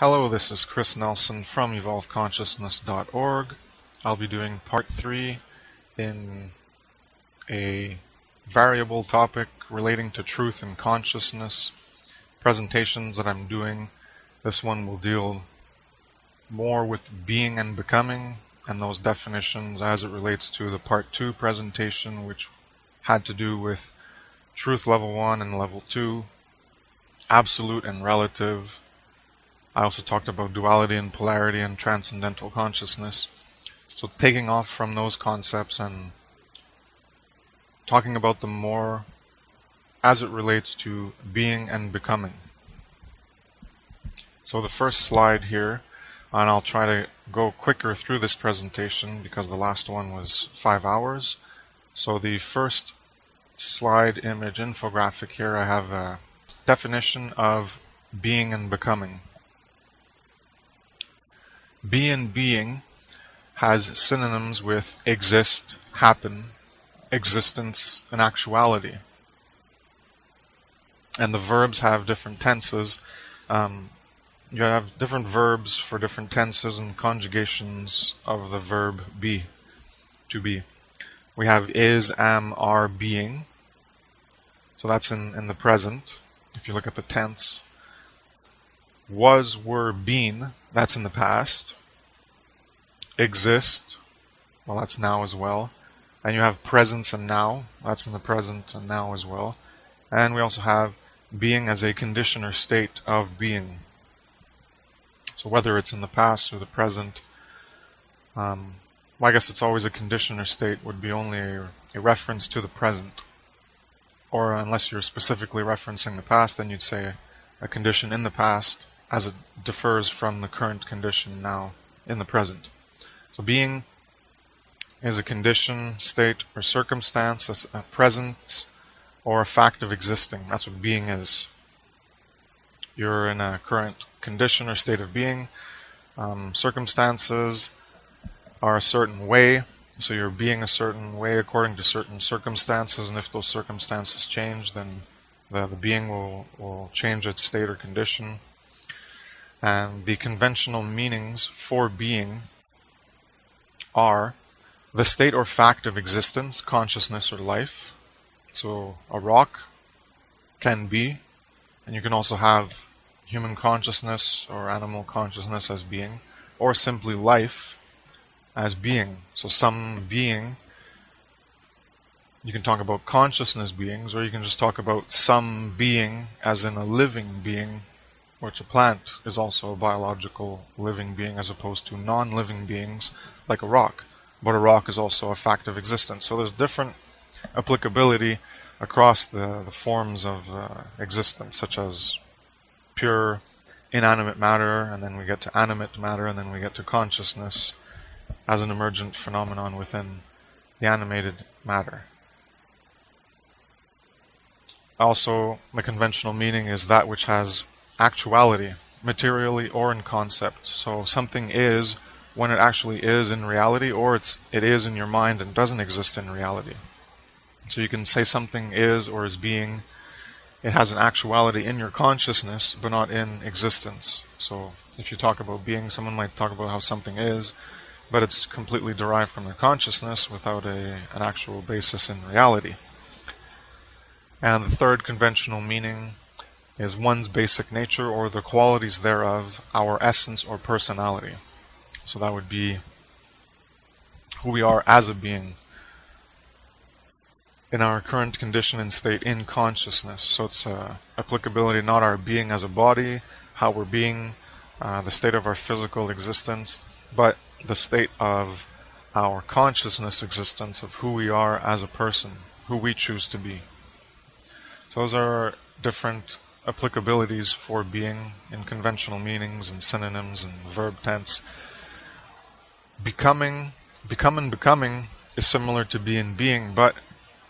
Hello, this is Kris Nelson from evolveconsciousness.org. I'll be doing part 3 in a variable topic relating to truth and consciousness presentations that I'm doing. This one will deal more with being and becoming and those definitions as it relates to the part 2 presentation, which had to do with truth level 1 and level 2, absolute and relative. I also talked about duality and polarity and transcendental consciousness. So it's taking off from those concepts and talking about them more as it relates to being and becoming. So the first slide here, and I'll try to go quicker through this presentation because the last one was 5 hours. So the first slide image infographic here, I have a definition of being and becoming. Be and being has synonyms with exist, happen, existence, and actuality. And the verbs have different tenses. You have different verbs for different tenses and conjugations of the verb be, to be. We have is, am, are, being. So that's in the present. If you look at the tense. Was, were, been, that's in the past. Exist, well, that's now as well. And you have presence and now, that's in the present and now as well. And we also have being as a condition or state of being. So whether it's in the past or the present, well, I guess it's always a condition or state, would be only a reference to the present. Or unless you're specifically referencing the past, then you'd say a condition in the past as it differs from the current condition now in the present. So being is a condition, state, or circumstance, a presence, or a fact of existing. That's what being is. You're in a current condition or state of being. Circumstances are a certain way, so you're being a certain way according to certain circumstances, and if those circumstances change, then the being will change its state or condition. And the conventional meanings for being are the state or fact of existence, consciousness, or life. So a rock can be, and you can also have human consciousness or animal consciousness as being, or simply life as being. So some being, you can talk about consciousness beings, or you can just talk about some being as in a living being, which a plant is also a biological living being as opposed to non-living beings like a rock. But a rock is also a fact of existence. So there's different applicability across the forms of existence, such as pure inanimate matter, and then we get to animate matter, and then we get to consciousness as an emergent phenomenon within the animated matter. Also, the conventional meaning is that which has actuality, materially or in concept. So something is when it actually is in reality, or it is in your mind and doesn't exist in reality. So you can say something is or is being. It has an actuality in your consciousness, but not in existence. So if you talk about being, someone might talk about how something is, but it's completely derived from their consciousness without an actual basis in reality. And the third conventional meaning is one's basic nature or the qualities thereof, our essence or personality. So that would be who we are as a being in our current condition and state in consciousness. So it's applicability, not our being as a body, how we're being, the state of our physical existence, but the state of our consciousness existence of who we are as a person, who we choose to be. So those are different applicabilities for being in conventional meanings and synonyms and verb tense. Become and becoming is similar to be and being, but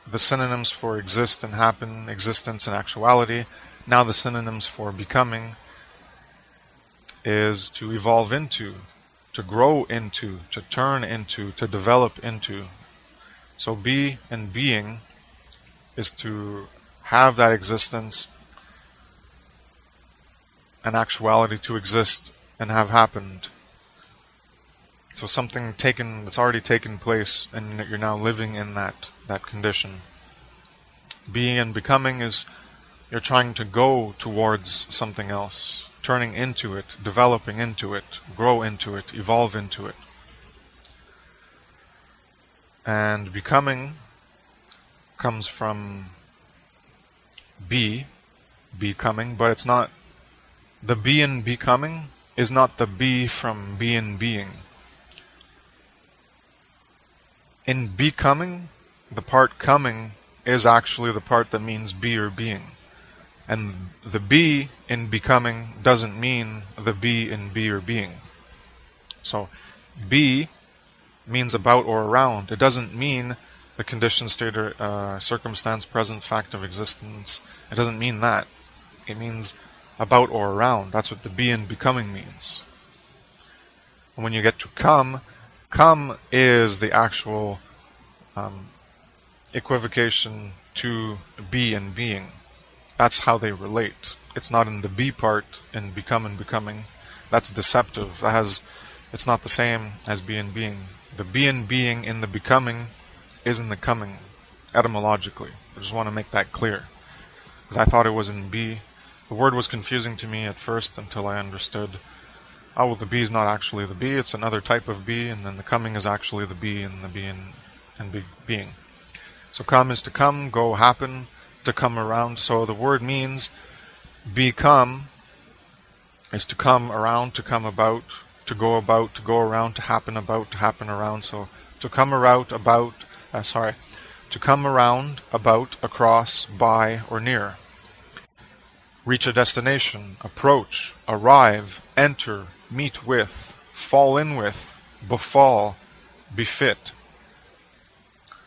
the synonyms for exist and happen, existence and actuality, now the synonyms for becoming is to evolve into, to grow into, to turn into, to develop into. So be and being is to have that existence and actuality to exist and have happened. So something that's already taken place, and you're now living in that condition. Being and becoming is you're trying to go towards something else, turning into it, developing into it, grow into it, evolve into it. And becoming comes from becoming, but it's not, the be in becoming is not the be from be in being. In becoming, the part coming is actually the part that means be or being. And the be in becoming doesn't mean the be in be or being. So be means about or around. It doesn't mean the condition, state, or circumstance, present, fact of existence. It doesn't mean that. It means about or around. That's what the be in becoming means. And when you get to come is the actual equivocation to be and being. That's how they relate. It's not in the be part in become and becoming. That's deceptive. It's not the same as be and being. The be and being in the becoming is in the coming, etymologically. I just want to make that clear, because I thought it was in be. The word was confusing to me at first until I understood, oh, well, the be is not actually the be, it's another type of be, and then the coming is actually the be and the be and being. So come is to come, go, happen, to come around. So the word means become is to come around, to come about, to go around, to happen about, to happen around. So to come around, to come around, about, across, by, or near. Reach a destination, approach, arrive, enter, meet with, fall in with, befall, befit.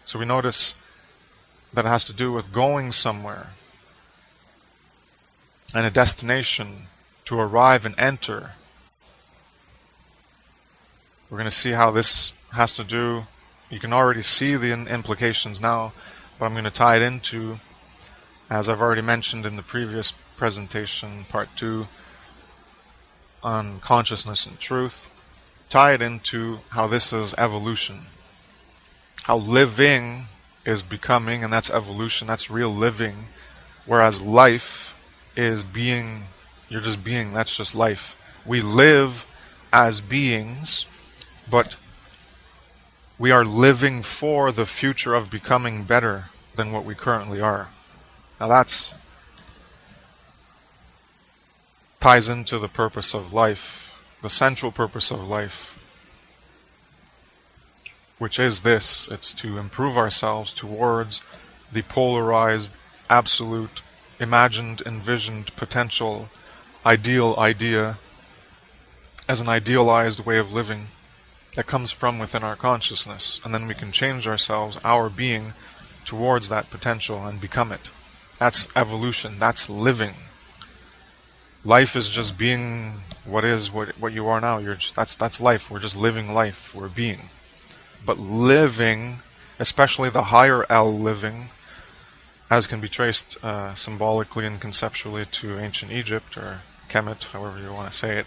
So we notice that it has to do with going somewhere, and a destination, to arrive and enter. We're going to see how this has to do. You can already see the implications now, but I'm going to tie it into, as I've already mentioned in the previous presentation, part 2 on consciousness and truth, tie it into how this is evolution. How living is becoming, and that's evolution, that's real living, whereas life is being, you're just being, that's just life. We live as beings, but we are living for the future of becoming better than what we currently are. Now that's ties into the purpose of life, the central purpose of life, which is this: it's to improve ourselves towards the polarized, absolute, imagined, envisioned, potential, ideal idea as an idealized way of living that comes from within our consciousness. And then we can change ourselves, our being, towards that potential and become it. That's evolution. That's living. Life is just being what you are now. That's life. We're just living life. We're being. But living, especially the higher L living, as can be traced symbolically and conceptually to ancient Egypt, or Kemet, however you want to say it.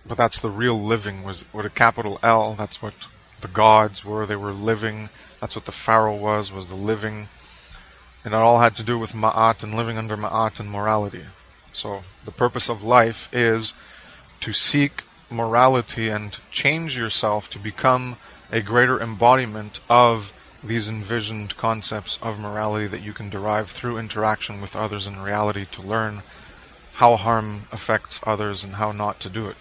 But that's the real living, was with a capital L. That's what the gods were. They were living. That's what the pharaoh was the living. And it all had to do with ma'at and living under ma'at and morality. So the purpose of life is to seek morality and change yourself to become a greater embodiment of these envisioned concepts of morality that you can derive through interaction with others in reality, to learn how harm affects others and how not to do it.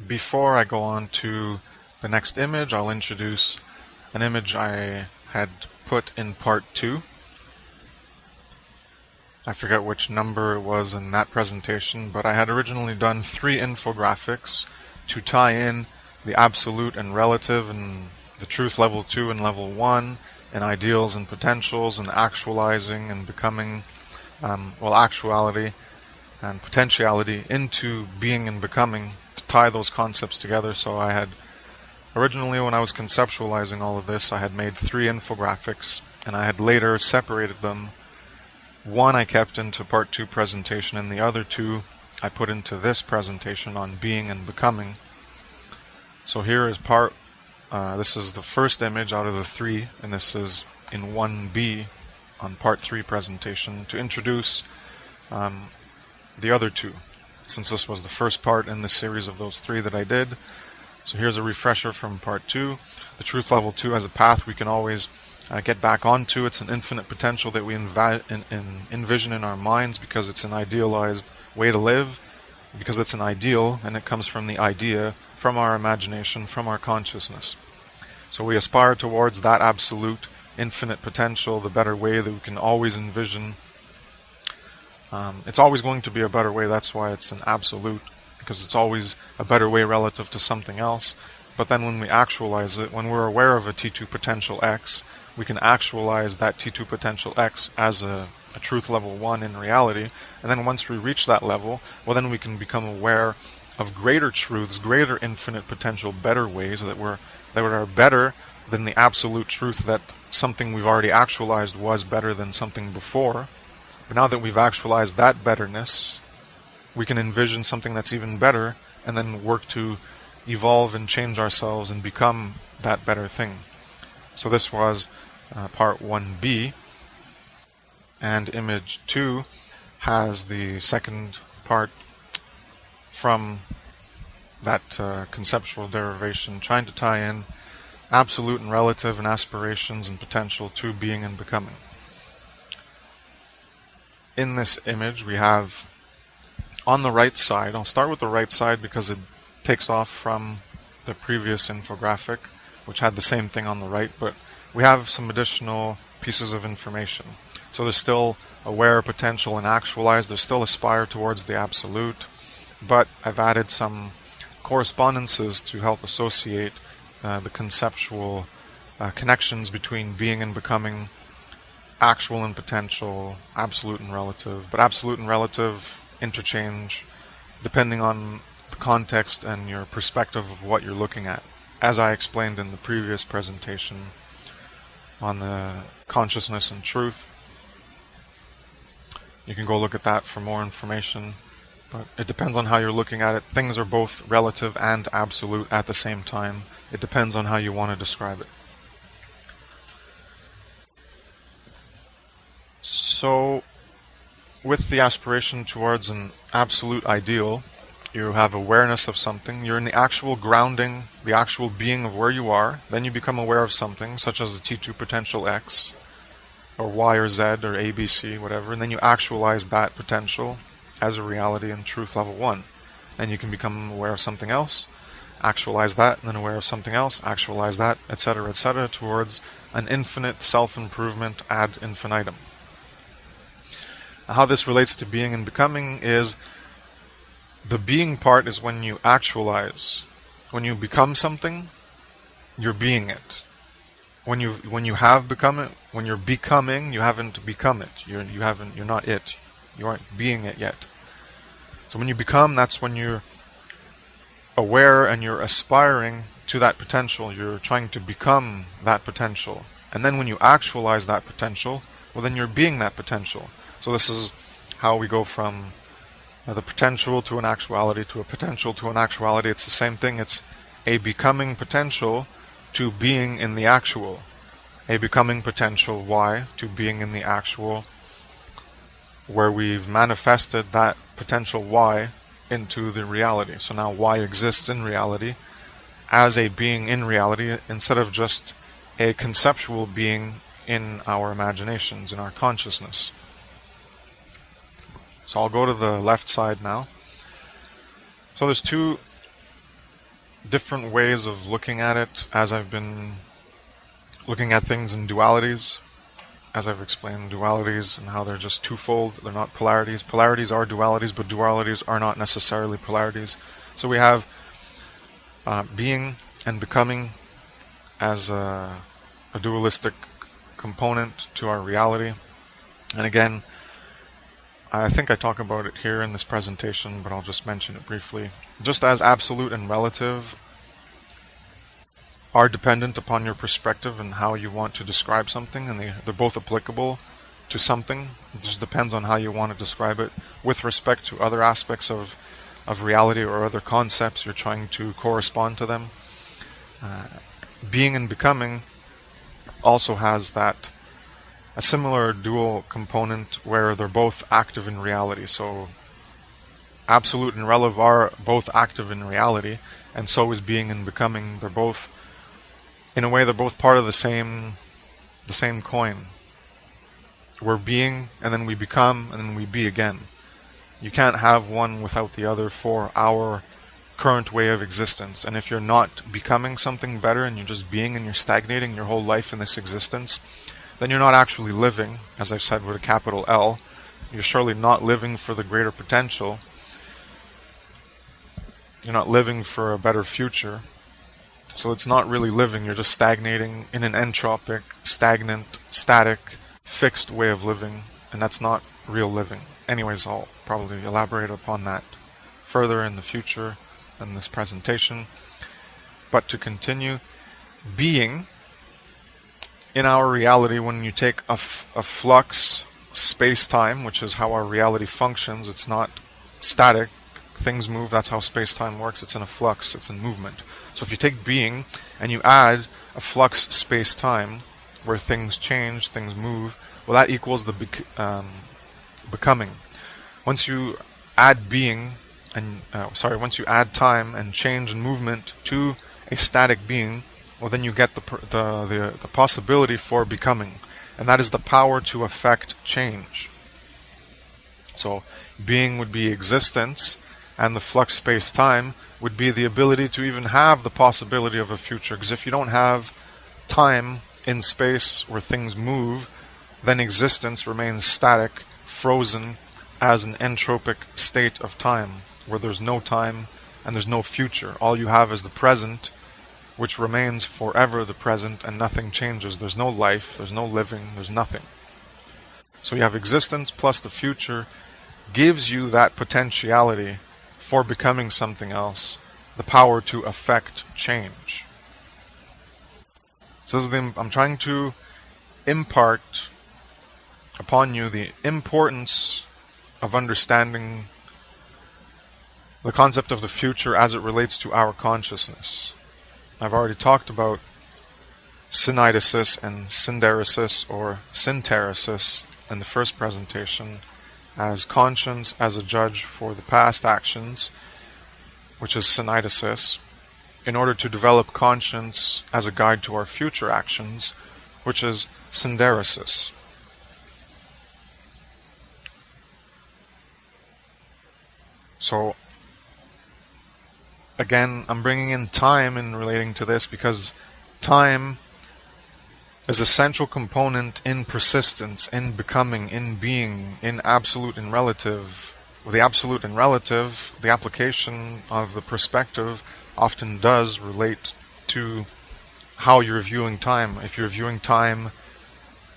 Before I go on to the next image, I'll introduce an image I had put in part 2. I forget which number it was in that presentation, but I had originally done 3 infographics to tie in the absolute and relative, and the truth level 2 and level 1, and ideals and potentials, and actualizing and becoming, actuality and potentiality into being and becoming, to tie those concepts together. So I had originally, when I was conceptualizing all of this, I had made 3 infographics, and I had later separated them one I kept into part 2 presentation, and the other two I put into this presentation on being and becoming. So here is this is the first image out of the 3, and this is in 1B on part 3 presentation to introduce the other 2, since this was the first part in the series of those 3 that I did. So here's a refresher from part 2. The truth level 2 as a path we can always get back onto. It's an infinite potential that we envision in our minds because it's an idealized way to live, because it's an ideal, and it comes from the idea, from our imagination, from our consciousness. So we aspire towards that absolute infinite potential, the better way that we can always envision. It's always going to be a better way. That's why it's an absolute, because it's always a better way relative to something else. But then when we actualize it, when we're aware of a T2 potential X, we can actualize that T2 potential X as a truth level 1 in reality. And then once we reach that level, well, then we can become aware of greater truths, greater infinite potential, better ways that are better than the absolute truth that something we've already actualized was better than something before. But now that we've actualized that betterness, we can envision something that's even better and then work to evolve and change ourselves and become that better thing. So this was part 1B, and image 2 has the second part from that conceptual derivation, trying to tie in absolute and relative and aspirations and potential to being and becoming. In this image we have on the right side, I'll start with the right side because it takes off from the previous infographic, which had the same thing on the right, but we have some additional pieces of information. So there's still aware, potential, and actualized. There's still aspire towards the absolute, but I've added some correspondences to help associate the conceptual connections between being and becoming, actual and potential, absolute and relative. But absolute and relative interchange depending on the context and your perspective of what you're looking at. As I explained in the previous presentation on the consciousness and truth, you can go look at that for more information. But it depends on how you're looking at it. Things are both relative and absolute at the same time. It depends on how you want to describe it. So, with the aspiration towards an absolute ideal, you have awareness of something. You're in the actual grounding, the actual being of where you are. Then you become aware of something, such as the T2 potential X, or Y or Z, or A, B, C, whatever. And then you actualize that potential as a reality in truth level 1. Then you can become aware of something else, actualize that, and then aware of something else, actualize that, etc., towards an infinite self-improvement ad infinitum. How this relates to being and becoming is the being part is when you actualize. When you become something, you're being it. When you have become it, when you're becoming, you haven't become it. You're not it. You aren't being it yet. So when you become, that's when you're aware and you're aspiring to that potential. You're trying to become that potential. And then when you actualize that potential, well, then you're being that potential. So this is how we go from the potential to an actuality to a potential to an actuality. It's the same thing. It's a becoming potential to being in the actual. A becoming potential Y to being in the actual, where we've manifested that potential Y into the reality. So now Y exists in reality as a being in reality instead of just a conceptual being in our imaginations, in our consciousness. So I'll go to the left side now. So there's two different ways of looking at it, as I've been looking at things in dualities, as I've explained dualities and how they're just twofold. They're not polarities. Polarities are dualities, but dualities are not necessarily polarities. So we have being and becoming as a dualistic component to our reality. And again, I think I talk about it here in this presentation, but I'll just mention it briefly. Just as absolute and relative are dependent upon your perspective and how you want to describe something, and they're both applicable to something. It just depends on how you want to describe it. With respect to other aspects of reality or other concepts, you're trying to correspond to them. Being and becoming also has that a similar dual component where they're both active in reality. So absolute and relative are both active in reality, and so is being and becoming. They're both, in a way, they're both part of the same coin. We're being, and then we become, and then we be again. You can't have one without the other for our current way of existence. And if you're not becoming something better and you're just being and you're stagnating your whole life in this existence, then you're not actually living, as I've said with a capital L. You're surely not living for the greater potential. You're not living for a better future. So it's not really living, you're just stagnating in an entropic, stagnant, static, fixed way of living, and that's not real living. Anyways, I'll probably elaborate upon that further in the future in this presentation. But to continue, being in our reality, when you take a flux space-time, which is how our reality functions, it's not static, things move, that's how space-time works, it's in a flux, it's in movement. So if you take being and you add a flux space-time where things change, things move, well, that equals the becoming. Once you add being and once you add time and change and movement to a static being, well, then you get the possibility for becoming, and that is the power to affect change. So being would be existence, and the flux space-time would be the ability to even have the possibility of a future. Because if you don't have time in space where things move, then existence remains static, frozen as an entropic state of time, where there's no time and there's no future. All you have is the present, which remains forever the present, and nothing changes. There's no life, there's no living, there's nothing. So you have existence plus the future gives you that potentiality for becoming something else, the power to affect change. So this is I'm trying to impart upon you the importance of understanding the concept of the future as it relates to our consciousness. I've already talked about syneidesis and synderesis or synteresis in the first presentation, as conscience as a judge for the past actions, which is syneidesis, in order to develop conscience as a guide to our future actions, which is synderesis. So again, I'm bringing in time in relating to this because time is a central component in persistence, in becoming, in being, in absolute and relative. With the absolute and relative, the application of the perspective often does relate to how you're viewing time. If you're viewing time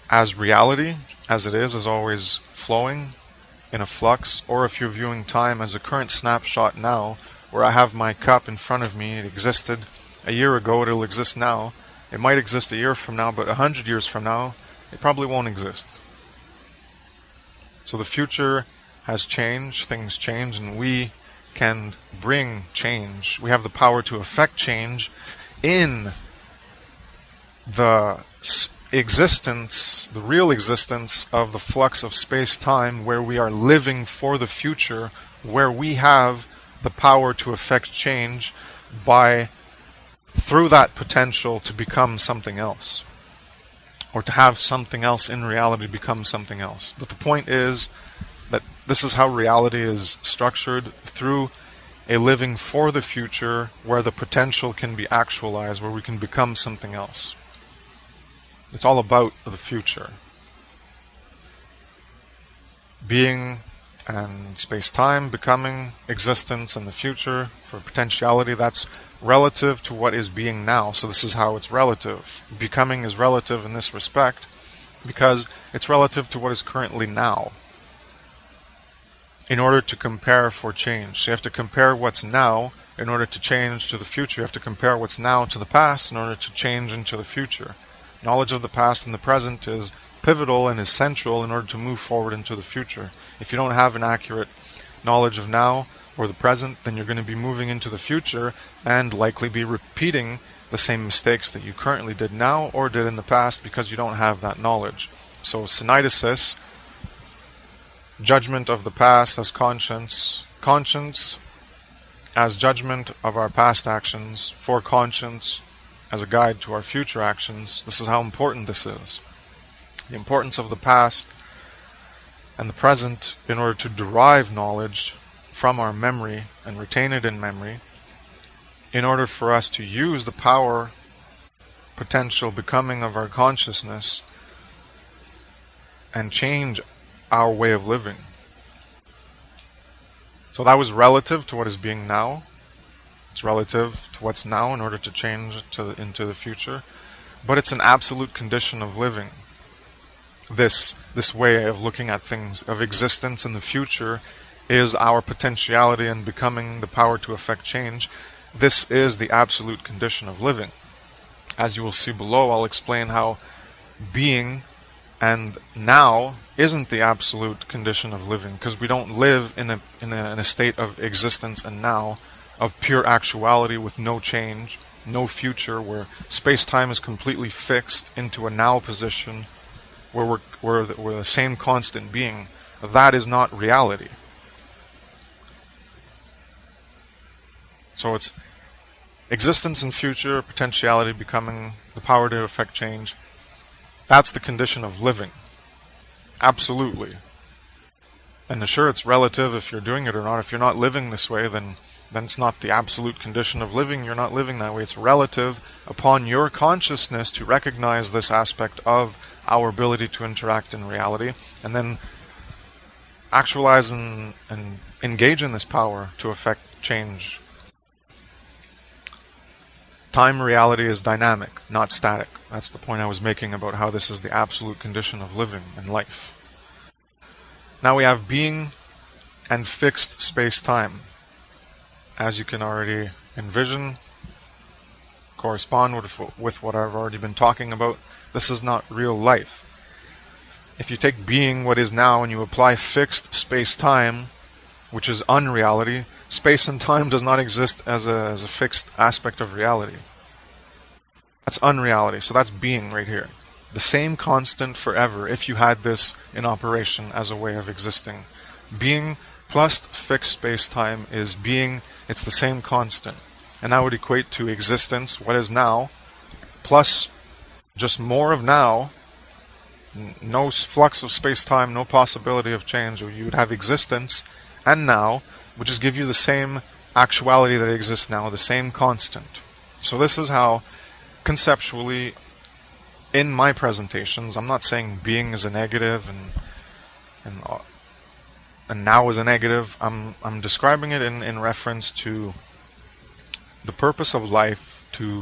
as reality, as it is, as always flowing in a flux, or if you're viewing time as a current snapshot now, where I have my cup in front of me, it existed a year ago, it'll exist now. It might exist a year from now, but 100 years from now, it probably won't exist. So the future has changed, things change, and we can bring change. We have the power to affect change in the existence, the real existence of the flux of space-time, where we are living for the future, where we have the power to affect change through that potential to become something else, or to have something else in reality become something else. But the point is that this is how reality is structured, through a living for the future where the potential can be actualized, where we can become something else. It's all about the future. Being and space-time, becoming, existence, and the future for potentiality, that's relative to what is being now. So this is how it's relative. Becoming is relative in this respect because it's relative to what is currently now, in order to compare for change. So you have to compare what's now in order to change to the future. You have to compare what's now to the past in order to change into the future. Knowledge of the past and the present is pivotal and essential in order to move forward into the future. If you don't have an accurate knowledge of now or the present, then you're going to be moving into the future and likely be repeating the same mistakes that you currently did now or did in the past because you don't have that knowledge. So syneidesis, judgment of the past as conscience, conscience as judgment of our past actions, for conscience as a guide to our future actions. This is how important this is. The importance of the past and the present in order to derive knowledge from our memory and retain it in memory, in order for us to use the power, potential becoming of our consciousness and change our way of living. So that was relative to what is being now. It's relative to what's now in order to change into the future. But it's an absolute condition of living. This way of looking at things, of existence in the future, is our potentiality and becoming, the power to affect change. This is the absolute condition of living. As you will see below, I'll explain how being and now isn't the absolute condition of living, because we don't live in a state of existence and now, of pure actuality with no change, no future, where space-time is completely fixed into a now position, where we're the same constant being. That is not reality. So it's existence and future, potentiality becoming, the power to affect change. That's the condition of living. Absolutely. And sure, it's relative if you're doing it or not. If you're not living this way, then it's not the absolute condition of living. You're not living that way. It's relative upon your consciousness to recognize this aspect of our ability to interact in reality, and then actualize and engage in this power to affect change. Time reality is dynamic, not static. That's the point I was making about how this is the absolute condition of living and life. Now we have being and fixed space-time. As you can already envision, correspond with what I've already been talking about. This is not real life. If you take being, what is now, and you apply fixed space-time, which is unreality, space and time does not exist as a fixed aspect of reality. That's unreality. So that's being right here. The same constant forever if you had this in operation as a way of existing. Being plus fixed space-time is being. It's the same constant. And that would equate to existence, what is now, plus just more of now, no flux of space-time, no possibility of change. Or you would have existence and now, which just give you the same actuality that exists now, the same constant. So this is how, conceptually, in my presentations, I'm not saying being is a negative and now is a negative. I'm describing it in reference to the purpose of life, to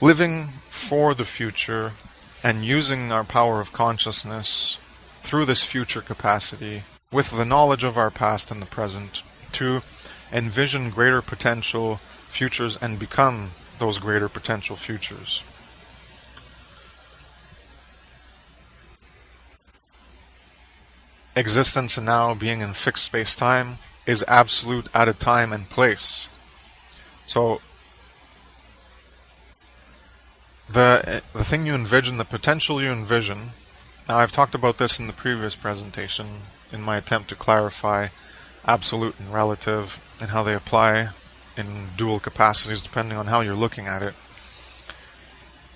living for the future and using our power of consciousness through this future capacity with the knowledge of our past and the present to envision greater potential futures and become those greater potential futures. Existence and now, being in fixed space-time, is absolute at a time and place. So the thing you envision, the potential you envision, now I've talked about this in the previous presentation in my attempt to clarify absolute and relative and how they apply in dual capacities depending on how you're looking at it.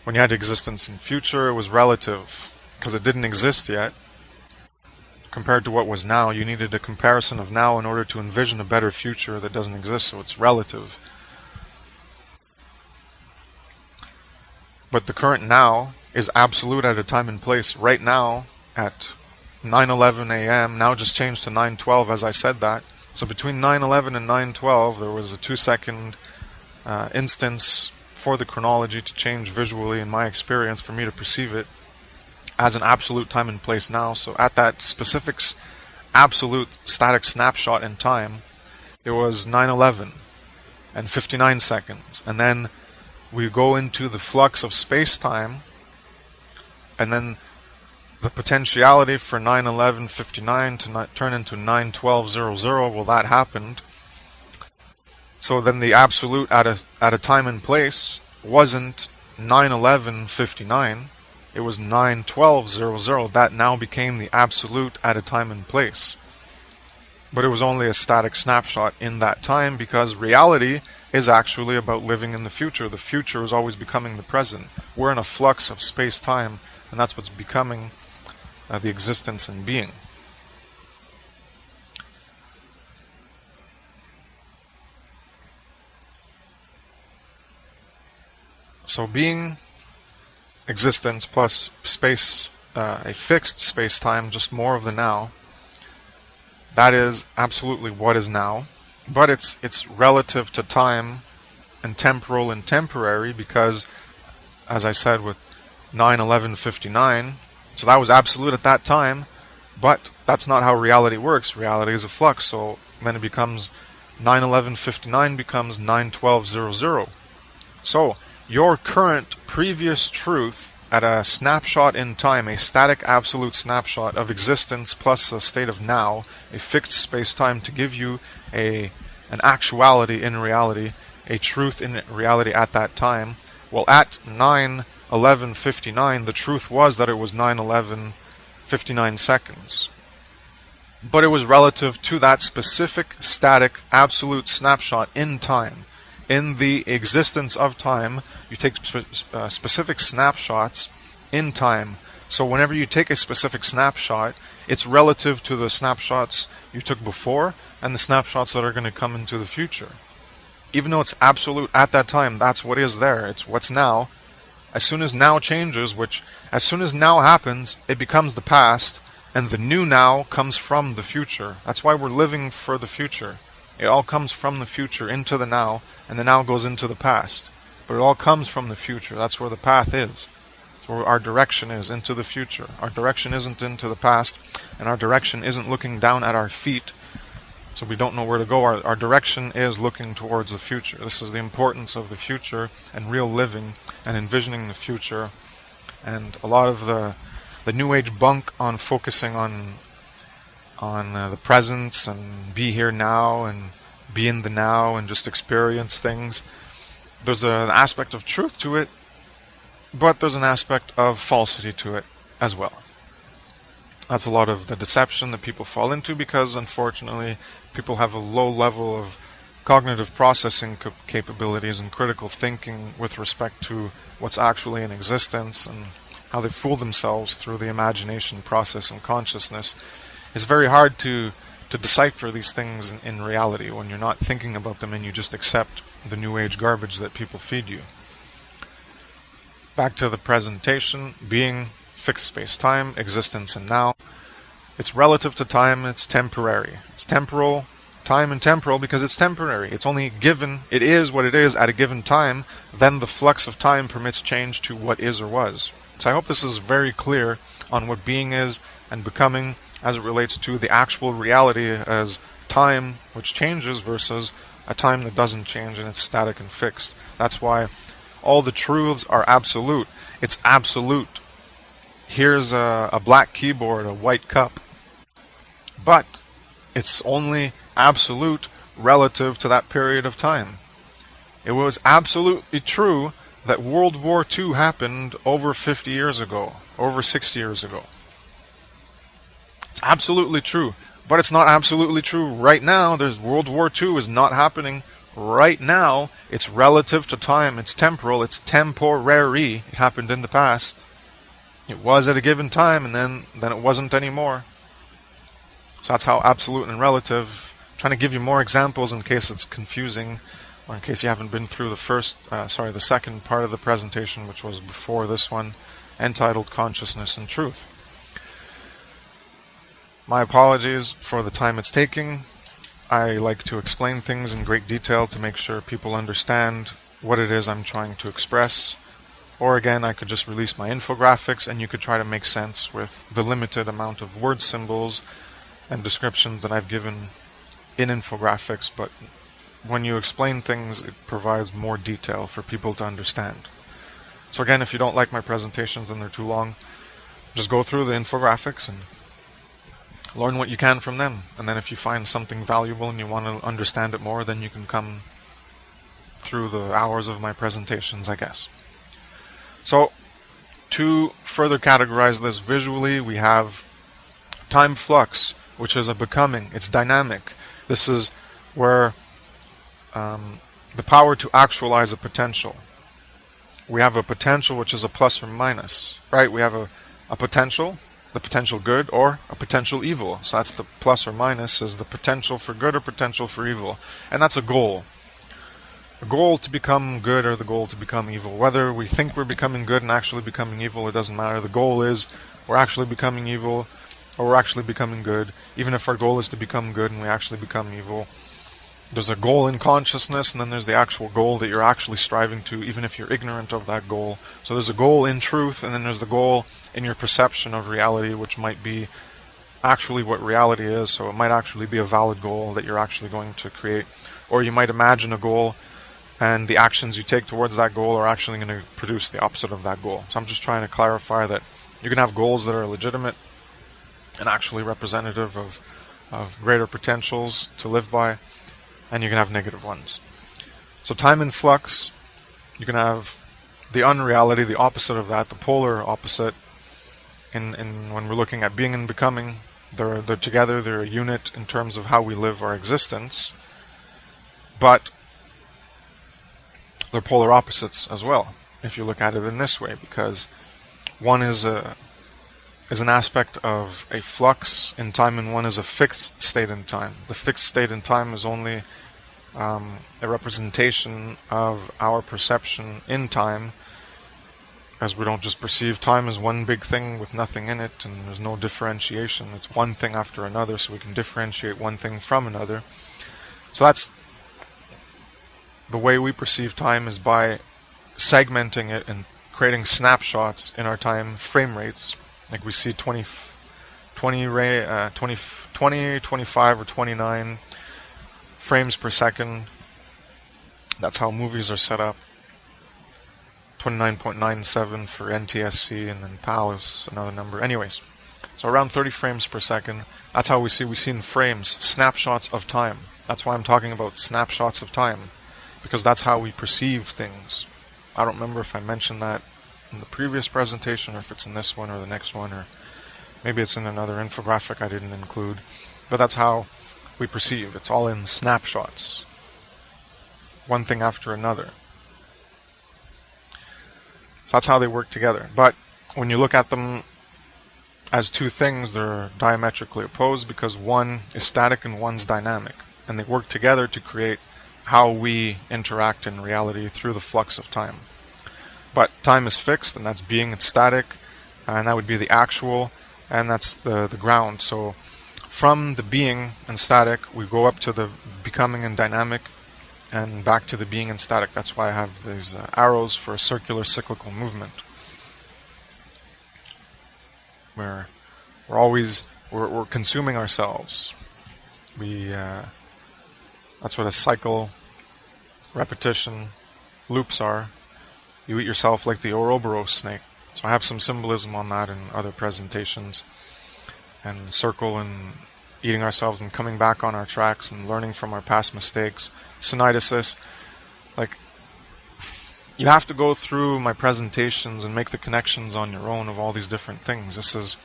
When you had existence in future, it was relative because it didn't exist yet. Compared to what was now, you needed a comparison of now in order to envision a better future that doesn't exist, so it's relative. But the current now is absolute at a time and place. Right now, at 9:11 a.m., now just changed to 9:12 as I said that. So between 9:11 and 9:12, there was a 2-second instance for the chronology to change visually in my experience, for me to perceive it as an absolute time and place now. So at that specific absolute static snapshot in time, it was 9:11 and 59 seconds. And then we go into the flux of space-time, and then the potentiality for 9/11/59 to turn into 9/12/00, well, that happened. So then the absolute at a time and place wasn't 9/11/59, it was 9/12/00. That now became the absolute at a time and place. But it was only a static snapshot in that time, because reality is actually about living in the future. The future is always becoming the present. We're in a flux of space-time, and that's what's becoming the existence and being. So being, existence plus space, a fixed space-time, just more of the now, that is absolutely what is now, but it's relative to time and temporal and temporary, because, as I said with 9/11/59, so that was absolute at that time, but that's not how reality works. Reality is a flux, so then it becomes 9/11/59 becomes 9/12/00. So your current previous truth at a snapshot in time, a static absolute snapshot of existence plus a state of now, a fixed space-time to give you an actuality in reality, a truth in reality at that time. Well, at 9/11/59, the truth was that it was 9/11/59 seconds. But it was relative to that specific static absolute snapshot in time. In the existence of time, you take specific snapshots in time. So whenever you take a specific snapshot, it's relative to the snapshots you took before and the snapshots that are going to come into the future. Even though it's absolute at that time, that's what is there. It's what's now. As soon as now changes, as soon as now happens, it becomes the past, and the new now comes from the future. That's why we're living for the future. It all comes from the future into the now, and the now goes into the past. But it all comes from the future. That's where the path is. That's where our direction is, into the future. Our direction isn't into the past, and our direction isn't looking down at our feet, so we don't know where to go. Our direction is looking towards the future. This is the importance of the future and real living and envisioning the future. And a lot of the New Age bunk on focusing on the presence and be here now and be in the now and just experience things. There's an aspect of truth to it, but there's an aspect of falsity to it as well. That's a lot of the deception that people fall into, because unfortunately people have a low level of cognitive processing capabilities and critical thinking with respect to what's actually in existence, and how they fool themselves through the imagination process and consciousness. It's very hard to decipher these things in reality when you're not thinking about them and you just accept the New Age garbage that people feed you. Back to the presentation, being, fixed space-time, existence and now. It's relative to time, it's temporary. It's temporal, time and temporal, because it's temporary. It's only given, it is what it is at a given time, then the flux of time permits change to what is or was. So I hope this is very clear on what being is and becoming as it relates to the actual reality as time, which changes, versus a time that doesn't change and it's static and fixed. That's why all the truths are absolute. It's absolute. Here's a black keyboard, a white cup. But it's only absolute relative to that period of time. It was absolutely true that World War II happened over 50 years ago, over 60 years ago. It's absolutely true, but it's not absolutely true right now. World War II is not happening right now. It's relative to time. It's temporal. It's temporary. It happened in the past. It was at a given time, and then it wasn't anymore. So that's how absolute and relative. I'm trying to give you more examples in case it's confusing, or in case you haven't been through the second part of the presentation, which was before this one, entitled Consciousness and Truth. My apologies for the time it's taking. I like to explain things in great detail to make sure people understand what it is I'm trying to express. Or again, I could just release my infographics and you could try to make sense with the limited amount of word symbols and descriptions that I've given in infographics. But when you explain things, it provides more detail for people to understand. So again, if you don't like my presentations and they're too long, just go through the infographics and learn what you can from them. And then if you find something valuable and you want to understand it more, then you can come through the hours of my presentations, I guess. So to further categorize this visually, we have time flux, which is a becoming. It's dynamic. This is where the power to actualize a potential. We have a potential which is a plus or minus, right? We have a potential, the potential good, or a potential evil. So that's the plus or minus, is the potential for good or potential for evil. And that's a goal. A goal to become good or the goal to become evil. Whether we think we're becoming good and actually becoming evil, it doesn't matter. The goal is we're actually becoming evil or we're actually becoming good. Even if our goal is to become good and we actually become evil, there's a goal in consciousness, and then there's the actual goal that you're actually striving to, even if you're ignorant of that goal. So there's a goal in truth, and then there's the goal in your perception of reality, which might be actually what reality is. So it might actually be a valid goal that you're actually going to create. Or you might imagine a goal, and the actions you take towards that goal are actually going to produce the opposite of that goal. So I'm just trying to clarify that you can have goals that are legitimate and actually representative of greater potentials to live by, and you can have negative ones. So time in flux, you can have the unreality, the opposite of that, the polar opposite. In when we're looking at being and becoming, they're together, they're a unit in terms of how we live our existence, but they're polar opposites as well, if you look at it in this way, because one is an aspect of a flux in time, and one is a fixed state in time. The fixed state in time is only a representation of our perception in time, as we don't just perceive time as one big thing with nothing in it, and there's no differentiation. It's one thing after another, so we can differentiate one thing from another. So that's the way we perceive time, is by segmenting it and creating snapshots in our time frame rates. Like we see 20, 25, or 29 frames per second. That's how movies are set up. 29.97 for NTSC, and then PAL is another number. Anyways, so around 30 frames per second. That's how we see in frames, snapshots of time. That's why I'm talking about snapshots of time, because that's how we perceive things. I don't remember if I mentioned that in the previous presentation, or if it's in this one or the next one, or maybe it's in another infographic I didn't include. But that's how we perceive. It's all in snapshots, one thing after another. So that's how they work together. But when you look at them as two things, they're diametrically opposed, because one is static and one's dynamic, and they work together to create how we interact in reality through the flux of time. But time is fixed, and that's being. It's static, and that would be the actual, and that's the ground. So from the being and static, we go up to the becoming and dynamic, and back to the being and static. That's why I have these arrows for a circular cyclical movement, where we're consuming ourselves. That's what a cycle, repetition, loops are. You eat yourself like the Ouroboros snake. So I have some symbolism on that in other presentations. And circle and eating ourselves and coming back on our tracks and learning from our past mistakes. Synthesis. Like, you have to go through my presentations and make the connections on your own of all these different things.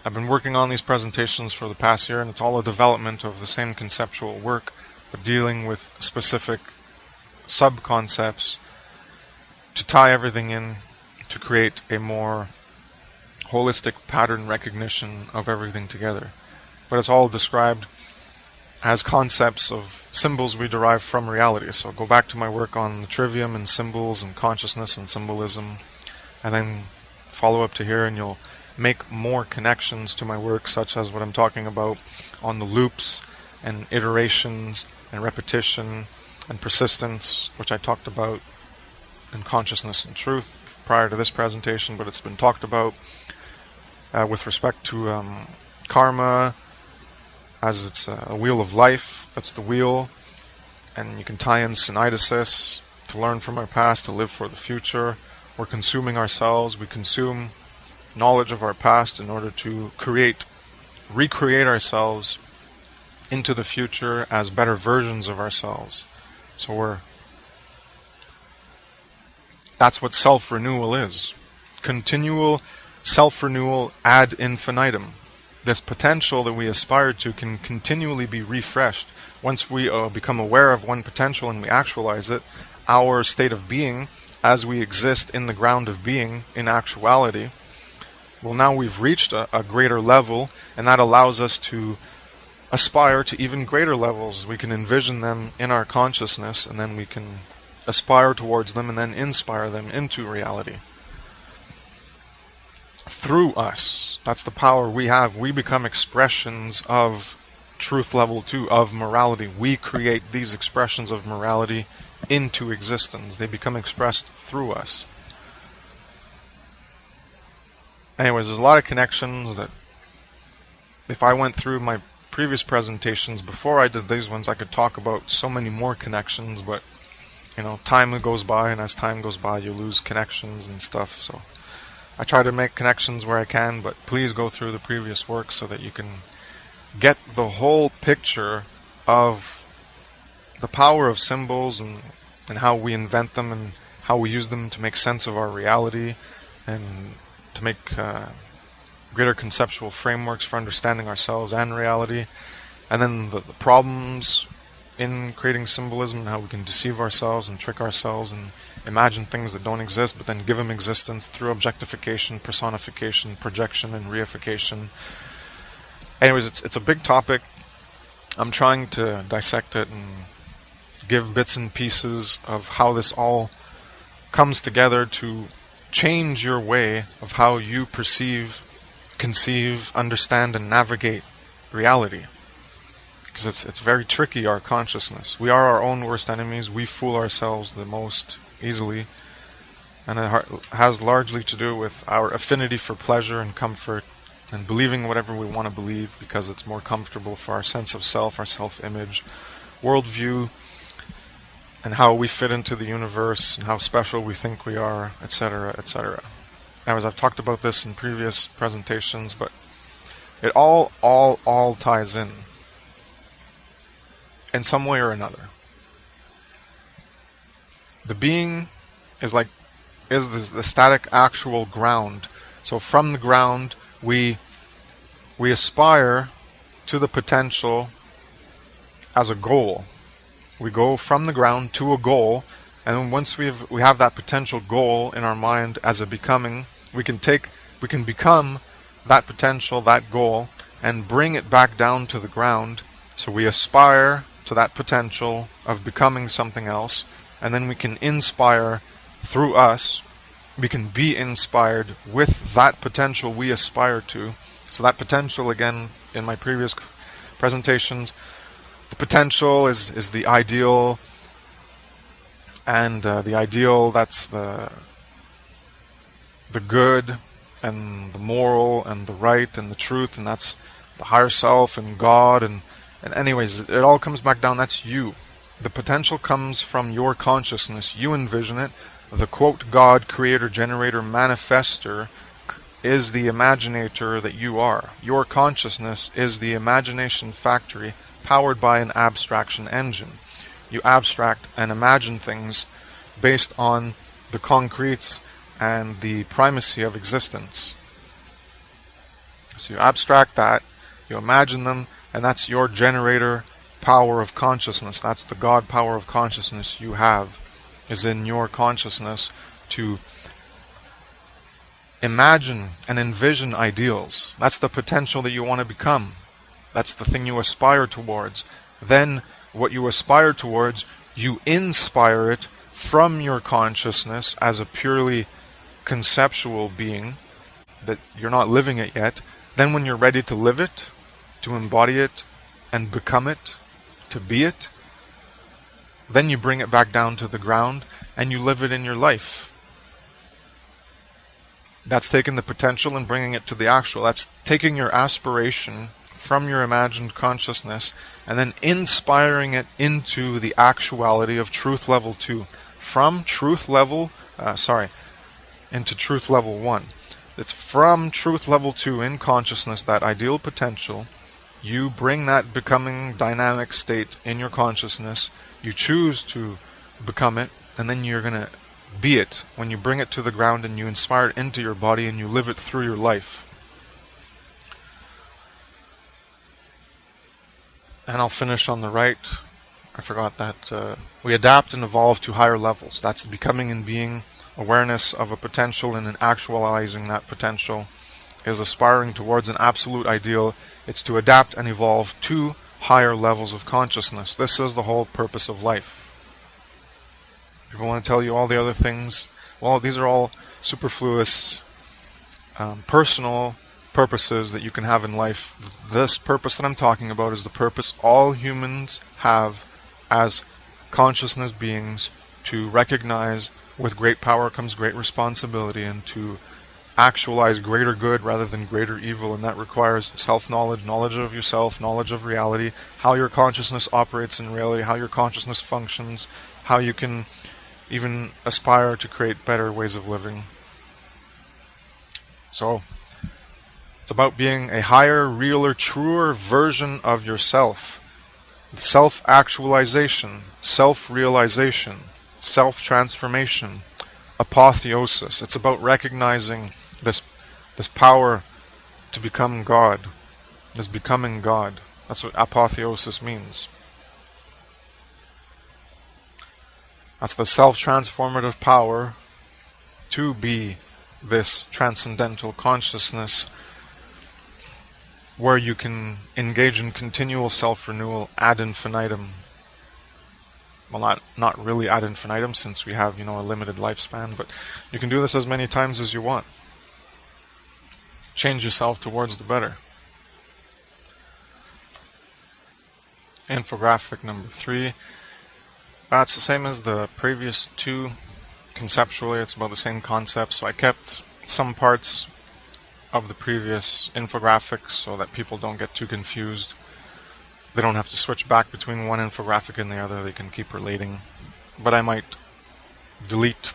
I've been working on these presentations for the past year, and it's all a development of the same conceptual work, but dealing with specific sub-concepts to tie everything in to create a more holistic pattern recognition of everything together. But it's all described as concepts of symbols we derive from reality. So go back to my work on the trivium and symbols and consciousness and symbolism, and then follow up to here, and you'll make more connections to my work, such as what I'm talking about on the loops and iterations and repetition and persistence, which I talked about in Consciousness and Truth prior to this presentation, but it's been talked about with respect to karma, as it's a wheel of life. That's the wheel, and you can tie in synthesis to learn from our past, to live for the future. We're consuming ourselves. We consume knowledge of our past in order to recreate ourselves into the future as better versions of ourselves. So that's what self-renewal is. Continual self-renewal ad infinitum. This potential that we aspire to can continually be refreshed. Once we become aware of one potential and we actualize it, our state of being, as we exist in the ground of being, in actuality, well, now we've reached a greater level, and that allows us to aspire to even greater levels. We can envision them in our consciousness, and then we can aspire towards them and then inspire them into reality. Through us, that's the power we have. We become expressions of truth level 2, of morality. We create these expressions of morality into existence. They become expressed through us. Anyways, there's a lot of connections that if I went through my previous presentations before I did these ones, I could talk about so many more connections, but time goes by, and as time goes by, you lose connections and stuff. So I try to make connections where I can, but please go through the previous work so that you can get the whole picture of the power of symbols and how we invent them and how we use them to make sense of our reality and to make greater conceptual frameworks for understanding ourselves and reality. And then the problems in creating symbolism and how we can deceive ourselves and trick ourselves and imagine things that don't exist, but then give them existence through objectification, personification, projection, and reification. Anyways, it's a big topic. I'm trying to dissect it and give bits and pieces of how this all comes together to change your way of how you perceive, conceive, understand, and navigate reality. Because it's very tricky, our consciousness. We are our own worst enemies. We fool ourselves the most easily. And it has largely to do with our affinity for pleasure and comfort and believing whatever we want to believe because it's more comfortable for our sense of self, our self-image, worldview, and how we fit into the universe and how special we think we are, etc., etc. Anyways, I've talked about this in previous presentations, but it all ties in some way or another. The being is the static actual ground. So from the ground we aspire to the potential as a goal. We go from the ground to a goal, and once we have that potential goal in our mind as a becoming, we can become that potential, that goal, and bring it back down to the ground. So we aspire to that potential of becoming something else, and then we can inspire through us. We can be inspired with that potential we aspire to. So that potential, again, in my previous presentations, the potential is the ideal, and the ideal, that's the good and the moral and the right and the truth, and that's the higher self and God, and anyways, it all comes back down. That's you. The potential comes from your consciousness. You envision it. The quote God, creator, generator, manifester is the imaginator that you are. Your consciousness is the imagination factory powered by an abstraction engine. You abstract and imagine things based on the concretes and the primacy of existence. So you abstract that, you imagine them, and that's your generator power of consciousness. That's the God power of consciousness you have, is in your consciousness to imagine and envision ideals. That's the potential that you want to become. That's the thing you aspire towards. Then what you aspire towards, you inspire it from your consciousness as a purely conceptual being that you're not living it yet. Then when you're ready to live it, to embody it and become it, to be it, then you bring it back down to the ground and you live it in your life. That's taking the potential and bringing it to the actual. That's taking your aspiration from your imagined consciousness and then inspiring it into the actuality of truth level 2. From truth level, into truth level 1. It's from truth level 2 in consciousness, that ideal potential. You bring that becoming dynamic state in your consciousness. You choose to become it, and then you're going to be it when you bring it to the ground and you inspire it into your body and you live it through your life. And I'll finish on the right. I forgot that we adapt and evolve to higher levels. That's becoming and being. Awareness of a potential and in actualizing that potential is aspiring towards an absolute ideal. It's to adapt and evolve to higher levels of consciousness. This is the whole purpose of life. People want to tell you all the other things. Well, these are all superfluous, personal purposes that you can have in life. This purpose that I'm talking about is the purpose all humans have as consciousness beings, to recognize with great power comes great responsibility, and to actualize greater good rather than greater evil. And that requires self-knowledge, knowledge of yourself, knowledge of reality, how your consciousness operates in reality, how your consciousness functions, how you can even aspire to create better ways of living. So it's about being a higher, realer, truer version of yourself. Self-actualization, self-realization, self-transformation, apotheosis. It's about recognizing this power to become God, this becoming God. That's what apotheosis means. That's the self-transformative power to be this transcendental consciousness, where you can engage in continual self-renewal ad infinitum. Well, not really ad infinitum, since we have, a limited lifespan, but you can do this as many times as you want. Change yourself towards the better. Infographic number 3. It's the same as the previous two. Conceptually, it's about the same concept, so I kept some parts of the previous infographics so that people don't get too confused. They don't have to switch back between one infographic and the other. They can keep relating. But I might delete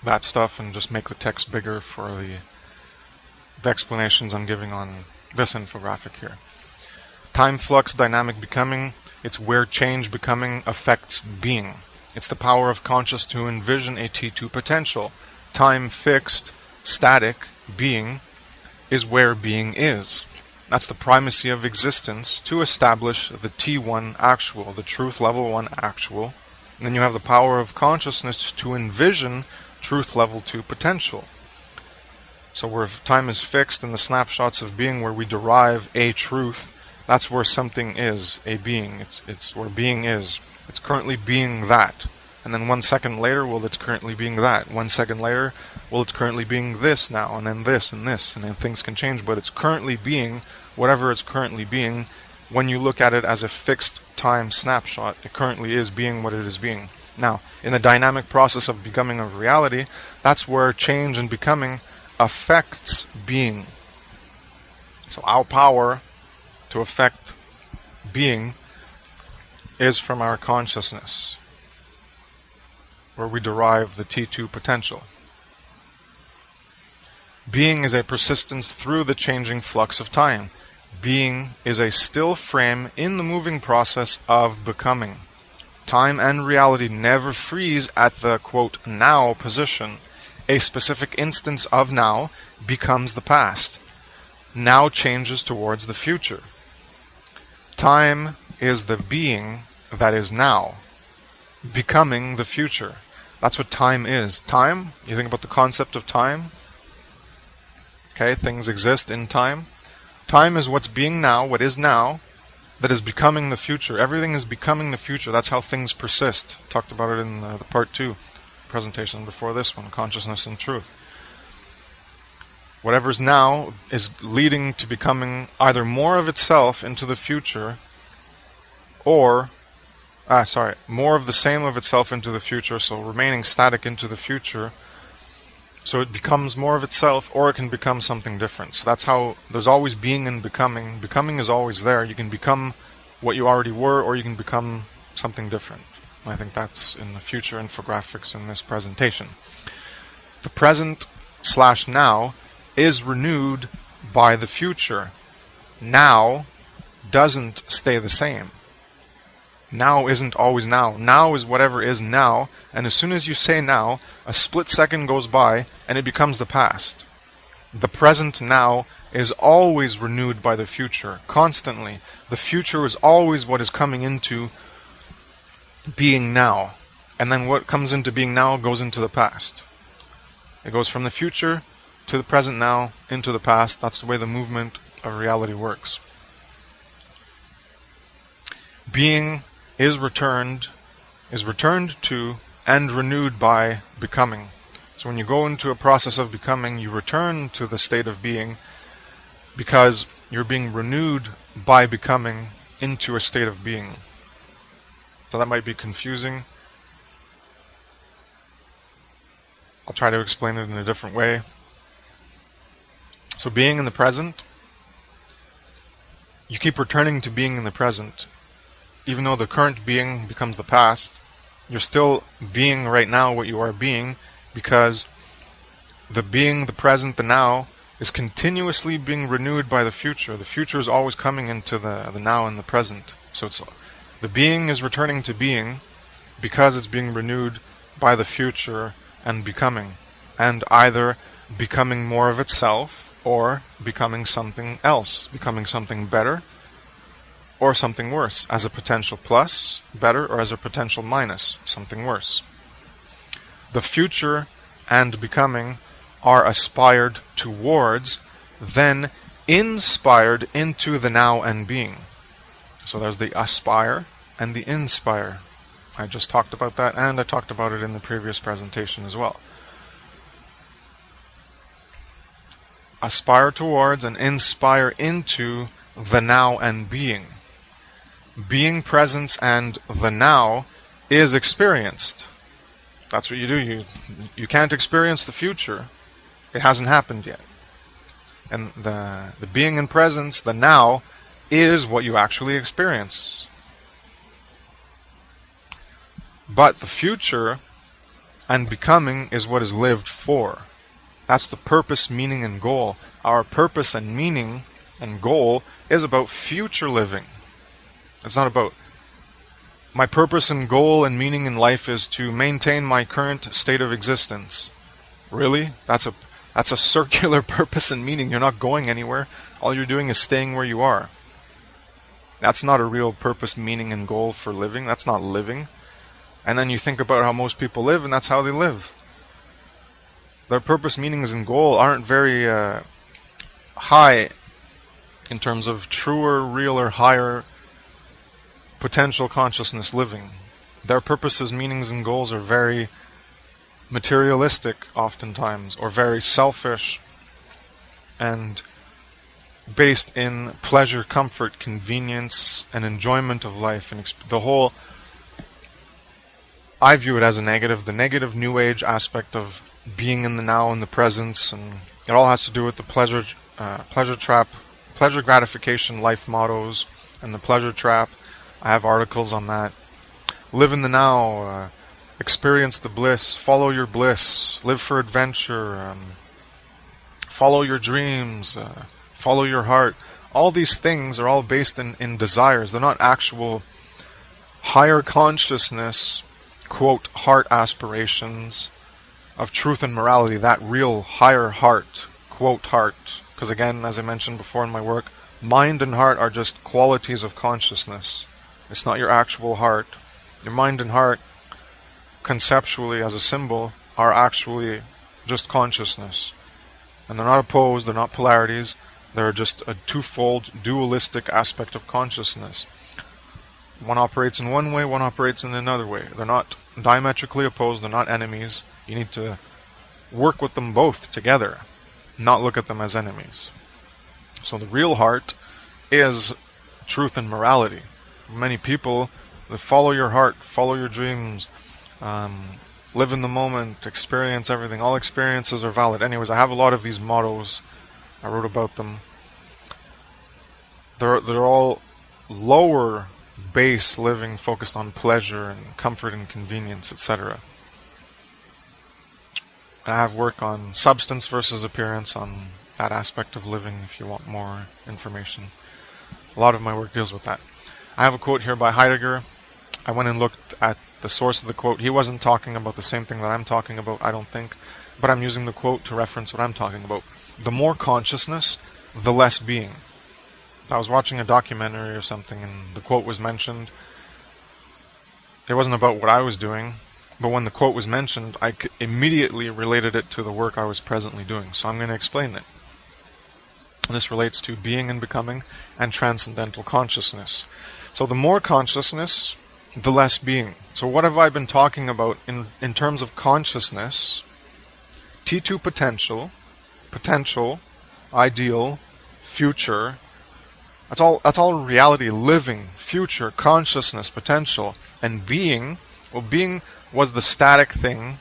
that stuff and just make the text bigger for the explanations I'm giving on this infographic here. Time flux, dynamic becoming. It's where change becoming affects being. It's the power of conscious to envision a T2 potential. Time fixed, static, being is where being is. That's the primacy of existence to establish the T1 actual, the truth level 1 actual. And then you have the power of consciousness to envision truth level 2 potential. So where time is fixed in the snapshots of being, where we derive a truth, that's where something is, a being. It's where being is. It's currently being that. And then 1 second later, well, it's currently being that. 1 second later, well, it's currently being this now, and then this, and this. And then things can change, but it's currently being whatever it's currently being. When you look at it as a fixed time snapshot, it currently is being what it is being. Now, in the dynamic process of becoming of reality, that's where change and becoming affects being. So our power to affect being is from our consciousness, where we derive the T2 potential. Being is a persistence through the changing flux of time. Being is a still frame in the moving process of becoming. Time and reality never freeze at the, quote, now position. A specific instance of now becomes the past. Now changes towards the future. Time is the being that is now, becoming the future. That's what time is. Time, you think about the concept of time. Okay, things exist in time. Time is what's being now, what is now, that is becoming the future. Everything is becoming the future. That's how things persist. Talked about it in the part 2 presentation before this one, consciousness and truth. Whatever's now is leading to becoming either more of itself into the future, or more of the same of itself into the future, so remaining static into the future. So it becomes more of itself, or it can become something different. So that's how there's always being and becoming. Becoming is always there. You can become what you already were, or you can become something different. I think that's in the future infographics in this presentation. The present slash now is renewed by the future. Now doesn't stay the same. Now isn't always now. Now is whatever is now, and as soon as you say now, a split second goes by and it becomes the past. The present now is always renewed by the future, constantly. The future is always what is coming into being now. And then what comes into being now goes into the past. It goes from the future to the present now, into the past. That's the way the movement of reality works. Being is returned to and renewed by becoming. So when you go into a process of becoming, you return to the state of being because you're being renewed by becoming into a state of being. So that might be confusing. I'll try to explain it in a different way. So being in the present, you keep returning to being in the present. Even though the current being becomes the past, you're still being right now what you are being, because the being, the present, the now is continuously being renewed by the future. The future is always coming into the now and the present. So it's the being is returning to being because it's being renewed by the future and becoming, and either becoming more of itself or becoming something else, becoming something better or something worse, as a potential plus, better, or as a potential minus, something worse. The future and becoming are aspired towards, then inspired into the now and being. So there's the aspire and the inspire. I just talked about that, and I talked about it in the previous presentation as well. Aspire towards and inspire into the now and being. Being, presence, and the now is experienced. That's what you do. You can't experience the future. It hasn't happened yet. And the being and presence, the now, is what you actually experience. But the future and becoming is what is lived for. That's the purpose, meaning, and goal. Our purpose and meaning and goal is about future living. It's not about my purpose and goal and meaning in life is to maintain my current state of existence. Really? That's a circular purpose and meaning. You're not going anywhere. All you're doing is staying where you are. That's not a real purpose, meaning, and goal for living. That's not living. And then you think about how most people live, and that's how they live. Their purpose, meanings, and goal aren't very high in terms of truer, realer, higher potential consciousness living. Their purposes, meanings, and goals are very materialistic oftentimes, or very selfish and based in pleasure, comfort, convenience, and enjoyment of life. And the whole, I view it as a negative, the negative New Age aspect of being in the now and the presence, and it all has to do with the pleasure trap, pleasure gratification life mottos, and the pleasure trap. I have articles on that. Live in the now, experience the bliss, follow your bliss, live for adventure, follow your dreams, follow your heart. All these things are all based in desires. They're not actual higher consciousness, quote, heart aspirations of truth and morality, that real higher heart, quote, heart. Because again, as I mentioned before in my work, mind and heart are just qualities of consciousness. It's not your actual heart. Your mind and heart, conceptually as a symbol, are actually just consciousness. And they're not opposed, they're not polarities, they're just a twofold, dualistic aspect of consciousness. One operates in one way, one operates in another way. They're not diametrically opposed, they're not enemies. You need to work with them both together, not look at them as enemies. So the real heart is truth and morality. Many people, they follow your heart, follow your dreams, live in the moment, experience everything. All experiences are valid. Anyways, I have a lot of these mottos. I wrote about them. They're all lower base living, focused on pleasure and comfort and convenience, etc. I have work on substance versus appearance, on that aspect of living if you want more information. A lot of my work deals with that. I have a quote here by Heidegger. I went and looked at the source of the quote. He wasn't talking about the same thing that I'm talking about, I don't think, but I'm using the quote to reference what I'm talking about. The more consciousness, the less being. I was watching a documentary or something and the quote was mentioned. It wasn't about what I was doing, but when the quote was mentioned, I immediately related it to the work I was presently doing. So I'm going to explain it. And this relates to being and becoming and transcendental consciousness. So the more consciousness, the less being. So what have I been talking about in terms of consciousness? T2 potential, ideal, future. That's all reality, living, future, consciousness, potential. And being, well, being was the static thing.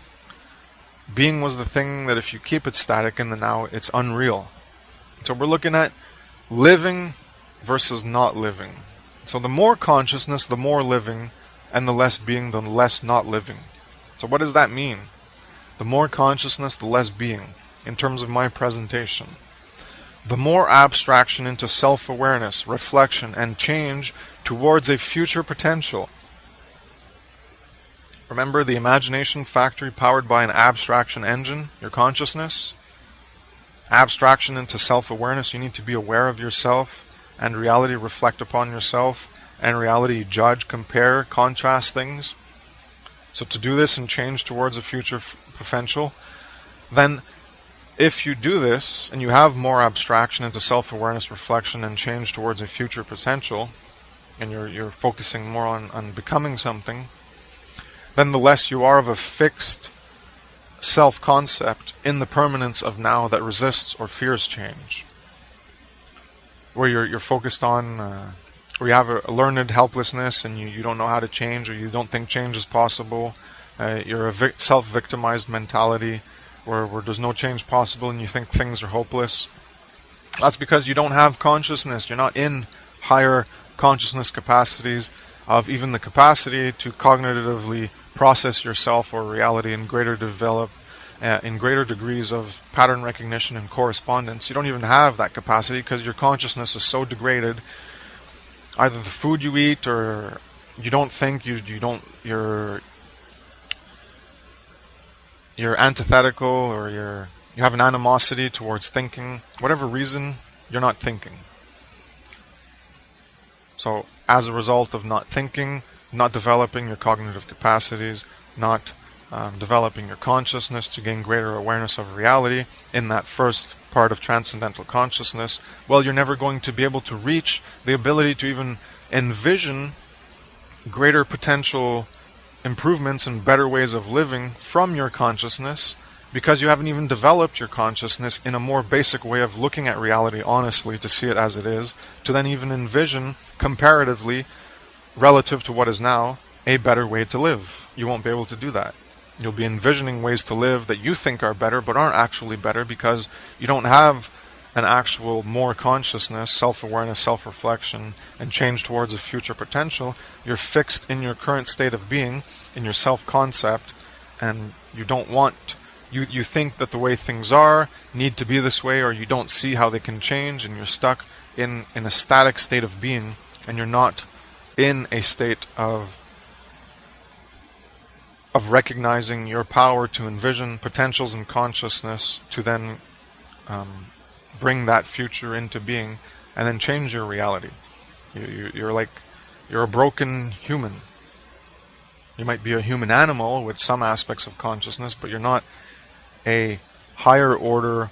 Being was the thing that if you keep it static in the now, it's unreal. So we're looking at living versus not living. So the more consciousness, the more living, and the less being, the less not living. So what does that mean? The more consciousness, the less being, in terms of my presentation. The more abstraction into self-awareness, reflection, and change towards a future potential. Remember the imagination factory powered by an abstraction engine, your consciousness? Abstraction into self-awareness, you need to be aware of yourself, and reality, reflect upon yourself, and reality, judge, compare, contrast things. So to do this and change towards a future potential, then if you do this and you have more abstraction into self-awareness, reflection, and change towards a future potential, and you're focusing more on becoming something, then the less you are of a fixed self-concept in the permanence of now that resists or fears change. Where you're focused on, where you have a learned helplessness and you don't know how to change, or you don't think change is possible. You're a self-victimized mentality where there's no change possible and you think things are hopeless. That's because you don't have consciousness. You're not in higher consciousness capacities of even the capacity to cognitively process yourself or reality in greater degrees of pattern recognition and correspondence. You don't even have that capacity because your consciousness is so degraded. Either the food you eat, or you don't think, you're antithetical, or you have an animosity towards thinking. Whatever reason, you're not thinking. So as a result of not thinking, not developing your cognitive capacities, not developing your consciousness to gain greater awareness of reality in that first part of transcendental consciousness, well, you're never going to be able to reach the ability to even envision greater potential improvements and better ways of living from your consciousness, because you haven't even developed your consciousness in a more basic way of looking at reality honestly, to see it as it is, to then even envision comparatively, relative to what is now, a better way to live. You won't be able to do that. You'll be envisioning ways to live that you think are better but aren't actually better, because you don't have an actual more consciousness, self-awareness, self-reflection, and change towards a future potential. You're fixed in your current state of being, in your self-concept, and you don't want, you think that the way things are need to be this way, or you don't see how they can change, and you're stuck in a static state of being, and you're not in a state of recognizing your power to envision potentials in consciousness, to then bring that future into being, and then change your reality. You're a broken human. You might be a human animal with some aspects of consciousness, but you're not a higher order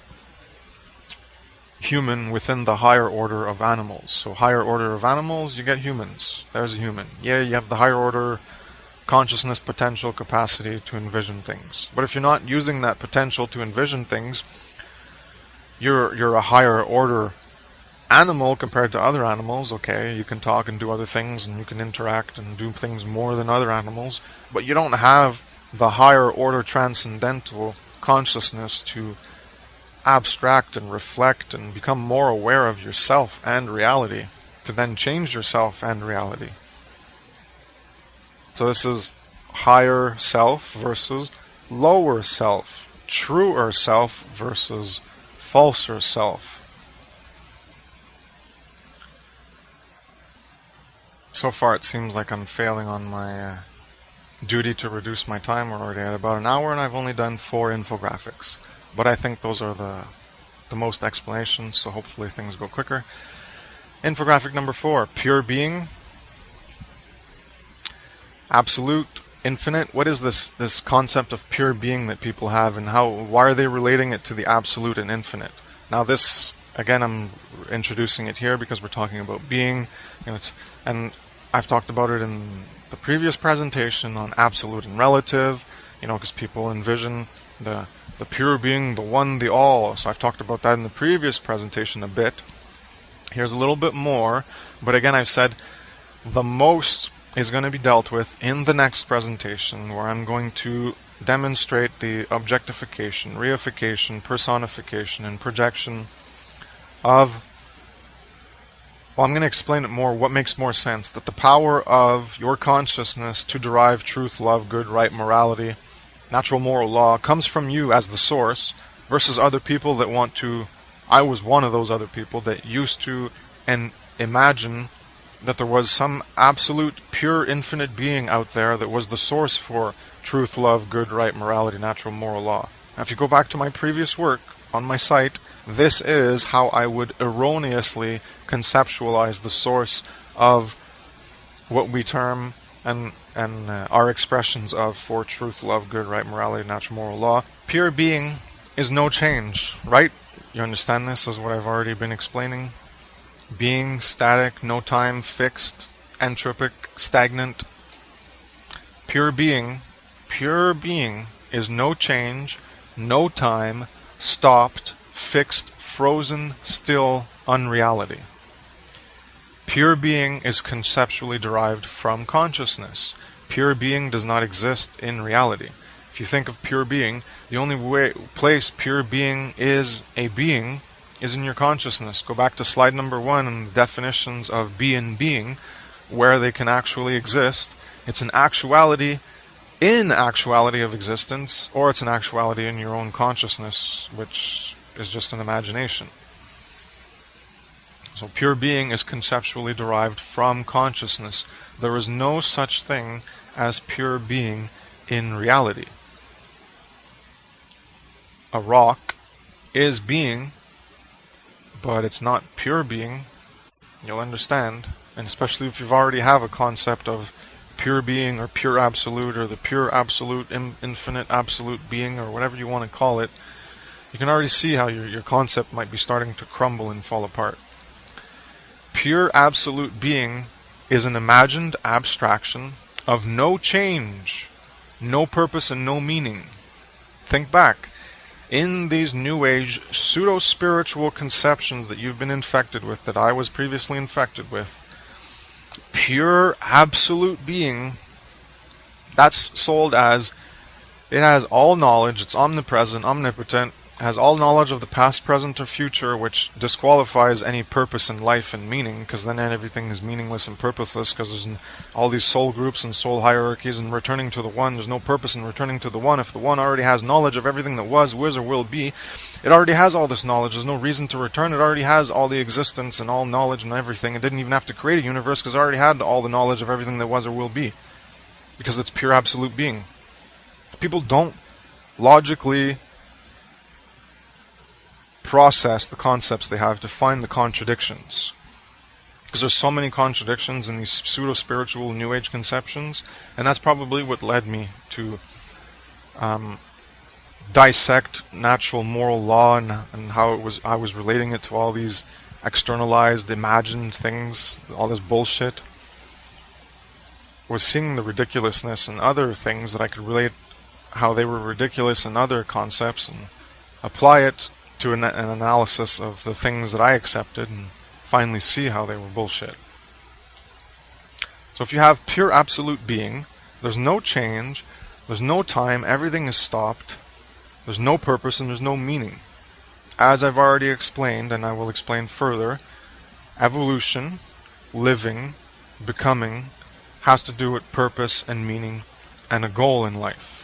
human within the higher order of animals. So higher order of animals, you get humans. There's a human. Yeah, you have the higher order consciousness, potential, capacity to envision things. But if you're not using that potential to envision things, you're a higher order animal compared to other animals. Okay, you can talk and do other things, and you can interact and do things more than other animals, but you don't have the higher order transcendental consciousness to abstract and reflect and become more aware of yourself and reality, to then change yourself and reality. So this is higher self versus lower self. truer self versus falser self. So far it seems like I'm failing on my duty to reduce my time. We're already at about an hour and I've only done 4 infographics. But I think those are the most explanations, so hopefully things go quicker. Infographic number 4, pure being, absolute, infinite. What is this concept of pure being that people have, and why are they relating it to the absolute and infinite? Now this, again, I'm introducing it here because we're talking about being, and I've talked about it in the previous presentation on absolute and relative, because people envision the pure being, the one, the all. So I've talked about that in the previous presentation a bit. Here's a little bit more, but again, I've said the most is going to be dealt with in the next presentation, where I'm going to demonstrate the objectification, reification, personification, and projection of, well, I'm going to explain it more, what makes more sense, that the power of your consciousness to derive truth, love, good, right, morality, natural moral law, comes from you as the source, versus other people that want to, I was one of those other people that used to imagine that there was some absolute, pure, infinite being out there that was the source for truth, love, good, right, morality, natural moral law. Now, if you go back to my previous work on my site, this is how I would erroneously conceptualize the source of what we term and our expressions of for truth, love, good, right, morality, natural moral law. Pure being is no change, right? You understand this as what I've already been explaining? Being, static, no time, fixed, entropic, stagnant. Pure being is no change, no time, stopped, fixed, frozen, still, unreality. Pure being is conceptually derived from consciousness. Pure being does not exist in reality. If you think of pure being, the only place pure being is a being is in your consciousness. Go back to slide number 1 and the definitions of being, where they can actually exist. It's an actuality in actuality of existence, or it's an actuality in your own consciousness, which is just an imagination. So pure being is conceptually derived from consciousness. There is no such thing as pure being in reality. A rock is being, but it's not pure being. You'll understand, and especially if you've already have a concept of pure being or pure absolute or the pure absolute infinite absolute being or whatever you want to call it, you can already see how your concept might be starting to crumble and fall apart. Pure absolute being is an imagined abstraction of no change, no purpose, and no meaning. Think back. In these New Age pseudo-spiritual conceptions that you've been infected with, that I was previously infected with, pure absolute being, that's sold as it has all knowledge, it's omnipresent, omnipotent, has all knowledge of the past, present, or future, which disqualifies any purpose in life and meaning, because then everything is meaningless and purposeless, because there's all these soul groups and soul hierarchies, and returning to the one, there's no purpose in returning to the one. If the one already has knowledge of everything that was, or will be, it already has all this knowledge. There's no reason to return. It already has all the existence and all knowledge and everything. It didn't even have to create a universe, because it already had all the knowledge of everything that was or will be, because it's pure absolute being. People don't logically process the concepts they have to find the contradictions, because there's so many contradictions in these pseudo-spiritual New Age conceptions, and that's probably what led me to dissect natural moral law and how I was relating it to all these externalized, imagined things, all this bullshit. I was seeing the ridiculousness in other things that I could relate how they were ridiculous in other concepts and apply it to an analysis of the things that I accepted and finally see how they were bullshit. So if you have pure absolute being, there's no change, there's no time, everything is stopped, there's no purpose, and there's no meaning. As I've already explained, and I will explain further, evolution, living, becoming, has to do with purpose and meaning and a goal in life.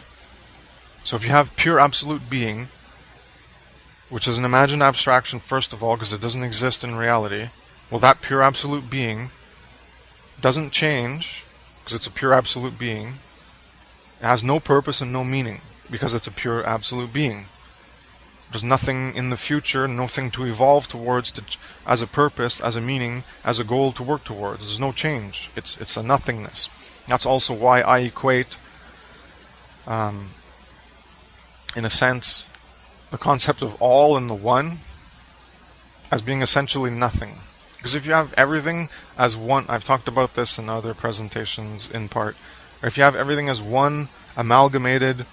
So if you have pure absolute being, which is an imagined abstraction first of all because it doesn't exist in reality, well, that pure absolute being doesn't change because it's a pure absolute being. It has no purpose and no meaning because it's a pure absolute being. There's nothing in the future, nothing to evolve towards as a purpose, as a meaning, as a goal to work towards. There's no change. It's a nothingness. That's also why I equate, in a sense, the concept of all and the one as being essentially nothing. Because if you have everything as one, I've talked about this in other presentations in part, or if you have everything as one amalgamated,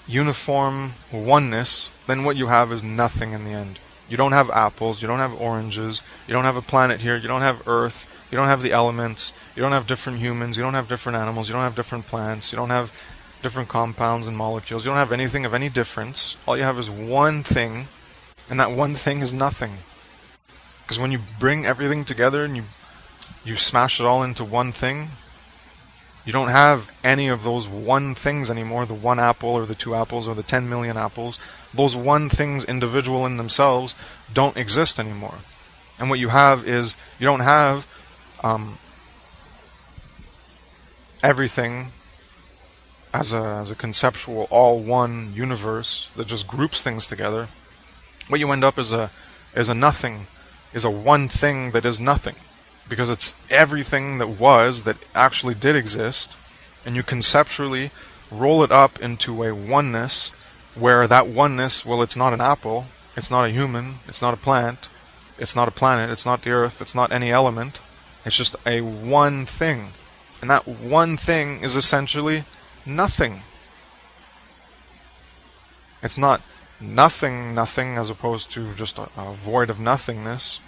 uniform oneness, then what you have is nothing in the end. You don't have apples, you don't have oranges, you don't have a planet here, you don't have Earth, you don't have the elements, you don't have different humans, you don't have different animals, you don't have different plants, you don't have different compounds and molecules, you don't have anything of any difference. All you have is one thing, and that one thing is nothing. Because when you bring everything together and you smash it all into one thing, you don't have any of those one things anymore, the one apple or the two apples or the 10 million apples. Those one things, individual in themselves, don't exist anymore. And what you have is, you don't have everything as a conceptual all-one universe that just groups things together. What you end up is a nothing, is a one thing that is nothing. Because it's everything that actually did exist, and you conceptually roll it up into a oneness, where that oneness, well, it's not an apple, it's not a human, it's not a plant, it's not a planet, it's not the earth, it's not any element, it's just a one thing. And that one thing is essentially nothing. It's not nothing as opposed to just a void of nothingness.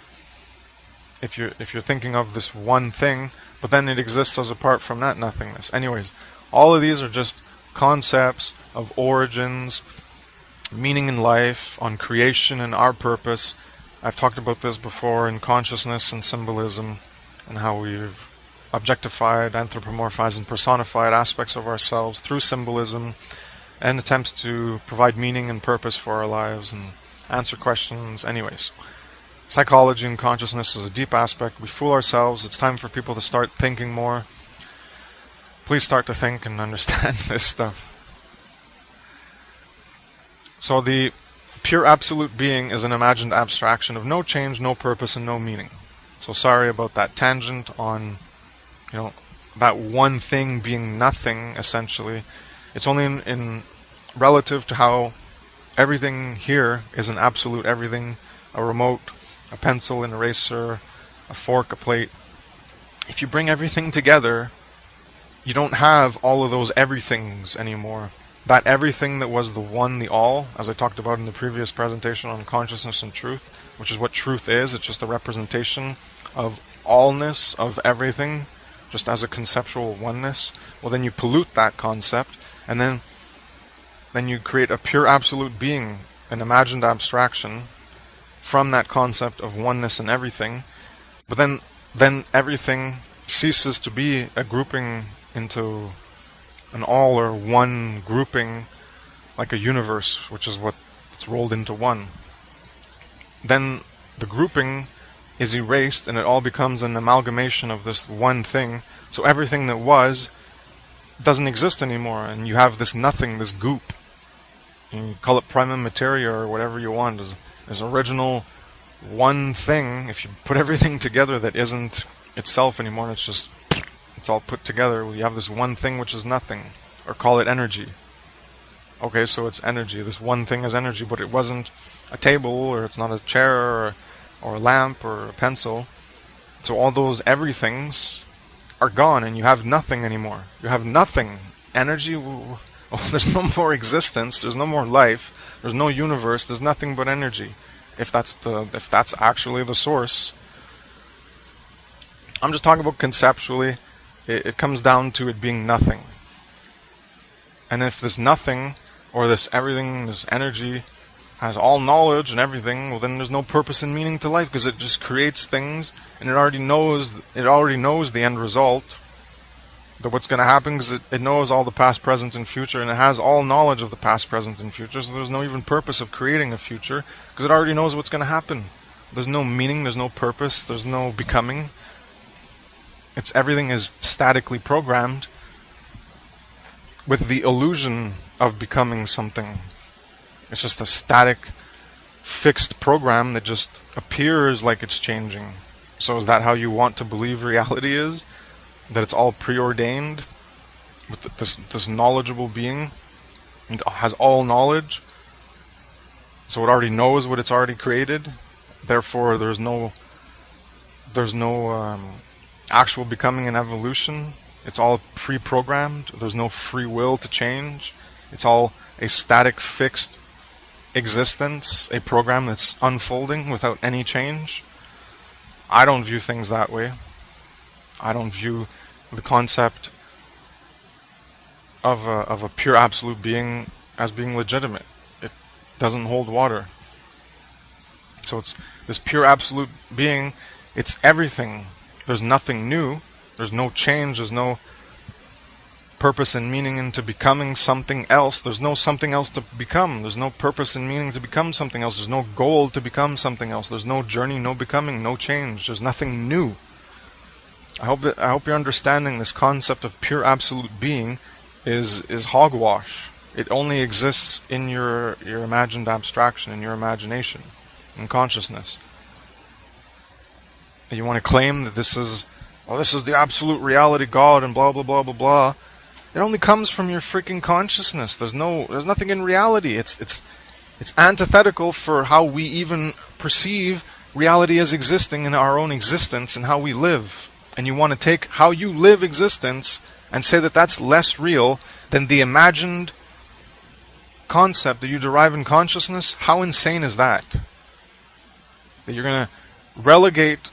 If you're thinking of this one thing, but then it exists as apart from that nothingness. Anyways, all of these are just concepts of origins, meaning in life, on creation and our purpose. I've talked about this before in consciousness and symbolism, and how we've objectified, anthropomorphized, and personified aspects of ourselves through symbolism and attempts to provide meaning and purpose for our lives and answer questions. Anyways, psychology and consciousness is a deep aspect. We fool ourselves. It's time for people to start thinking more. Please start to think and understand this stuff. So the pure absolute being is an imagined abstraction of no change, no purpose, and no meaning. So sorry about that tangent on, that one thing being nothing, essentially. It's only in relative to how everything here is an absolute everything, a remote, a pencil, an eraser, a fork, a plate. If you bring everything together, you don't have all of those everythings anymore. That everything that was the one, the all, as I talked about in the previous presentation on consciousness and truth, which is what truth is. It's just a representation of allness, of everything, just as a conceptual oneness. Well, then you pollute that concept, and then you create a pure absolute being, an imagined abstraction, from that concept of oneness and everything. But then everything ceases to be a grouping into an all or one grouping, like a universe, which is what it's rolled into one. Then the grouping is erased and it all becomes an amalgamation of this one thing. So everything that was doesn't exist anymore, and you have this nothing, this goop. And you call it prima materia or whatever you want, as original one thing. If you put everything together that isn't itself anymore, it's all put together, you have this one thing which is nothing, or call it energy. Okay, so it's energy. This one thing is energy, but it wasn't a table, or it's not a chair, or a lamp, or a pencil. So all those everythings are gone, and you have nothing anymore. You have nothing. Energy, there's no more existence, there's no more life, there's no universe, there's nothing but energy. If that's actually the source. I'm just talking about conceptually. It comes down to it being nothing. And if this nothing, or this everything, this energy, has all knowledge and everything, well, then there's no purpose and meaning to life, because it just creates things, and it already knows the end result. that what's going to happen is it knows all the past, present, and future, and it has all knowledge of the past, present, and future, so there's no even purpose of creating a future, because it already knows what's going to happen. There's no meaning, there's no purpose, there's no becoming. Everything is statically programmed with the illusion of becoming something. It's just a static, fixed program that just appears like it's changing. So is that how you want to believe reality is? That it's all preordained with this knowledgeable being? It has all knowledge, so it already knows what it's already created. Therefore, there's no actual becoming and evolution. It's all pre-programmed. There's no free will to change. It's all a static, fixed existence, a program that's unfolding without any change. I don't view things that way. I don't view the concept of a pure absolute being as being legitimate. It doesn't hold water. So it's this pure absolute being, it's everything. There's nothing new. There's no change. There's no purpose and meaning into becoming something else. There's no something else to become. There's no purpose and meaning to become something else. There's no goal to become something else. There's no journey, no becoming, no change. There's nothing new. I hope you're understanding this concept of pure absolute being is hogwash. It only exists in your imagined abstraction, in your imagination, in consciousness. And you want to claim that this is the absolute reality, God, and blah blah blah blah blah. It only comes from your freaking consciousness. There's nothing in reality. It's antithetical for how we even perceive reality as existing in our own existence and how we live. And you want to take how you live existence and say that that's less real than the imagined concept that you derive in consciousness? How insane is that? That you're going to relegate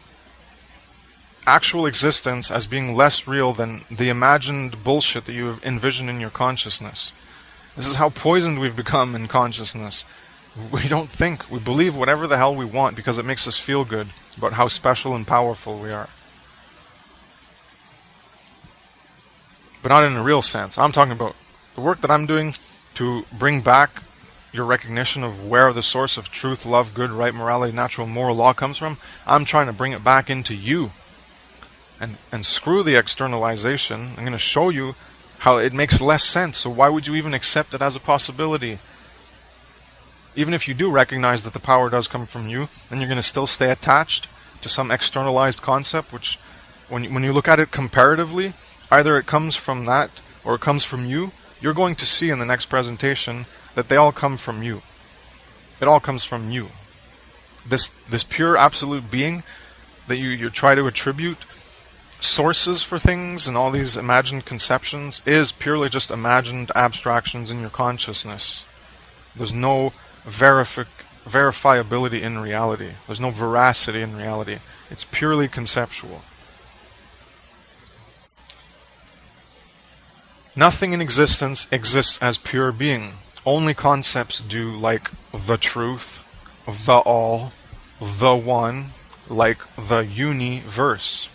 actual existence as being less real than the imagined bullshit that you have envisioned in your consciousness. This is how poisoned we've become in consciousness. We don't think. We believe whatever the hell we want because it makes us feel good about how special and powerful we are. But not in a real sense. I'm talking about the work that I'm doing to bring back your recognition of where the source of truth, love, good, right, morality, natural, moral law comes from. I'm trying to bring it back into you. And screw the externalization. I'm going to show you how it makes less sense. So why would you even accept it as a possibility? Even if you do recognize that the power does come from you, then you're going to still stay attached to some externalized concept, which when you look at it comparatively, either it comes from that or it comes from you. You're going to see in the next presentation that they all come from you. It all comes from you. This pure absolute being that you try to attribute sources for things and all these imagined conceptions is purely just imagined abstractions in your consciousness. There's no verifiability in reality. There's no veracity in reality. It's purely conceptual. Nothing in existence exists as pure being. Only concepts do, like the truth, the all, the one, like the universe,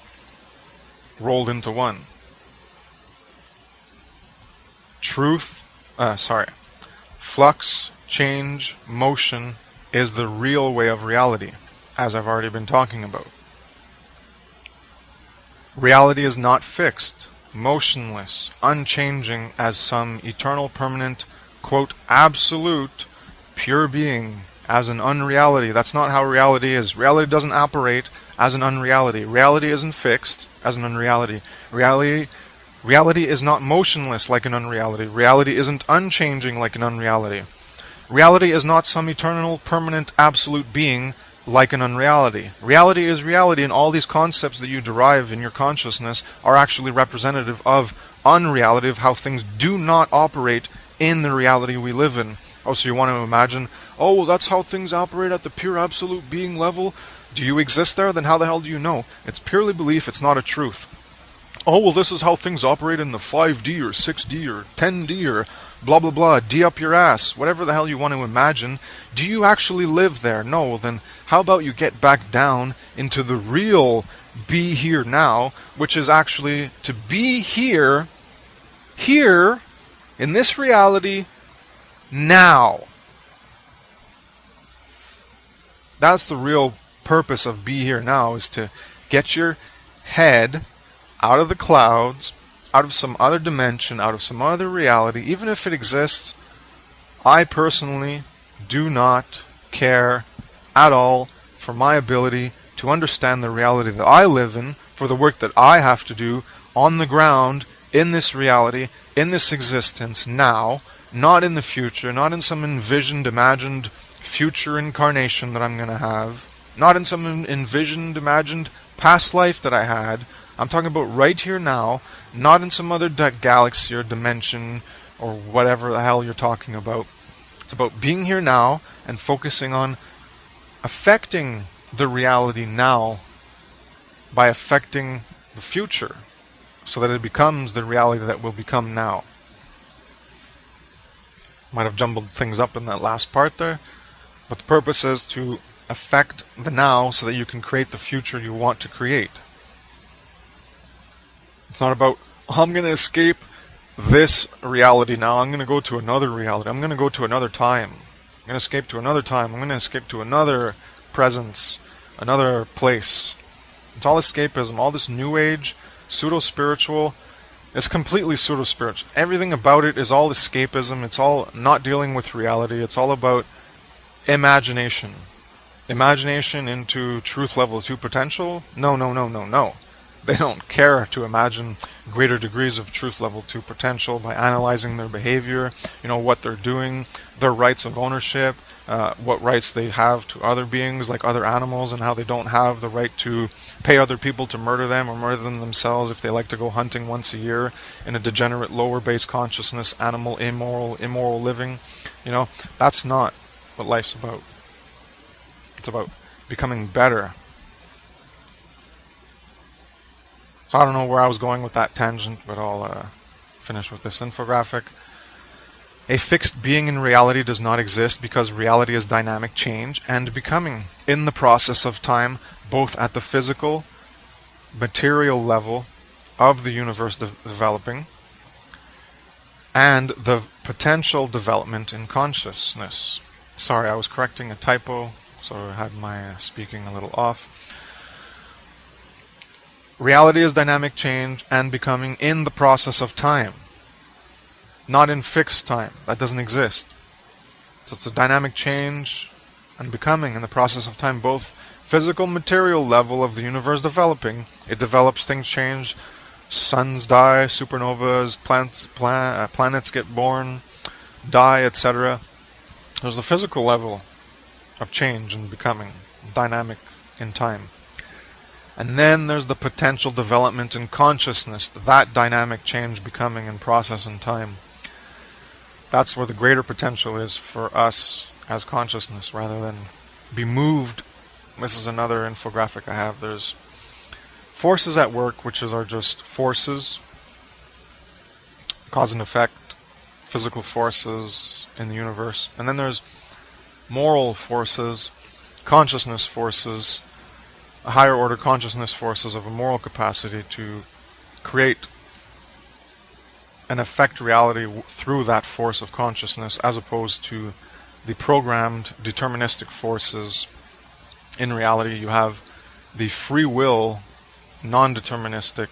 rolled into one. Flux, change, motion is the real way of reality, as I've already been talking about. Reality is not fixed, motionless, unchanging as some eternal, permanent, quote, absolute, pure being, as an unreality. That's not how reality is. Reality doesn't operate as an unreality. Reality isn't fixed as an unreality. Reality is not motionless like an unreality. Reality isn't unchanging like an unreality. Reality is not some eternal, permanent, absolute being like an unreality. Reality is reality, and all these concepts that you derive in your consciousness are actually representative of unreality, of how things do not operate in the reality we live in. Oh, so you want to imagine, oh, well, that's how things operate at the pure absolute being level? Do you exist there? Then how the hell do you know? It's purely belief, it's not a truth. oh, well, this is how things operate in the 5D or 6D or 10D or blah, blah, blah, D up your ass, whatever the hell you want to imagine. Do you actually live there? No, then how about you get back down into the real be here now, which is actually to be here, in this reality, now. That's the real purpose of be here now, is to get your head out of the clouds, out of some other dimension, out of some other reality. Even if it exists, I personally do not care at all for my ability to understand the reality that I live in, for the work that I have to do on the ground, in this reality, in this existence now, not in the future, not in some envisioned, imagined future incarnation that I'm going to have, not in some envisioned, imagined past life that I had. I'm talking about right here now, not in some other galaxy or dimension or whatever the hell you're talking about. It's about being here now and focusing on affecting the reality now by affecting the future so that it becomes the reality that will become now. Might have jumbled things up in that last part there, but the purpose is to affect the now so that you can create the future you want to create. It's not about, I'm going to escape this reality now, I'm going to go to another reality, I'm going to go to another time, I'm going to escape to another time, I'm going to escape to another presence, another place. It's all escapism. All this new age, pseudo-spiritual, it's completely pseudo-spiritual. Everything about it is all escapism. It's all not dealing with reality. It's all about imagination. Imagination into truth level 2 potential? No, no, no, no, no. They don't care to imagine greater degrees of truth level 2 potential by analyzing their behavior, what they're doing, their rights of ownership, what rights they have to other beings like other animals, and how they don't have the right to pay other people to murder them or murder them themselves if they like to go hunting once a year in a degenerate lower base consciousness, animal, immoral living. That's not what life's about. It's about becoming better. So I don't know where I was going with that tangent, but I'll finish with this infographic. A fixed being in reality does not exist because reality is dynamic change and becoming in the process of time, both at the physical, material level of the universe developing and the potential development in consciousness. Sorry, I was correcting a typo, so I had my speaking a little off. Reality is dynamic change and becoming in the process of time, not in fixed time. That doesn't exist. So it's a dynamic change and becoming in the process of time, both physical, material level of the universe developing. It develops, things change, suns die, supernovas, planets get born, die, etc. There's the physical level of change and becoming, dynamic in time. And then there's the potential development in consciousness, that dynamic change, becoming, and process in time. That's where the greater potential is for us as consciousness, rather than be moved. This is another infographic I have. There's forces at work, which are just forces, cause and effect, physical forces in the universe. And then there's moral forces, consciousness forces, a higher order consciousness forces of a moral capacity to create and affect reality through that force of consciousness, as opposed to the programmed deterministic forces. In reality, you have the free will, non-deterministic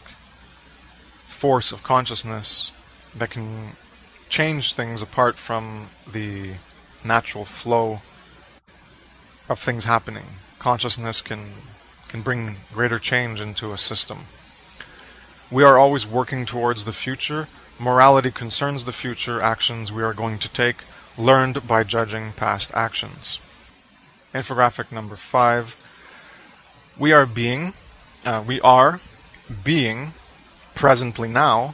force of consciousness that can change things apart from the natural flow of things happening. Consciousness can bring greater change into a system. We are always working towards the future. Morality concerns the future actions we are going to take, learned by judging past actions. Infographic number 5. We are being presently now,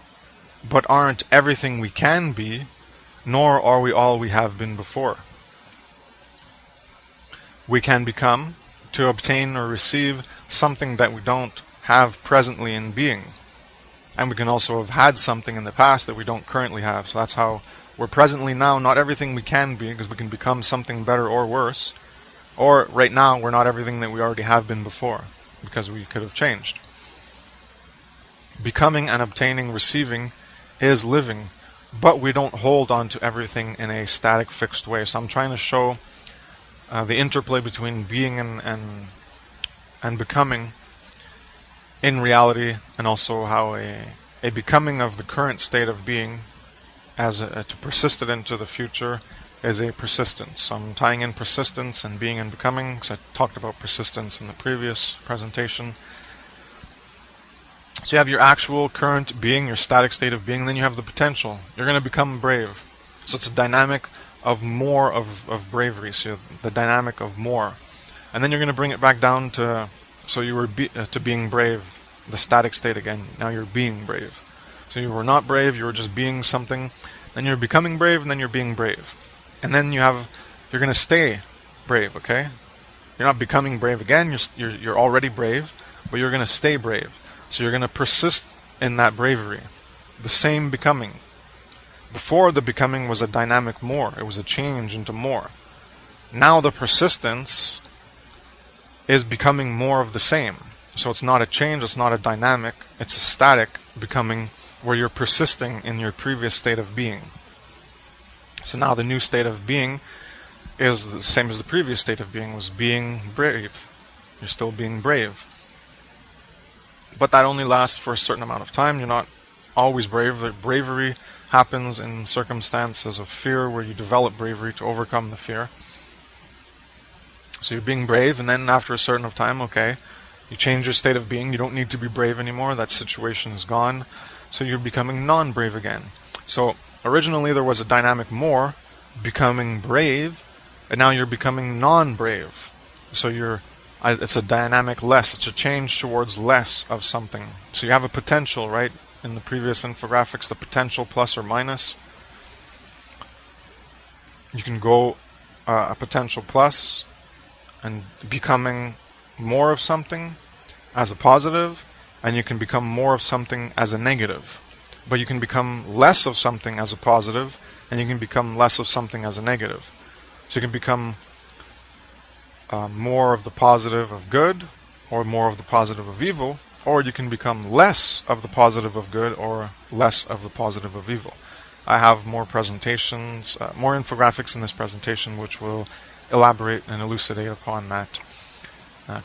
but aren't everything we can be, nor are we all we have been before. We can become to obtain or receive something that we don't have presently in being. And we can also have had something in the past that we don't currently have. So that's how we're presently now not everything we can be, because we can become something better or worse. Or right now, we're not everything that we already have been before, because we could have changed. Becoming and obtaining, receiving is living, but we don't hold on to everything in a static, fixed way. So I'm trying to show the interplay between being and becoming in reality, and also how a becoming of the current state of being to persist it into the future is a persistence. So I'm tying in persistence and being and becoming, because I talked about persistence in the previous presentation. So you have your actual current being, your static state of being, then you have the potential. You're going to become brave. So it's a dynamic of more of bravery, so the dynamic of more. And then you're going to bring it back down to, so you were to being brave, the static state again. Now you're being brave. So you were not brave, you were just being something. Then you're becoming brave, and then you're being brave. And then you're going to stay brave, okay? You're not becoming brave again, you're already brave, but you're going to stay brave. So you're going to persist in that bravery. The same becoming. Before, the becoming was a dynamic more. It was a change into more. Now the persistence is becoming more of the same. So it's not a change, it's not a dynamic, it's a static becoming where you're persisting in your previous state of being. So now the new state of being is the same as the previous state of being, was being brave. You're still being brave. But that only lasts for a certain amount of time. You're not always brave. The bravery happens in circumstances of fear, where you develop bravery to overcome the fear. So you're being brave, and then after a certain of time, okay, you change your state of being. You don't need to be brave anymore. That situation is gone. So you're becoming non-brave again. So originally there was a dynamic more, becoming brave, and now you're becoming non-brave. So it's a dynamic less. It's a change towards less of something. So you have a potential, right? In the previous infographics, the potential plus or minus. You can go a potential plus and becoming more of something as a positive, and you can become more of something as a negative. But you can become less of something as a positive, and you can become less of something as a negative. So you can become more of the positive of good, or more of the positive of evil, or you can become less of the positive of good, or less of the positive of evil. I have more presentations, more infographics in this presentation, which will elaborate and elucidate upon that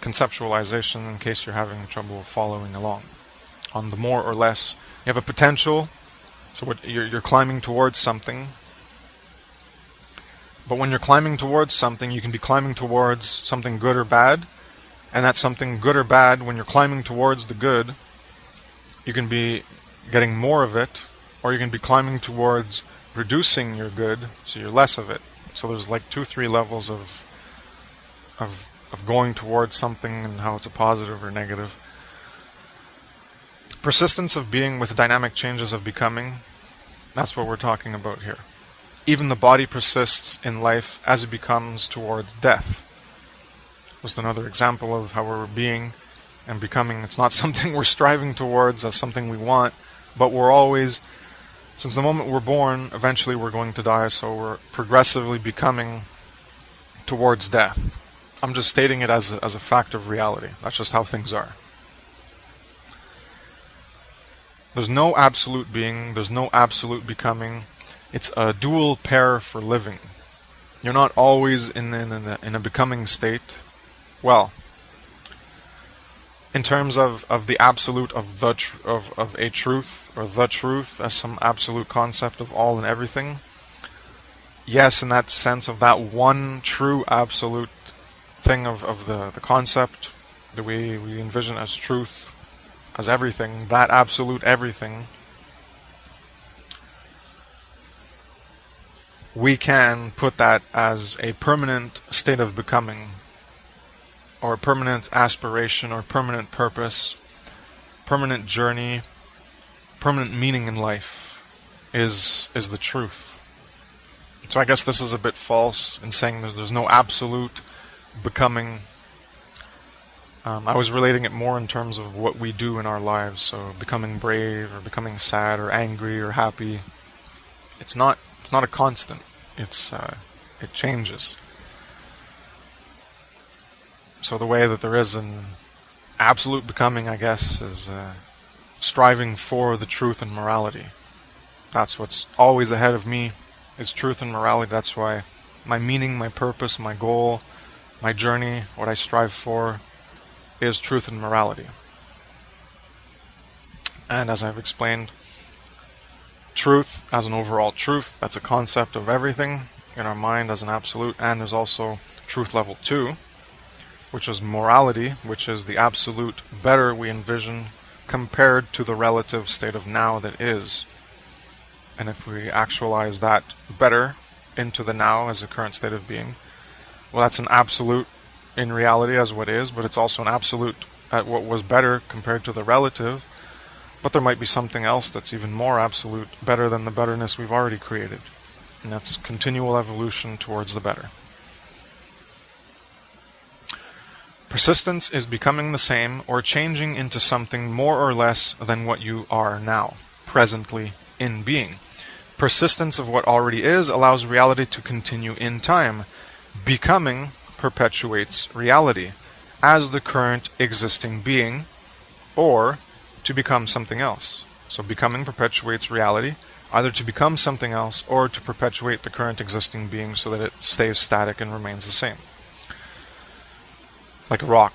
conceptualization, in case you're having trouble following along. On the more or less, you have a potential, so you're climbing towards something. But when you're climbing towards something, you can be climbing towards something good or bad. And that something good or bad, when you're climbing towards the good, you can be getting more of it, or you can be climbing towards reducing your good, so you're less of it. So there's like 2-3 levels of going towards something and how it's a positive or negative. Persistence of being with dynamic changes of becoming, that's what we're talking about here. Even the body persists in life as it becomes towards death. Just another example of how we're being and becoming. It's not something we're striving towards as something we want, but we're always, since the moment we're born, eventually we're going to die, so we're progressively becoming towards death. I'm just stating it as a fact of reality. That's just how things are. There's no absolute being, there's no absolute becoming. It's a dual pair for living. You're not always in a becoming state. Well, in terms of the absolute of a truth, or the truth as some absolute concept of all and everything, yes, in that sense of that one true absolute thing of the concept that we envision as truth, as everything, that absolute everything, we can put that as a permanent state of becoming, or a permanent aspiration, or permanent purpose, permanent journey, permanent meaning in life is the truth. So I guess this is a bit false in saying that there's no absolute becoming. I was relating it more in terms of what we do in our lives. So becoming brave or becoming sad or angry or happy. It's not a constant. It changes. So the way that there is an absolute becoming, I guess, is striving for the truth and morality. That's what's always ahead of me, is truth and morality. That's why my meaning, my purpose, my goal, my journey, what I strive for is truth and morality. And as I've explained, truth as an overall truth, that's a concept of everything in our mind as an absolute, and there's also truth level 2, which is morality, which is the absolute better we envision compared to the relative state of now that is. And if we actualize that better into the now as a current state of being, well, that's an absolute in reality as what is, but it's also an absolute at what was better compared to the relative. But there might be something else that's even more absolute, better than the betterness we've already created. And that's continual evolution towards the better. Persistence is becoming the same or changing into something more or less than what you are now, presently in being. Persistence of what already is allows reality to continue in time. Becoming perpetuates reality as the current existing being, or to become something else. So becoming perpetuates reality, either to become something else or to perpetuate the current existing being so that it stays static and remains the same. Like a rock,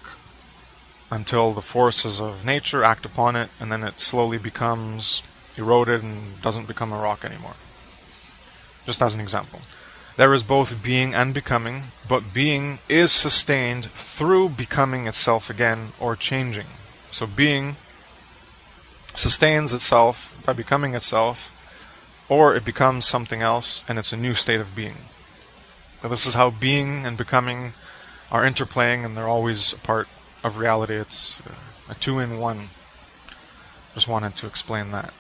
until the forces of nature act upon it, and then it slowly becomes eroded and doesn't become a rock anymore. Just as an example. There is both being and becoming, but being is sustained through becoming itself again or changing. So being sustains itself by becoming itself, or it becomes something else and it's a new state of being. Now, this is how being and becoming are interplaying, and they're always a part of reality. It's a two-in-one. Just wanted to explain that.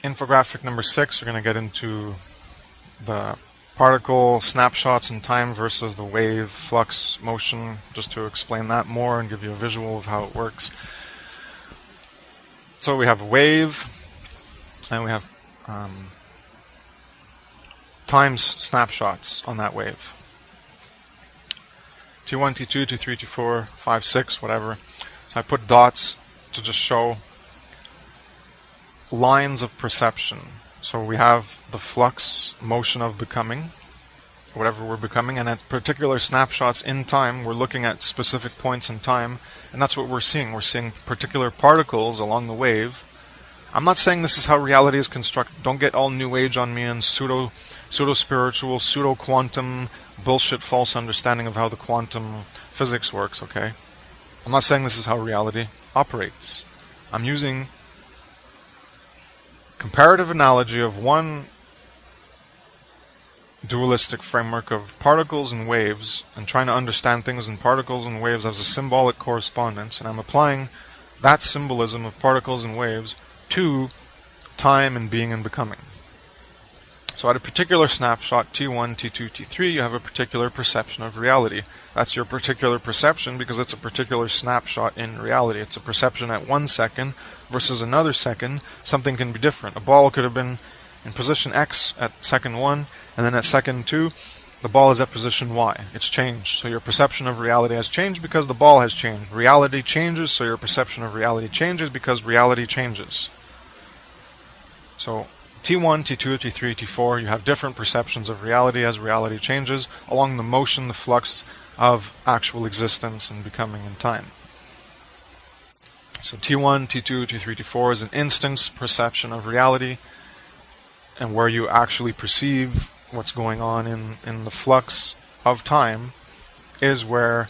Infographic number 6, we're going to get into the particle snapshots in time versus the wave flux motion, just to explain that more and give you a visual of how it works. So we have a wave, and we have time snapshots on that wave. T1, T2, T3, T4, 5, 6, whatever. So I put dots to just show lines of perception. So we have the flux motion of becoming, whatever we're becoming, and at particular snapshots in time, we're looking at specific points in time, and that's what we're seeing. We're seeing particular particles along the wave. I'm not saying this is how reality is constructed. Don't get all New Age on me and pseudo-spiritual, pseudo-quantum bullshit false understanding of how the quantum physics works, okay? I'm not saying this is how reality operates. I'm using comparative analogy of one dualistic framework of particles and waves, and trying to understand things in particles and waves as a symbolic correspondence, and I'm applying that symbolism of particles and waves to time and being and becoming. So at a particular snapshot, T1, T2, T3, you have a particular perception of reality. That's your particular perception because it's a particular snapshot in reality. It's a perception at 1 second versus another second. Something can be different. A ball could have been in position X at second 1, and then at second 2, the ball is at position Y. It's changed. So your perception of reality has changed because the ball has changed. Reality changes, so your perception of reality changes because reality changes. So T1, T2, T3, T4, you have different perceptions of reality as reality changes along the motion, the flux of actual existence and becoming in time. So T1, T2, T3, T4 is an instance perception of reality, and where you actually perceive what's going on in the flux of time is where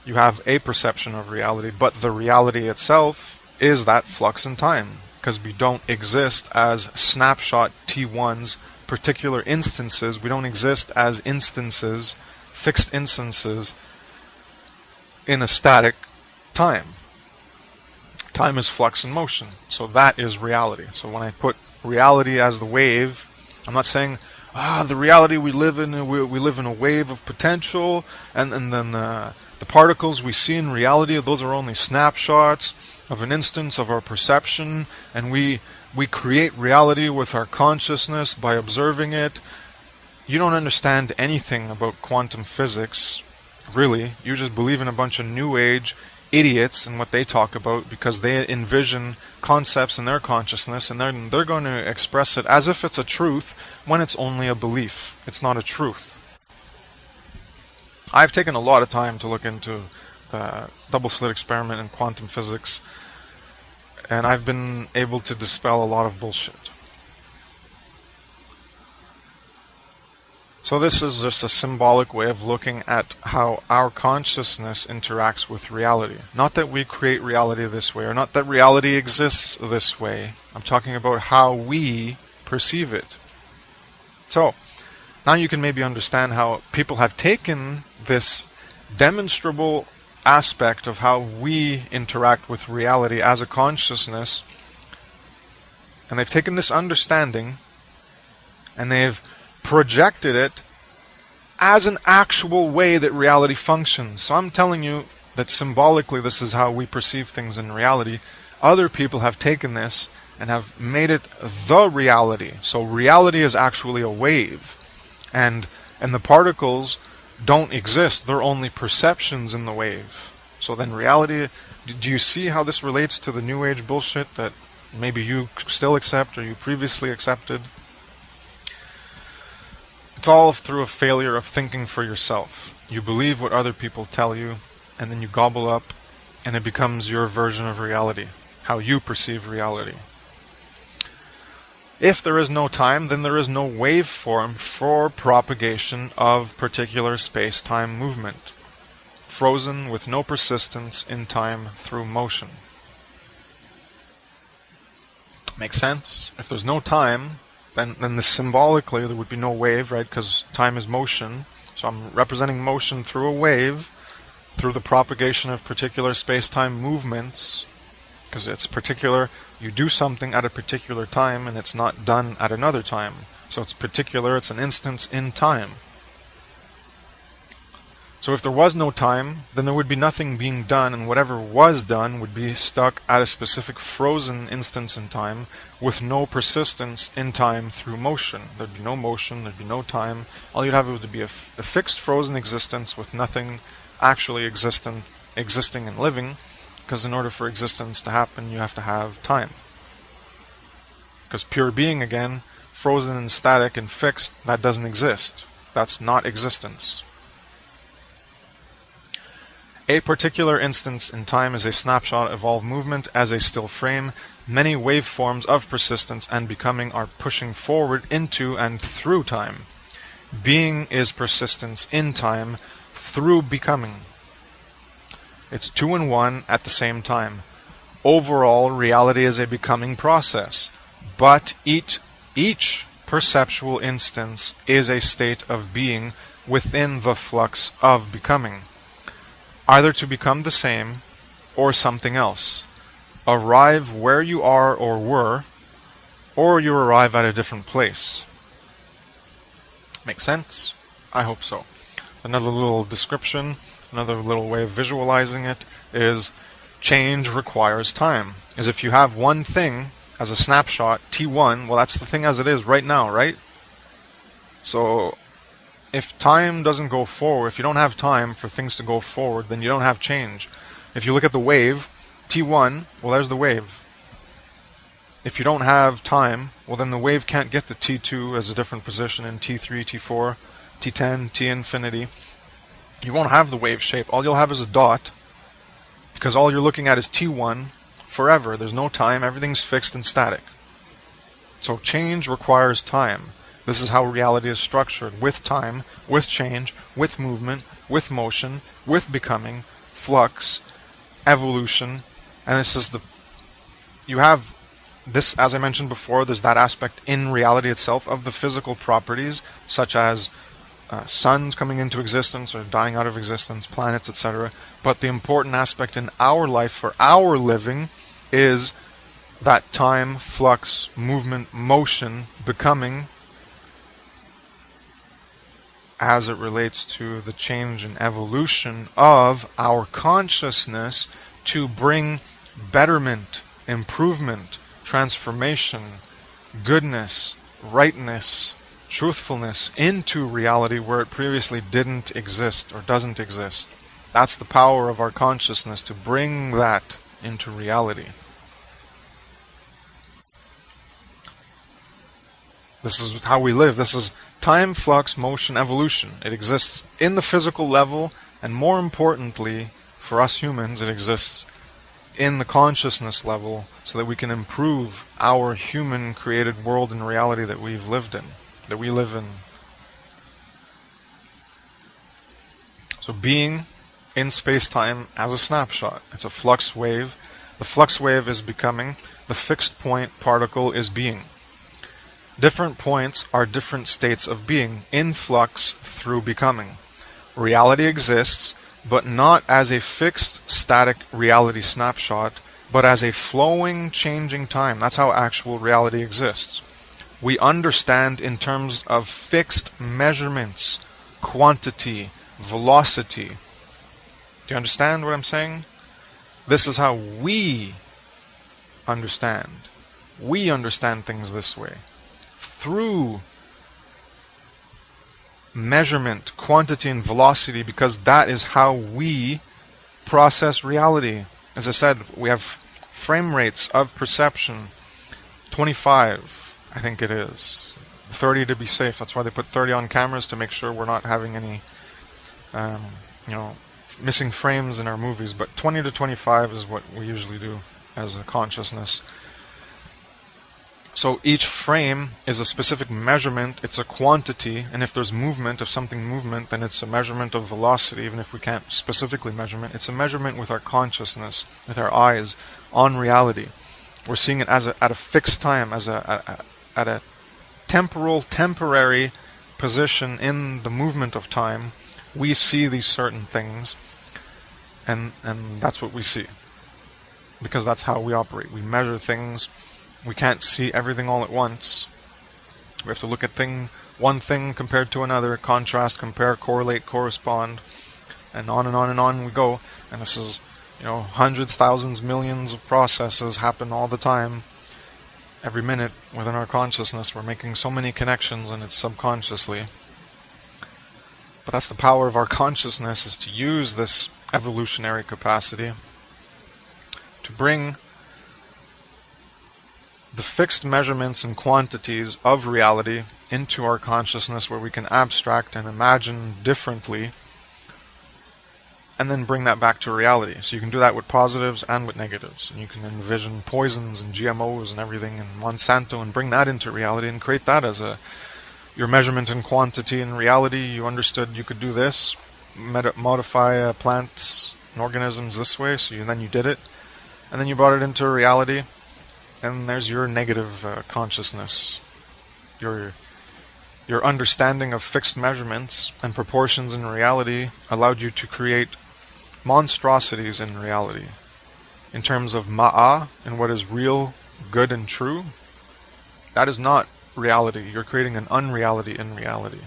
you have a perception of reality, but the reality itself is that flux in time, because we don't exist as snapshot T1s, particular instances. We don't exist as instances, fixed instances, in a static time. Time is flux and motion, so that is reality. So when I put reality as the wave, I'm not saying, the reality we live in a wave of potential, and then the The particles we see in reality, those are only snapshots of an instance of our perception, and we create reality with our consciousness by observing it. You don't understand anything about quantum physics, really. You just believe in a bunch of new age idiots and what they talk about because they envision concepts in their consciousness, and they're going to express it as if it's a truth when it's only a belief. It's not a truth. I've taken a lot of time to look into the double slit experiment in quantum physics, and I've been able to dispel a lot of bullshit. So this is just a symbolic way of looking at how our consciousness interacts with reality. Not that we create reality this way, or not that reality exists this way. I'm talking about how we perceive it. So, now you can maybe understand how people have taken this demonstrable aspect of how we interact with reality as a consciousness, and they've taken this understanding and they've projected it as an actual way that reality functions. So I'm telling you that symbolically this is how we perceive things in reality. Other people have taken this and have made it the reality. So reality is actually a wave. And the particles don't exist. They're only perceptions in the wave. So then reality, do you see how this relates to the New Age bullshit that maybe you still accept or you previously accepted? It's all through a failure of thinking for yourself. You believe what other people tell you, and then you gobble up, and it becomes your version of reality, how you perceive reality. If there is no time, then there is no waveform for propagation of particular space-time movement, frozen with no persistence in time through motion. Make sense? If there's no time, then symbolically there would be no wave, right? Because time is motion. So I'm representing motion through a wave, through the propagation of particular space-time movements, because it's particular. You do something at a particular time, and it's not done at another time. So it's particular, it's an instance in time. So if there was no time, then there would be nothing being done, and whatever was done would be stuck at a specific frozen instance in time with no persistence in time through motion. There'd be no motion, there'd be no time. All you'd have would be a fixed frozen existence with nothing actually existing and living, because in order for existence to happen, you have to have time. Because pure being, again, frozen and static and fixed, that doesn't exist. That's not existence. A particular instance in time is a snapshot of all movement as a still frame. Many waveforms of persistence and becoming are pushing forward into and through time. Being is persistence in time through becoming. It's two in one at the same time. Overall, reality is a becoming process, but each perceptual instance is a state of being within the flux of becoming, either to become the same or something else. Arrive where you are or were, or you arrive at a different place. Make sense? I hope so. Another little description, another little way of visualizing it is change requires time. As if you have one thing as a snapshot, T1, well, that's the thing as it is right now, right? So if time doesn't go forward, if you don't have time for things to go forward, then you don't have change. If you look at the wave, T1, well, there's the wave. If you don't have time, well, then the wave can't get to T2 as a different position in T3, T4, T10, T infinity. You won't have the wave shape. All you'll have is a dot, because all you're looking at is T1 forever. There's no time. Everything's fixed and static. So change requires time. This is how reality is structured, with time, with change, with movement, with motion, with becoming, flux, evolution. And this is you have this, as I mentioned before, there's that aspect in reality itself of the physical properties, such as suns coming into existence or dying out of existence, planets, etc. But the important aspect in our life for our living is that time, flux, movement, motion, becoming, as it relates to the change and evolution of our consciousness to bring betterment, improvement, transformation, goodness, rightness, truthfulness into reality where it previously didn't exist or doesn't exist. That's the power of our consciousness, to bring that into reality. This is how we live. This is time, flux, motion, evolution. It exists in the physical level, and more importantly, for us humans, it exists in the consciousness level so that we can improve our human created world and reality that we've lived in, that we live in. So being in space-time as a snapshot, it's a flux wave. The flux wave is becoming, the fixed point particle is being. Different points are different states of being, in flux through becoming. Reality exists, but not as a fixed, static reality snapshot, but as a flowing, changing time. That's how actual reality exists. We understand in terms of fixed measurements, quantity, velocity. Do you understand what I'm saying? This is how we understand. We understand things this way. Through measurement, quantity, and velocity, because that is how we process reality. As I said, we have frame rates of perception, 25, I think it is. 30 to be safe. That's why they put 30 on cameras, to make sure we're not having any, missing frames in our movies. But 20 to 25 is what we usually do as a consciousness. So each frame is a specific measurement, it's a quantity, and if there's movement, if something movement, then it's a measurement of velocity, even if we can't specifically measurement. It's a measurement with our consciousness, with our eyes, on reality. We're seeing it as at a fixed time, at a temporary position in the movement of time. We see these certain things, and that's what we see. Because that's how we operate. We measure things. We can't see everything all at once. We have to look at one thing compared to another, contrast, compare, correlate, correspond, and on we go. And this is, hundreds, thousands, millions of processes happen all the time. Every minute within our consciousness, we're making so many connections, and it's subconsciously. But that's the power of our consciousness, is to use this evolutionary capacity to bring the fixed measurements and quantities of reality into our consciousness, where we can abstract and imagine differently, and then bring that back to reality. So you can do that with positives and with negatives. And you can envision poisons and GMOs and everything and Monsanto and bring that into reality and create that as your measurement and quantity in reality. You understood you could do this, modify plants and organisms this way, so then you did it. And then you brought it into reality. And there's your negative consciousness. Your understanding of fixed measurements and proportions in reality allowed you to create monstrosities in reality. In terms of ma'a, and what is real, good, and true, that is not reality. You're creating an unreality in reality.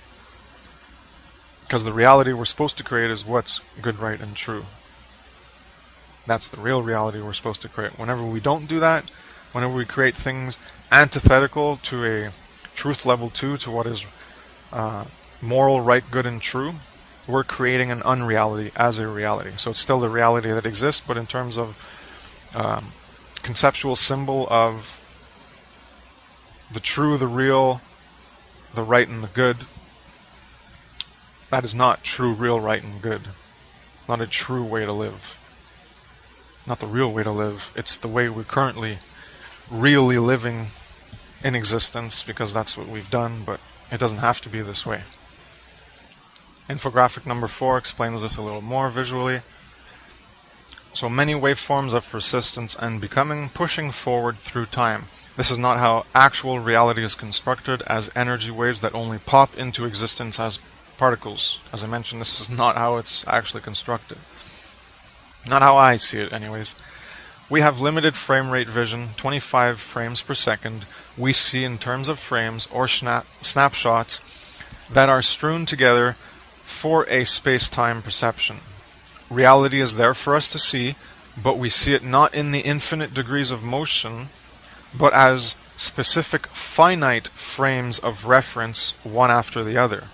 Because the reality we're supposed to create is what's good, right, and true. That's the real reality we're supposed to create. Whenever we don't do that, whenever we create things antithetical to a truth level 2, to what is moral, right, good, and true, we're creating an unreality as a reality. So it's still the reality that exists, but in terms of conceptual symbol of the true, the real, the right, and the good, that is not true, real, right, and good. It's not a true way to live. Not the real way to live. It's the way we're currently really living in existence, because that's what we've done, but it doesn't have to be this way. Infographic number 4 explains this a little more visually. So many waveforms of persistence and becoming, pushing forward through time. This is not how actual reality is constructed, as energy waves that only pop into existence as particles. As I mentioned, this is not how it's actually constructed. Not how I see it, anyways. We have limited frame rate vision, 25 frames per second. We see in terms of frames or snapshots that are strewn together for a space-time perception. Reality is there for us to see, but we see it not in the infinite degrees of motion, but as specific finite frames of reference, one after the other.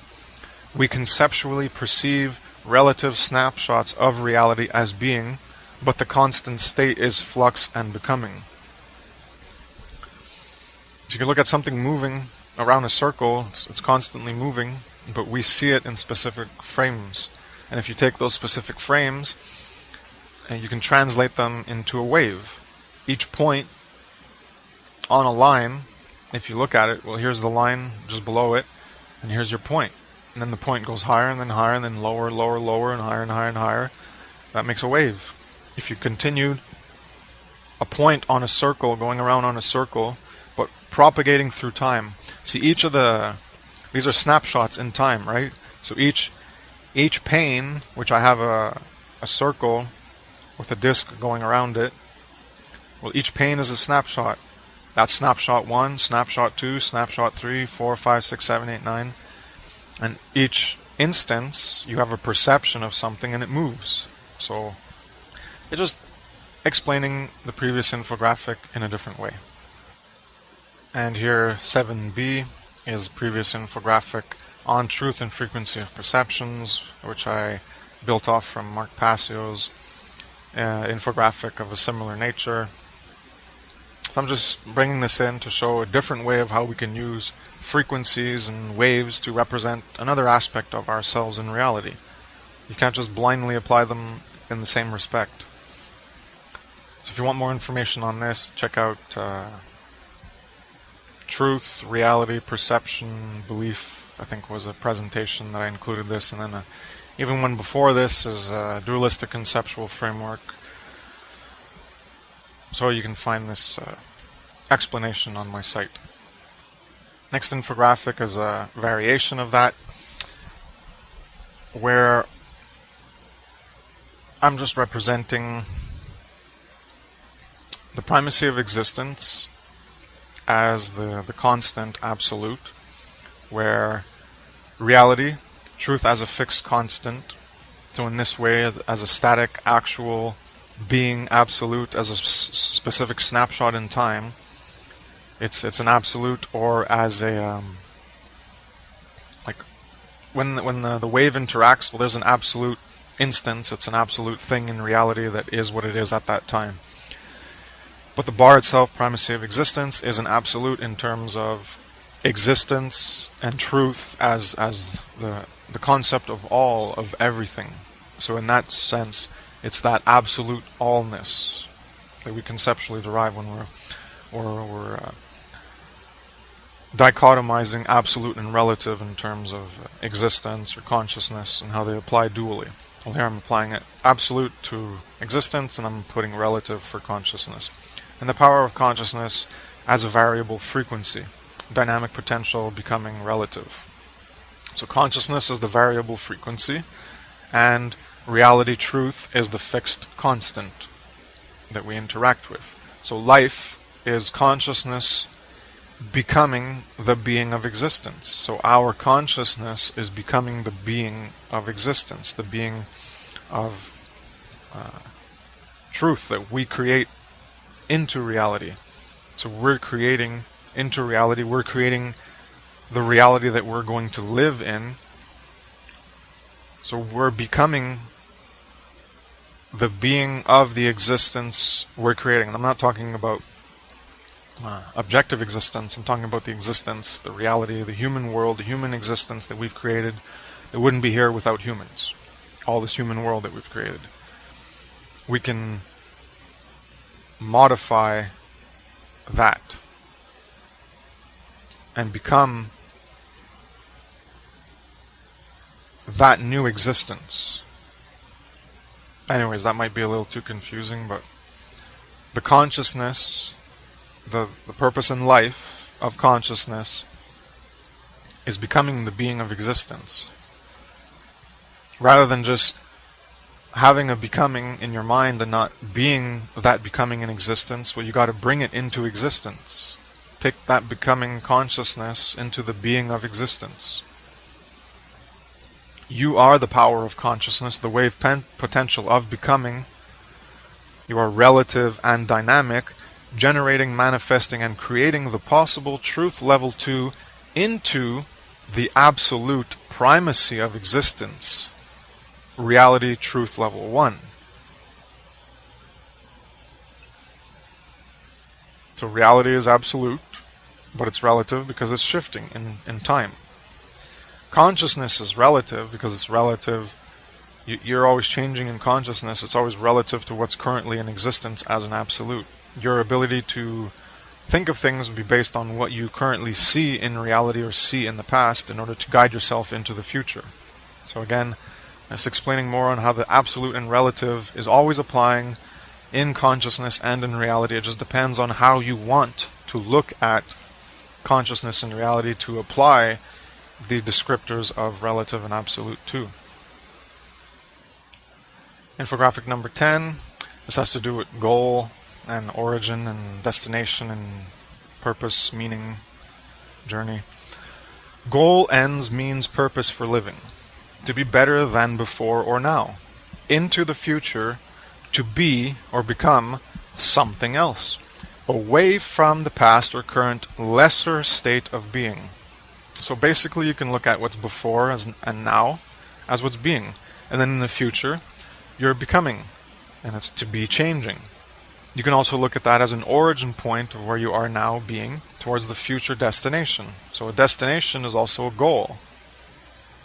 We conceptually perceive relative snapshots of reality as being, but the constant state is flux and becoming. If you can look at something moving around a circle, it's constantly moving, but we see it in specific frames. And if you take those specific frames, and you can translate them into a wave. Each point on a line, if you look at it, well, here's the line just below it, and here's your point. And then the point goes higher, and then lower, lower, lower, and higher, and higher, and higher. That makes a wave. If you continued a point on a circle, going around on a circle, but propagating through time. See, these are snapshots in time, right? So each pane, which I have a circle with a disk going around it, well, each pane is a snapshot. That's snapshot 1, snapshot 2, snapshot 3, 4, 5, 6, 7, 8, 9. And each instance, you have a perception of something and it moves. So it's just explaining the previous infographic in a different way. And here 7b is previous infographic on truth and frequency of perceptions, which I built off from Mark Passio's infographic of a similar nature. So I'm just bringing this in to show a different way of how we can use frequencies and waves to represent another aspect of ourselves in reality. You can't just blindly apply them in the same respect. So if you want more information on this, check out Truth, Reality, Perception, Belief, I think was a presentation that I included this, and then even one before this is a dualistic conceptual framework. So you can find this explanation on my site. Next infographic is a variation of that, where I'm just representing the primacy of existence as the constant absolute, where reality, truth as a fixed constant, so in this way as a static actual being absolute, as a specific snapshot in time, it's an absolute, or as a like when the wave interacts, well, there's an absolute instance, it's an absolute thing in reality that is what it is at that time. But the bar itself, primacy of existence, is an absolute in terms of existence and truth as the concept of all, of everything. So in that sense, it's that absolute allness that we conceptually derive when we're dichotomizing absolute and relative in terms of existence or consciousness and how they apply dually. Well, here I'm applying it absolute to existence, and I'm putting relative for consciousness. And the power of consciousness as a variable frequency, dynamic potential becoming relative. So consciousness is the variable frequency, and reality, truth, is the fixed constant that we interact with. So life is consciousness becoming the being of existence. So our consciousness is becoming the being of existence, the being of truth that we create into reality. So we're creating into reality, we're creating the reality that we're going to live in. So we're becoming the being of the existence we're creating. And I'm not talking about objective existence. I'm talking about the existence, the reality, the human world, the human existence that we've created that wouldn't be here without humans. All this human world that we've created. We can modify that and become that new existence. Anyways, that might be a little too confusing, but the consciousness, the purpose in life of consciousness is becoming the being of existence. Rather than just having a becoming in your mind and not being that becoming in existence, well, you got to bring it into existence. Take that becoming consciousness into the being of existence. You are the power of consciousness, the wave potential of becoming. You are relative and dynamic, generating, manifesting, and creating the possible truth level 2 into the absolute primacy of existence, reality truth level 1. So reality is absolute, but it's relative because it's shifting in time. Consciousness is relative because it's relative. You're always changing in consciousness. It's always relative to what's currently in existence as an absolute. Your ability to think of things will be based on what you currently see in reality or see in the past in order to guide yourself into the future. So again, it's explaining more on how the absolute and relative is always applying in consciousness and in reality. It just depends on how you want to look at consciousness and reality to apply the descriptors of relative and absolute too. Infographic number 10. This has to do with goal and origin and destination and purpose, meaning, journey. Goal ends means purpose for living. To be better than before or now. Into the future, to be or become something else. Away from the past or current lesser state of being. So basically you can look at what's before and now as what's being. And then in the future, you're becoming. And it's to be changing. You can also look at that as an origin point of where you are now being towards the future destination. So a destination is also a goal.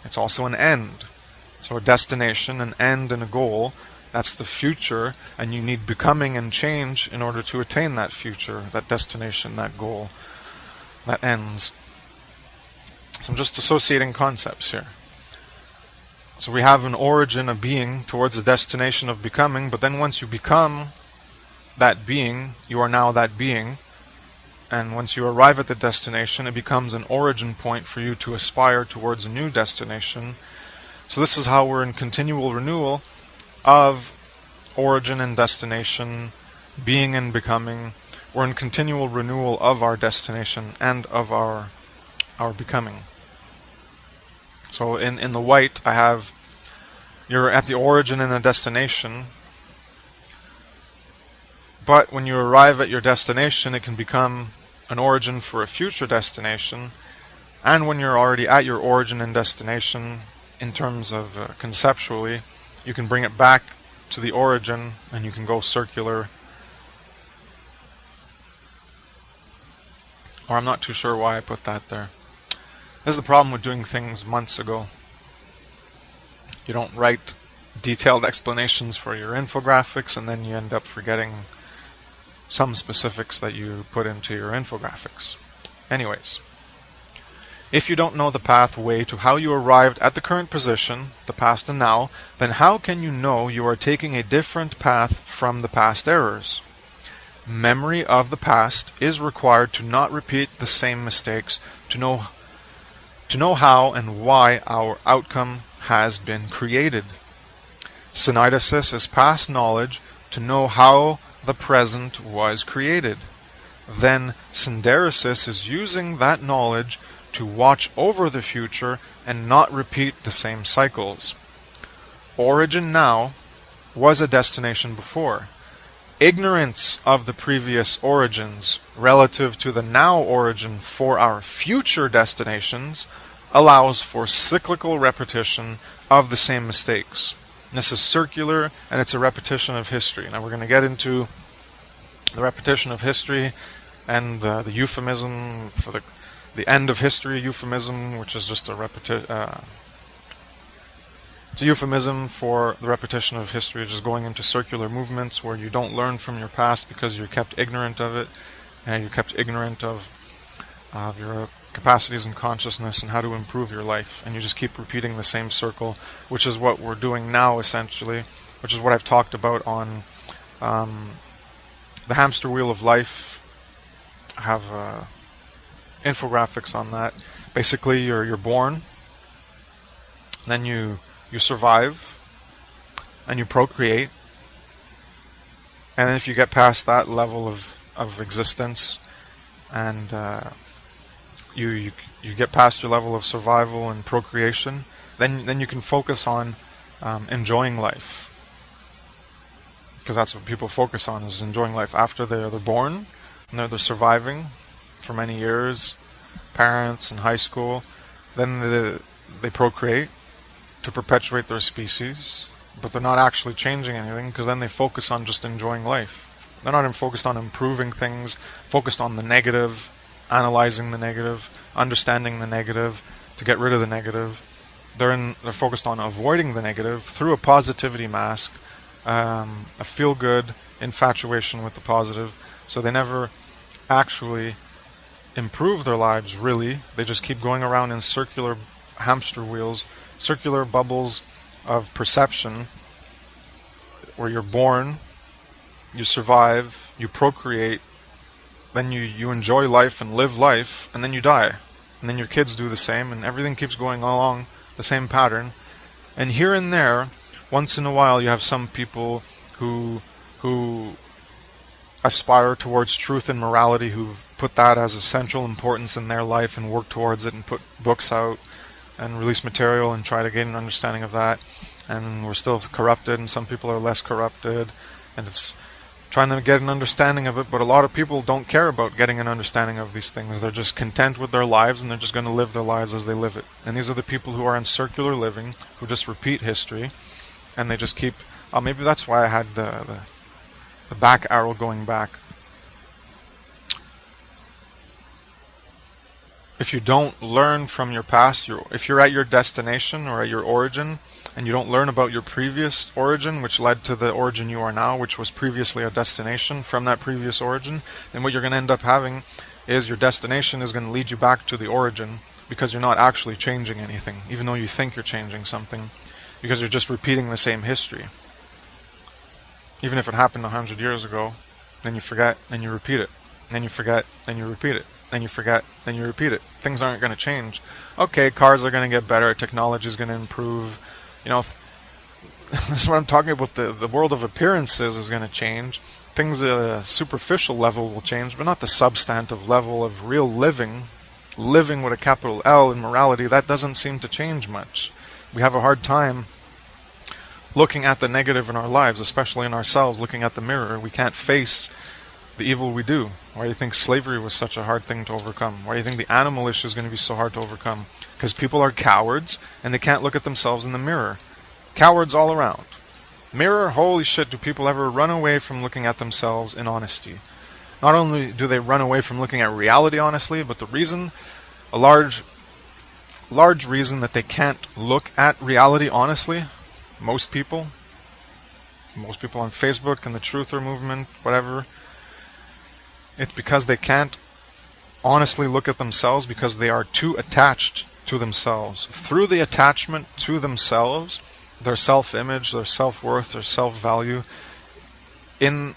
It's also an end. So a destination, an end, and a goal, that's the future, and you need becoming and change in order to attain that future, that destination, that goal, that ends. So I'm just associating concepts here. So we have an origin of being towards the destination of becoming, but then once you become that being, you are now that being, and once you arrive at the destination, it becomes an origin point for you to aspire towards a new destination. So this is how we're in continual renewal of origin and destination, being and becoming. We're in continual renewal of our destination and of our becoming. So in the white, I have you're at the origin and the destination, but when you arrive at your destination, it can become an origin for a future destination. And when you're already at your origin and destination, in terms of conceptually, you can bring it back to the origin and you can go circular. Or I'm not too sure why I put that there. This is the problem with doing things months ago. You don't write detailed explanations for your infographics, and then you end up forgetting some specifics that you put into your infographics. Anyways, if you don't know the pathway to how you arrived at the current position, the past and now, then how can you know you are taking a different path from the past errors? Memory of the past is required to not repeat the same mistakes, to know how and why our outcome has been created. Syneidesis is past knowledge to know how the present was created. Then synderesis is using that knowledge to watch over the future and not repeat the same cycles. Origin now was a destination before. Ignorance of the previous origins relative to the now origin for our future destinations allows for cyclical repetition of the same mistakes. And this is circular, and it's a repetition of history. Now we're going to get into the repetition of history and the euphemism for the end of history euphemism, which is just a repetition. It's a euphemism for the repetition of history, just going into circular movements where you don't learn from your past because you're kept ignorant of it, and you're kept ignorant of your capacities and consciousness and how to improve your life, and you just keep repeating the same circle, which is what we're doing now essentially, which is what I've talked about on the hamster wheel of life. I have infographics on that. Basically, you're born, then you survive, and you procreate, and then if you get past that level of existence, and you get past your level of survival and procreation, then you can focus on enjoying life. Because that's what people focus on, is enjoying life. After they're born, and they're surviving for many years, parents in high school, then they procreate to perpetuate their species, but they're not actually changing anything, because then they focus on just enjoying life. They're not even focused on improving things, focused on the negative, analyzing the negative, understanding the negative, to get rid of the negative. They're focused on avoiding the negative through a positivity mask, a feel-good infatuation with the positive. So they never actually improve their lives, really. They just keep going around in circular hamster wheels, circular bubbles of perception, where you're born, you survive, you procreate, then you enjoy life and live life, and then you die. And then your kids do the same, and everything keeps going along the same pattern. And here and there, once in a while, you have some people who aspire towards truth and morality, who put that as essential importance in their life and work towards it and put books out and release material and try to gain an understanding of that. And we're still corrupted, and some people are less corrupted, and it's trying to get an understanding of it. But a lot of people don't care about getting an understanding of these things. They're just content with their lives, and they're just going to live their lives as they live it. And these are the people who are in circular living, who just repeat history, and they just keep... maybe that's why I had the back arrow going back. If you don't learn from your past, if you're at your destination or at your origin, and you don't learn about your previous origin, which led to the origin you are now, which was previously a destination from that previous origin, then what you're going to end up having is your destination is going to lead you back to the origin, because you're not actually changing anything, even though you think you're changing something, because you're just repeating the same history. Even if it happened 100 years ago, then you forget, then you repeat it. Then you forget, then you repeat it. Then you forget, then you repeat it. Things aren't going to change. Okay, cars are going to get better, technology is going to improve. You know, this is what I'm talking about. The world of appearances is going to change. Things at a superficial level will change, but not the substantive level of real living. Living with a capital L in morality, that doesn't seem to change much. We have a hard time looking at the negative in our lives, especially in ourselves, looking at the mirror. We can't face the evil we do. Why do you think slavery was such a hard thing to overcome? Why do you think the animal issue is going to be so hard to overcome? Because people are cowards, and they can't look at themselves in the mirror. Cowards all around. Mirror, holy shit, do people ever run away from looking at themselves in honesty? Not only do they run away from looking at reality honestly, but the reason, a large reason that they can't look at reality honestly, most people on Facebook and the truther movement, whatever, it's because they can't honestly look at themselves, because they are too attached to themselves. Through the attachment to themselves, their self-image, their self-worth, their self-value, in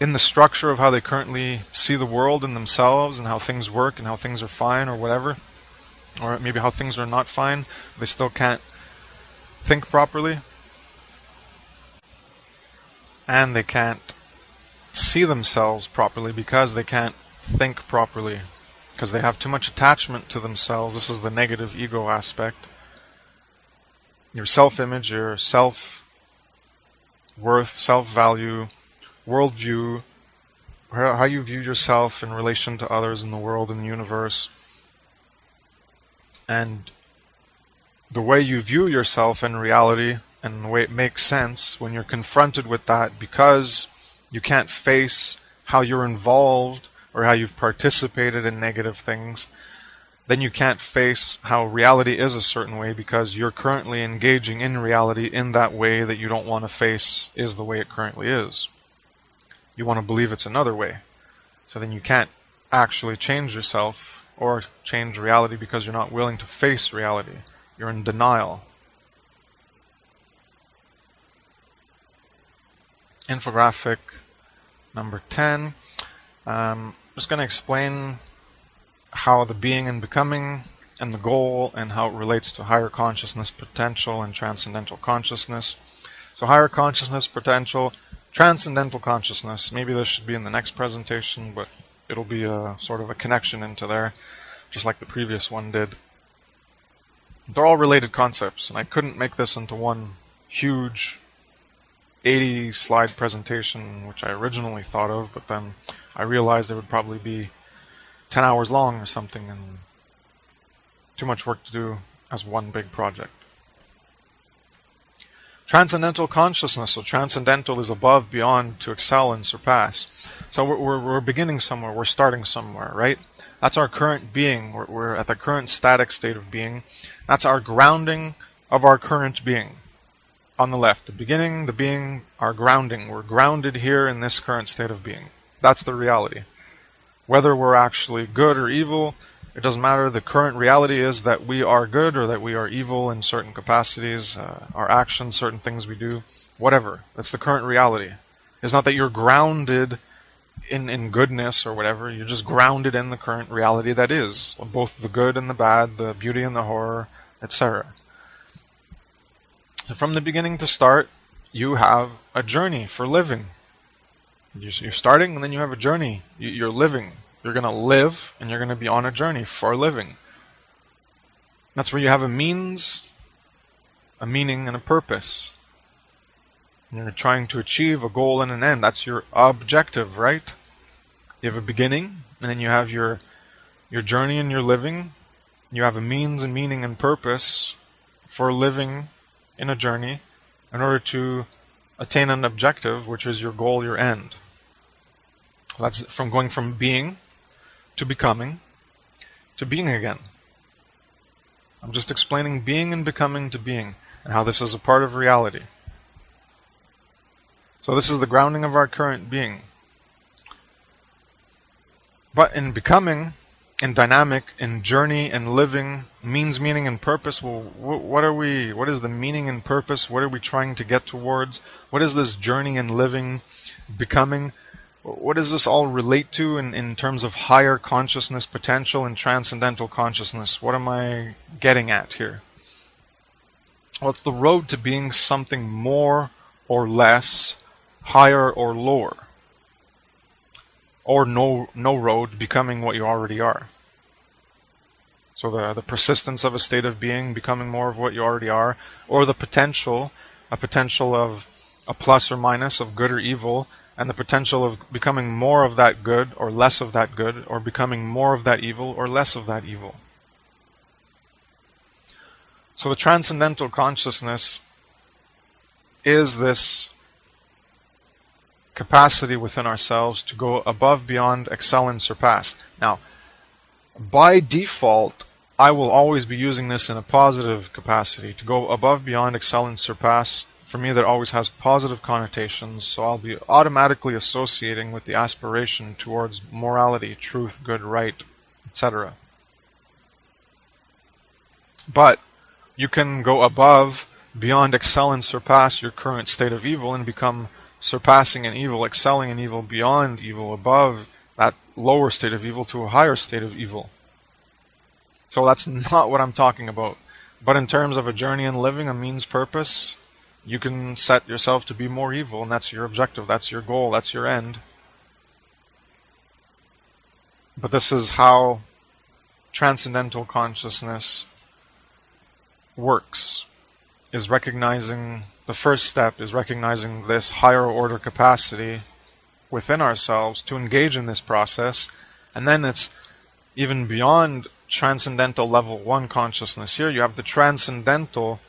the structure of how they currently see the world and themselves, and how things work and how things are fine or whatever, or maybe how things are not fine, they still can't think properly, and they can't see themselves properly because they can't think properly, because they have too much attachment to themselves. This is the negative ego aspect. Your self-image, your self-worth, self-value, worldview, how you view yourself in relation to others in the world and the universe, and the way you view yourself in reality, and the way it makes sense when you're confronted with that, because you can't face how you're involved or how you've participated in negative things, then you can't face how reality is a certain way, because you're currently engaging in reality in that way that you don't want to face is the way it currently is. You want to believe it's another way. So then you can't actually change yourself or change reality, because you're not willing to face reality. You're in denial. Infographic number 10. I'm just going to explain how the being and becoming and the goal and how it relates to higher consciousness potential and transcendental consciousness. So higher consciousness potential, transcendental consciousness. Maybe this should be in the next presentation, but it'll be a sort of a connection into there, just like the previous one did. They're all related concepts, and I couldn't make this into one huge 80-slide presentation, which I originally thought of, but then I realized it would probably be 10 hours long or something, and too much work to do as one big project. Transcendental consciousness. So transcendental is above, beyond, to excel and surpass. So we're beginning somewhere, we're starting somewhere, right? That's our current being. We're at the current static state of being. That's our grounding of our current being. On the left, the beginning, the being, our grounding. We're grounded here in this current state of being. That's the reality. Whether we're actually good or evil, it doesn't matter. The current reality is that we are good or that we are evil in certain capacities, our actions, certain things we do, whatever. That's the current reality. It's not that you're grounded in goodness or whatever. You're just grounded in the current reality that is, both the good and the bad, the beauty and the horror, etc. So from the beginning to start, you have a journey for living. You're starting, and then you have a journey. You're living. You're going to live, and you're going to be on a journey for living. That's where you have a means, a meaning, and a purpose. And you're trying to achieve a goal and an end. That's your objective, right? You have a beginning, and then you have your journey and your living. You have a means and meaning and purpose for living in a journey in order to attain an objective, which is your goal, your end. That's from going from being to becoming to being again. I'm just explaining being and becoming to being and how this is a part of reality. So this is the grounding of our current being. But in becoming, in dynamic, in journey and living, means, meaning, and purpose, well, what is the meaning and purpose? What are we trying to get towards? What is this journey and living, becoming? What does this all relate to in terms of higher consciousness potential and transcendental consciousness? What am I getting at here? Well, it's the road to being something more or less, higher or lower. Or no road, becoming what you already are. So the persistence of a state of being, becoming more of what you already are, or the potential, a potential of a plus or minus of good or evil, and the potential of becoming more of that good or less of that good, or becoming more of that evil or less of that evil. So the transcendental consciousness is this capacity within ourselves to go above, beyond, excel, and surpass. Now, by default, I will always be using this in a positive capacity. To go above, beyond, excel, and surpass, for me that always has positive connotations, so I'll be automatically associating with the aspiration towards morality, truth, good, right, etc. But you can go above, beyond, excel, and surpass your current state of evil and become surpassing in evil, excelling in evil, beyond evil, above that lower state of evil to a higher state of evil. So that's not what I'm talking about. But in terms of a journey and living, a means, purpose, you can set yourself to be more evil, and that's your objective, that's your goal, that's your end. But this is how transcendental consciousness works, is recognizing, the first step is recognizing this higher order capacity within ourselves to engage in this process, and then it's even beyond transcendental level 1 consciousness. Here you have the transcendental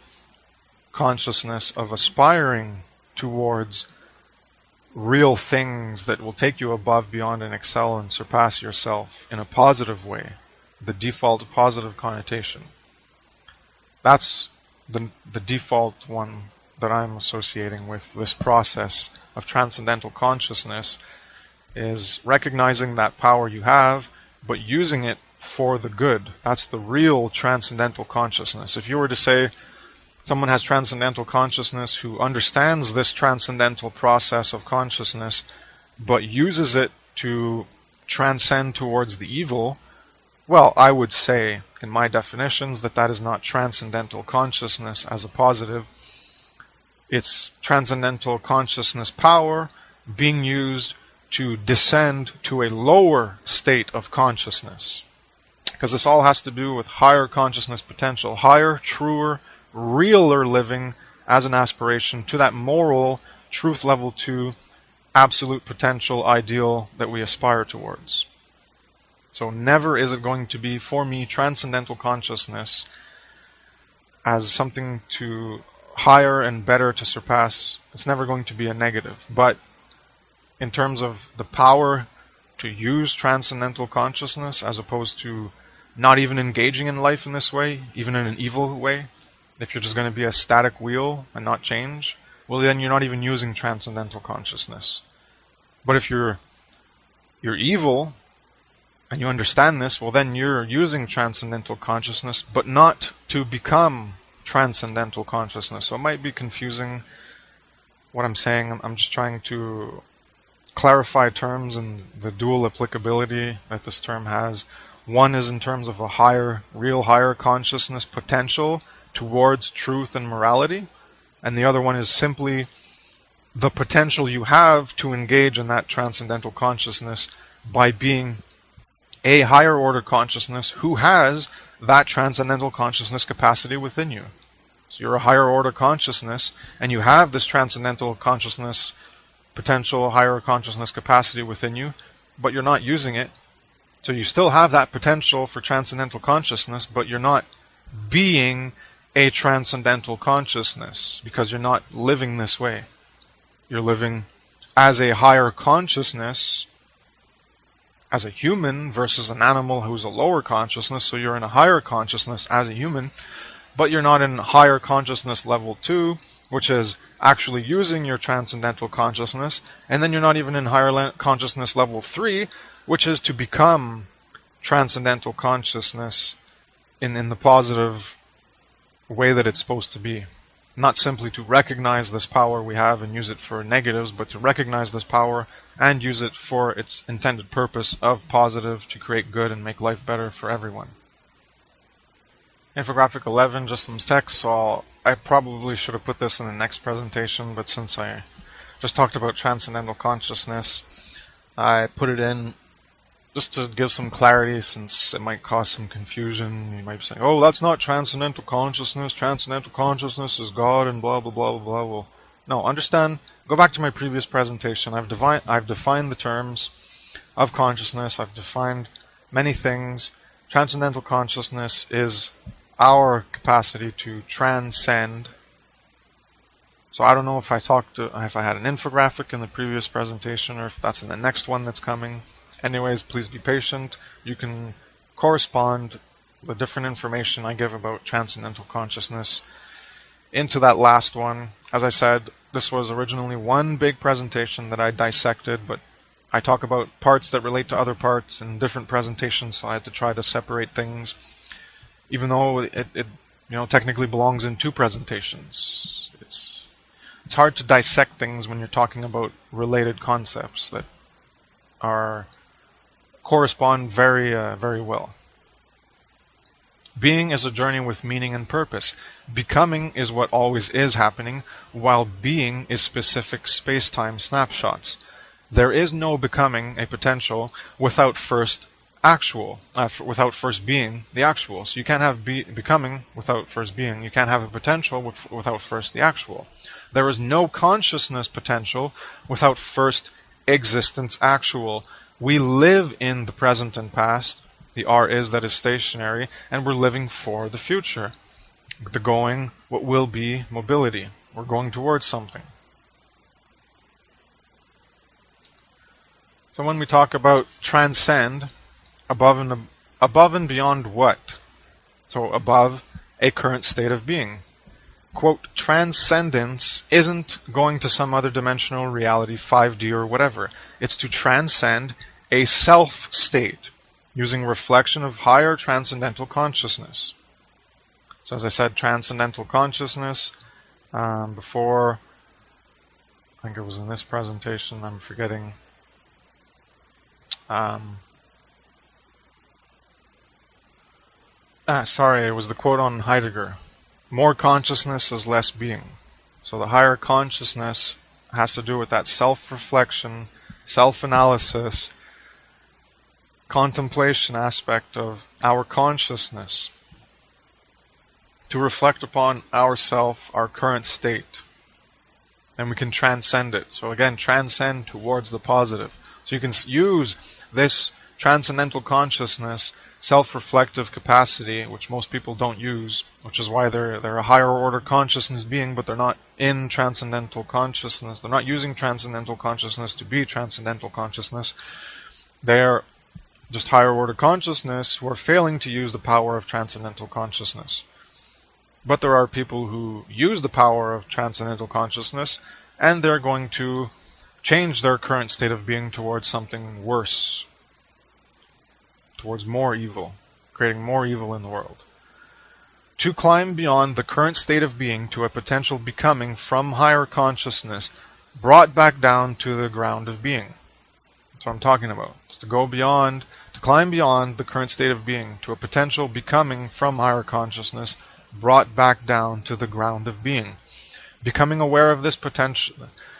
consciousness of aspiring towards real things that will take you above, beyond, and excel and surpass yourself in a positive way, the default positive connotation. That's the default one that I'm associating with this process of transcendental consciousness, is recognizing that power you have, but using it for the good. That's the real transcendental consciousness. If you were to say someone has transcendental consciousness who understands this transcendental process of consciousness, but uses it to transcend towards the evil, well, I would say, in my definitions, that is not transcendental consciousness as a positive. It's transcendental consciousness power being used to descend to a lower state of consciousness. Because this all has to do with higher consciousness potential, higher, truer, realer living as an aspiration to that moral truth level 2 absolute potential ideal that we aspire towards. So never is it going to be, for me, transcendental consciousness as something to higher and better to surpass. It's never going to be a negative. But in terms of the power to use transcendental consciousness as opposed to not even engaging in life in this way, even in an evil way, if you're just going to be a static wheel and not change, well then you're not even using transcendental consciousness. But if you're evil and you understand this, well then you're using transcendental consciousness, but not to become transcendental consciousness. So it might be confusing what I'm saying. I'm just trying to clarify terms and the dual applicability that this term has. One is in terms of a higher, real higher consciousness potential towards truth and morality, and the other one is simply the potential you have to engage in that transcendental consciousness by being a higher order consciousness who has that transcendental consciousness capacity within you. So you're a higher order consciousness and you have this transcendental consciousness potential, higher consciousness capacity within you, but you're not using it. So you still have that potential for transcendental consciousness, but you're not being a transcendental consciousness because you're not living this way. You're living as a higher consciousness, as a human versus an animal who's a lower consciousness. So you're in a higher consciousness as a human, but you're not in higher consciousness level 2, which is actually using your transcendental consciousness. And then you're not even in higher consciousness level 3, which is to become transcendental consciousness in the positive way that it's supposed to be. Not simply to recognize this power we have and use it for negatives, but to recognize this power and use it for its intended purpose of positive, to create good and make life better for everyone. Infographic 11, just some text, so I probably should have put this in the next presentation, but since I just talked about transcendental consciousness, I put it in just to give some clarity, since it might cause some confusion. You might be saying, oh, that's not transcendental consciousness. Transcendental consciousness is God and blah, blah, blah, blah, blah. Well, no, understand. Go back to my previous presentation. I've defined the terms of consciousness. I've defined many things. Transcendental consciousness is our capacity to transcend. So I don't know if I had an infographic in the previous presentation or if that's in the next one that's coming. Anyways, please be patient. You can correspond the different information I give about transcendental consciousness into that last one. As I said, this was originally one big presentation that I dissected, but I talk about parts that relate to other parts in different presentations, so I had to try to separate things, even though it technically belongs in two presentations. It's hard to dissect things when you're talking about related concepts that correspond very well. Being is a journey with meaning and purpose. Becoming is what always is happening, while being is specific space-time snapshots. There is no becoming a potential without first being the actual. So you can't have becoming without first being. You can't have a potential without first the actual. There is no consciousness potential without first existence actual. We live in the present and past, the R is that is stationary, and we're living for the future. The going, what will be, mobility. We're going towards something. So when we talk about transcend, above and beyond what? So above a current state of being. Quote, transcendence isn't going to some other dimensional reality, 5D or whatever. It's to transcend a self state using reflection of higher transcendental consciousness. So as I said, transcendental consciousness, before, I think it was in this presentation, I'm forgetting. Sorry, it was the quote on Heidegger. More consciousness is less being. So the higher consciousness has to do with that self-reflection, self-analysis, contemplation aspect of our consciousness to reflect upon ourself, our current state. And we can transcend it. So again, transcend towards the positive. So you can use this transcendental consciousness, self-reflective capacity, which most people don't use, which is why they're a higher order consciousness being, but they're not in transcendental consciousness. They're not using transcendental consciousness to be transcendental consciousness. They're just higher order consciousness who are failing to use the power of transcendental consciousness. But there are people who use the power of transcendental consciousness, and they're going to change their current state of being towards something worse, towards more evil, creating more evil in the world. To climb beyond the current state of being to a potential becoming from higher consciousness, brought back down to the ground of being. That's what I'm talking about. It's to go beyond, to climb beyond the current state of being to a potential becoming from higher consciousness, brought back down to the ground of being. Becoming aware of this potential,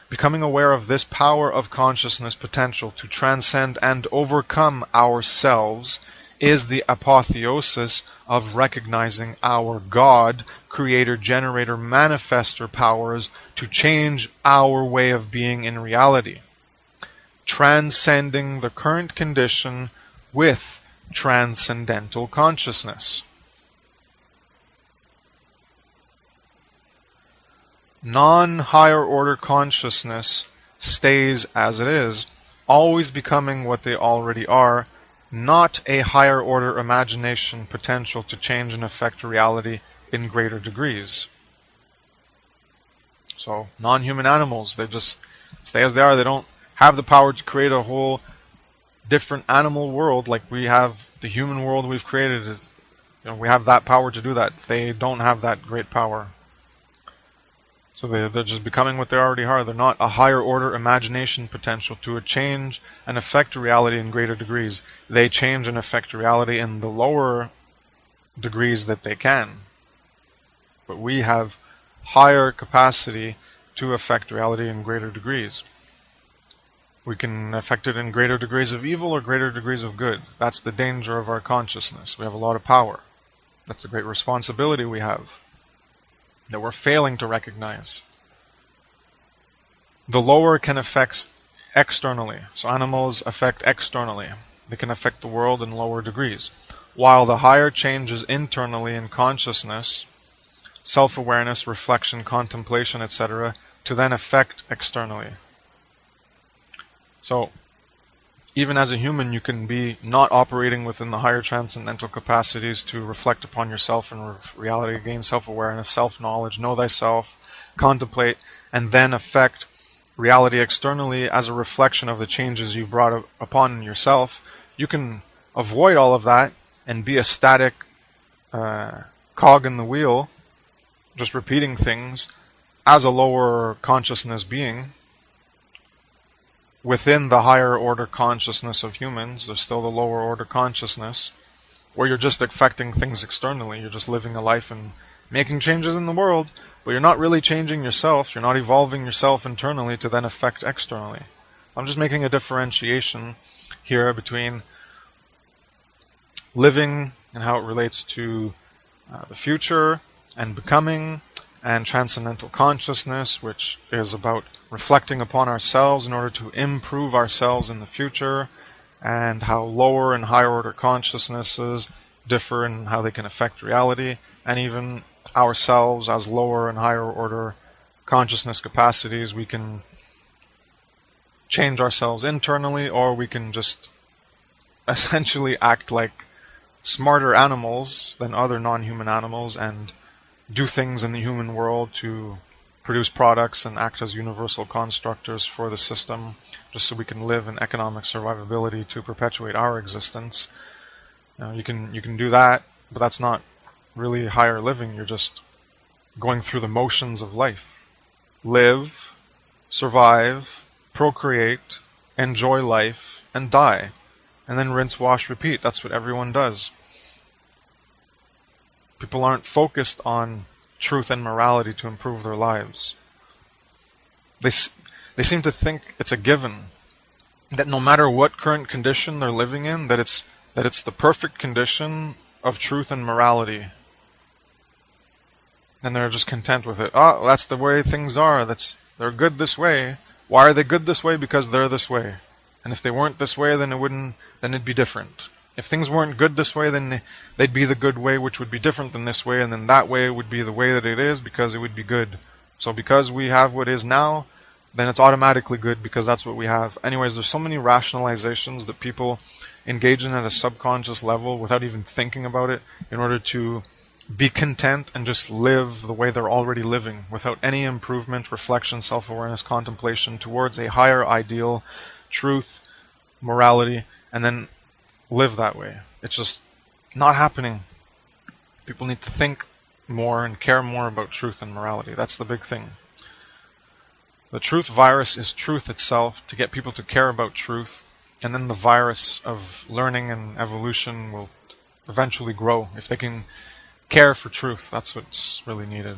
becoming aware of this power of consciousness potential to transcend and overcome ourselves is the apotheosis of recognizing our God, creator, generator, manifester powers to change our way of being in reality. Transcending the current condition with transcendental consciousness. Non-higher order consciousness stays as it is, always becoming what they already are, not a higher order imagination potential to change and affect reality in greater degrees. So, non-human animals, they just stay as they are. They don't have the power to create a whole different animal world like we have the human world we've created. We have that power to do that. They don't have that great power. So they're just becoming what they already are. They're not a higher order imagination potential to change and affect reality in greater degrees. They change and affect reality in the lower degrees that they can. But we have higher capacity to affect reality in greater degrees. We can affect it in greater degrees of evil or greater degrees of good. That's the danger of our consciousness. We have a lot of power. That's the great responsibility we have that we're failing to recognize. The lower can affect externally. So animals affect externally. They can affect the world in lower degrees. While the higher changes internally in consciousness, self-awareness, reflection, contemplation, etc., to then affect externally. So, even as a human, you can be not operating within the higher transcendental capacities to reflect upon yourself and reality, gain self-awareness, self-knowledge, know thyself, contemplate, and then affect reality externally as a reflection of the changes you've brought upon yourself. You can avoid all of that and be a static cog in the wheel, just repeating things as a lower consciousness being. Within the higher order consciousness of humans, there's still the lower order consciousness, where you're just affecting things externally. You're just living a life and making changes in the world, but you're not really changing yourself. You're not evolving yourself internally to then affect externally. I'm just making a differentiation here between living and how it relates to the future and becoming, and transcendental consciousness, which is about reflecting upon ourselves in order to improve ourselves in the future, and how lower and higher order consciousnesses differ in how they can affect reality, and even ourselves as lower and higher order consciousness capacities. We can change ourselves internally, or we can just essentially act like smarter animals than other non-human animals and do things in the human world to produce products and act as universal constructors for the system, just so we can live in economic survivability to perpetuate our existence. You can do that, but that's not really higher living. You're just going through the motions of life. Live, survive, procreate, enjoy life, and die. And then rinse, wash, repeat. That's what everyone does. People aren't focused on truth and morality to improve their lives. They seem to think it's a given that no matter what current condition they're living in, that it's the perfect condition of truth and morality. And they're just content with it. Oh, that's the way things are. They're good this way. Why are they good this way? Because they're this way. And if they weren't this way, then it'd be different. If things weren't good this way, then they'd be the good way, which would be different than this way, and then that way would be the way that it is because it would be good. So because we have what is now, then it's automatically good because that's what we have. Anyways, there's so many rationalizations that people engage in at a subconscious level without even thinking about it in order to be content and just live the way they're already living without any improvement, reflection, self-awareness, contemplation towards a higher ideal, truth, morality, and then live that way. It's just not happening. People need to think more and care more about truth and morality. That's the big thing. The truth virus is truth itself, to get people to care about truth, and then the virus of learning and evolution will eventually grow if they can care for truth. That's what's really needed.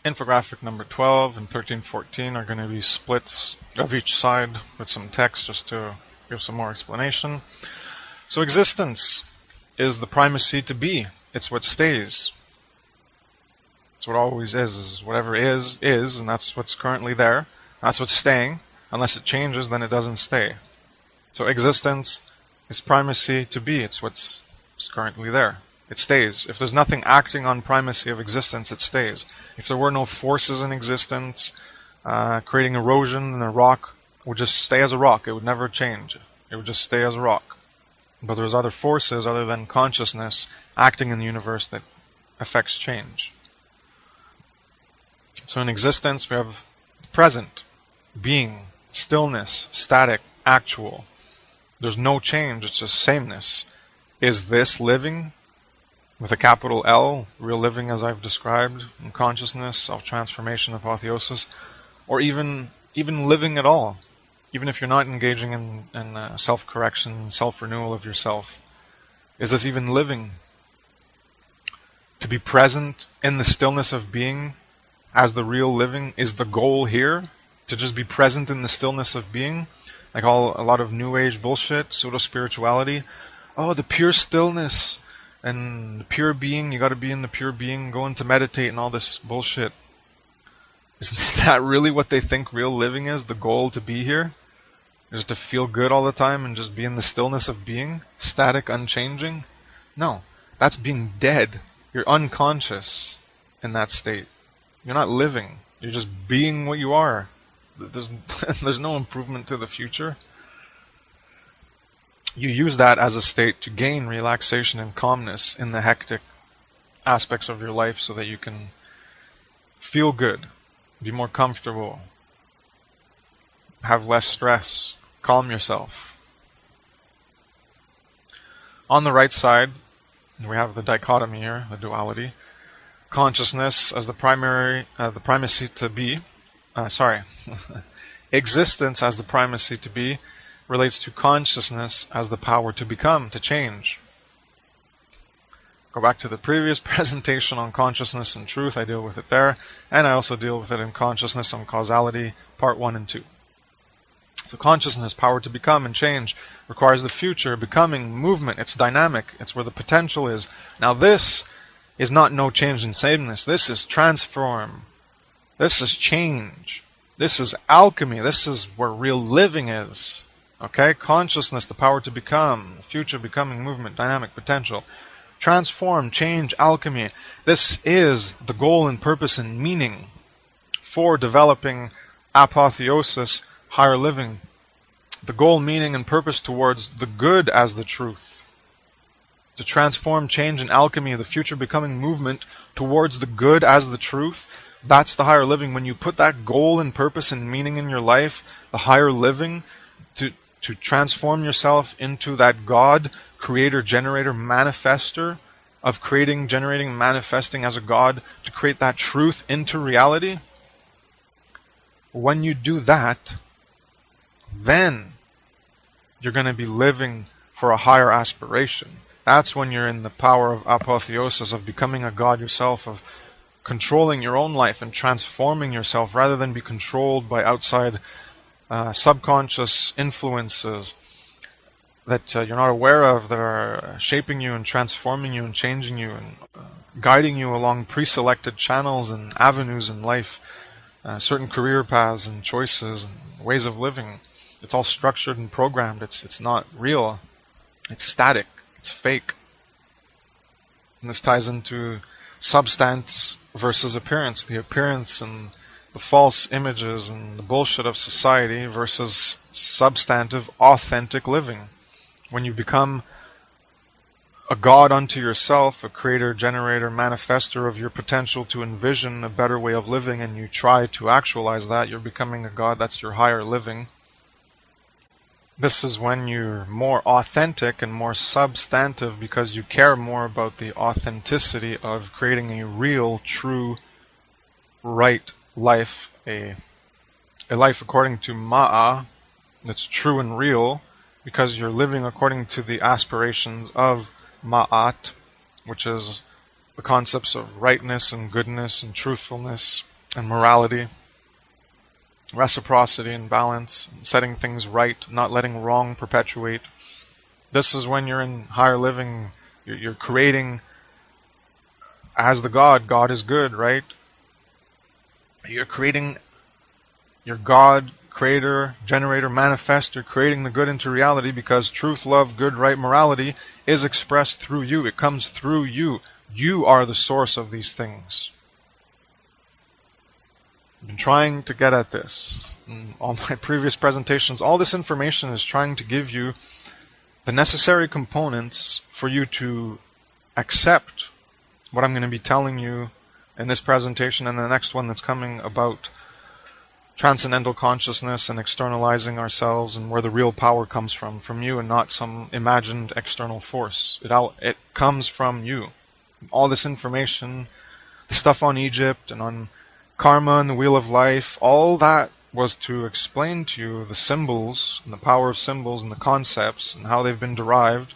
Infographic number 12 and 1314 are going to be splits of each side with some text just to give some more explanation. So existence is the primacy to be. It's what stays. It's what always is. Whatever is, and that's what's currently there. That's what's staying. Unless it changes, then it doesn't stay. So existence is primacy to be. It's what's currently there. It stays. If there's nothing acting on primacy of existence, it stays. If there were no forces in existence, creating erosion, and a rock would just stay as a rock. It would never change. It would just stay as a rock. But there's other forces other than consciousness acting in the universe that affects change. So in existence, we have present, being, stillness, static, actual. There's no change, it's just sameness. Is this living? With a capital L, real living as I've described, in consciousness, self-transformation, apotheosis, or even living at all, even if you're not engaging in self-correction, self-renewal of yourself. Is this even living? To be present in the stillness of being as the real living is the goal here? To just be present in the stillness of being? Like a lot of new age bullshit, pseudo-spirituality. Oh, the pure stillness and the pure being, you got to be in the pure being, going to meditate and all this bullshit. Is that really what they think real living is? The goal to be here? Just to feel good all the time and just be in the stillness of being? Static, unchanging? No, that's being dead. You're unconscious in that state. You're not living. You're just being what you are. There's no improvement to the future. You use that as a state to gain relaxation and calmness in the hectic aspects of your life so that you can feel good, be more comfortable, have less stress, calm yourself. On the right side, we have the dichotomy here, the duality. Consciousness as the primacy to be. Existence as the primacy to be relates to consciousness as the power to become, to change. Go back to the previous presentation on consciousness and truth. I deal with it there. And I also deal with it in consciousness and causality, part 1 and 2. So consciousness, power to become and change, requires the future, becoming, movement. It's dynamic. It's where the potential is. Now this is not no change in sameness. This is transform. This is change. This is alchemy. This is where real living is. Okay? Consciousness, the power to become, future, becoming, movement, dynamic, potential. Transform, change, alchemy. This is the goal and purpose and meaning for developing apotheosis, higher living. The goal, meaning, and purpose towards the good as the truth. To transform, change, and alchemy, the future becoming movement towards the good as the truth. That's the higher living. When you put that goal and purpose and meaning in your life, the higher living, to transform yourself into that God, creator, generator, manifester of creating, generating, manifesting as a God, to create that truth into reality. When you do that, then you're going to be living for a higher aspiration. That's when you're in the power of apotheosis, of becoming a God yourself, of controlling your own life and transforming yourself rather than be controlled by outside subconscious influences that you're not aware of that are shaping you and transforming you and changing you and guiding you along pre-selected channels and avenues in life, certain career paths and choices and ways of living. It's all structured and programmed. It's not real. It's static. It's fake. And this ties into substance versus appearance. The appearance and the false images and the bullshit of society versus substantive, authentic living. When you become a God unto yourself, a creator, generator, manifester of your potential to envision a better way of living, and you try to actualize that, you're becoming a God. That's your higher living. This is when you're more authentic and more substantive because you care more about the authenticity of creating a real, true, right life, a life according to Ma'a, that's true and real, because you're living according to the aspirations of Ma'at, which is the concepts of rightness and goodness and truthfulness and morality, reciprocity and balance, and setting things right, not letting wrong perpetuate. This is when you're in higher living, you're creating as the God. God is good, right? You're creating your God, creator, generator, manifester, creating the good into reality because truth, love, good, right, morality is expressed through you. It comes through you. You are the source of these things. I've been trying to get at this in all my previous presentations. All this information is trying to give you the necessary components for you to accept what I'm going to be telling you in this presentation and the next one that's coming about transcendental consciousness and externalizing ourselves and where the real power comes from you and not some imagined external force. It comes from you. All this information, the stuff on Egypt and on karma and the wheel of life, all that was to explain to you the symbols and the power of symbols and the concepts and how they've been derived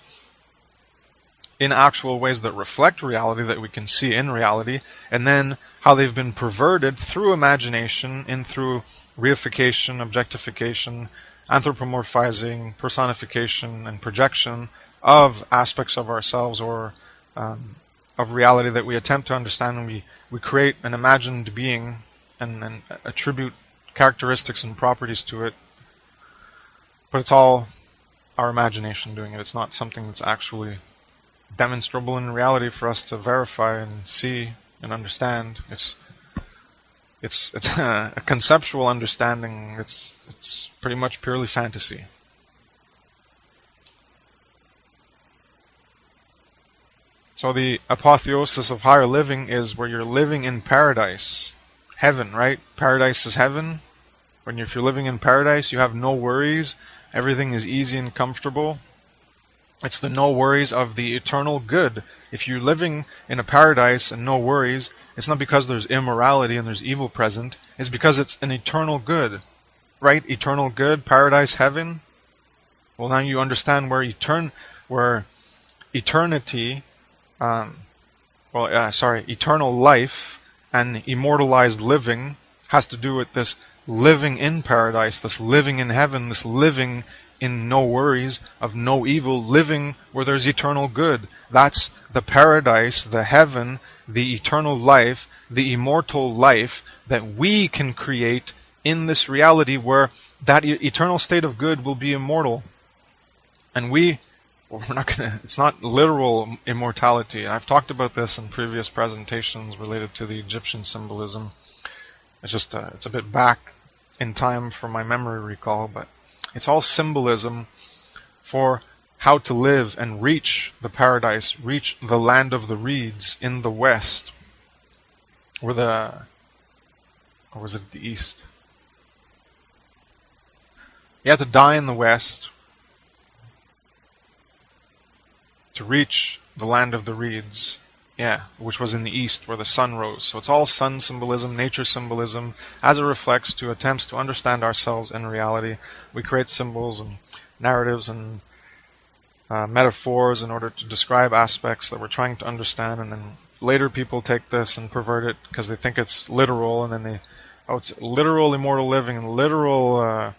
in actual ways that reflect reality, that we can see in reality, and then how they've been perverted through imagination and through reification, objectification, anthropomorphizing, personification, and projection of aspects of ourselves or of reality that we attempt to understand, and we create an imagined being and attribute characteristics and properties to it. But it's all our imagination doing it. It's not something that's actually demonstrable in reality for us to verify and see and understand. It's a conceptual understanding. It's pretty much purely fantasy. So the apotheosis of higher living is where you're living in paradise. Heaven, right? Paradise is heaven. If you're living in paradise, you have no worries. Everything is easy and comfortable. It's the no worries of the eternal good. If you're living in a paradise and no worries, it's not because there's immorality and there's evil present. It's because it's an eternal good. Right? Eternal good, paradise, heaven. Well, now you understand where eternity, eternal life and immortalized living has to do with this living in paradise, this living in heaven, this living in no worries, of no evil, living where there's eternal good. That's the paradise, the heaven, the eternal life, the immortal life that we can create in this reality where that eternal state of good will be immortal. And it's not literal immortality. I've talked about this in previous presentations related to the Egyptian symbolism. It's just, it's a bit back in time for my memory recall, but it's all symbolism for how to live and reach the paradise, reach the land of the reeds in the west, or was it the east? You have to die in the west to reach the land of the reeds, which was in the east where the sun rose. So it's all sun symbolism, nature symbolism, as it reflects to attempts to understand ourselves in reality. We create symbols and narratives and metaphors in order to describe aspects that we're trying to understand, and then later people take this and pervert it because they think it's literal, and then it's literal immortal living and literal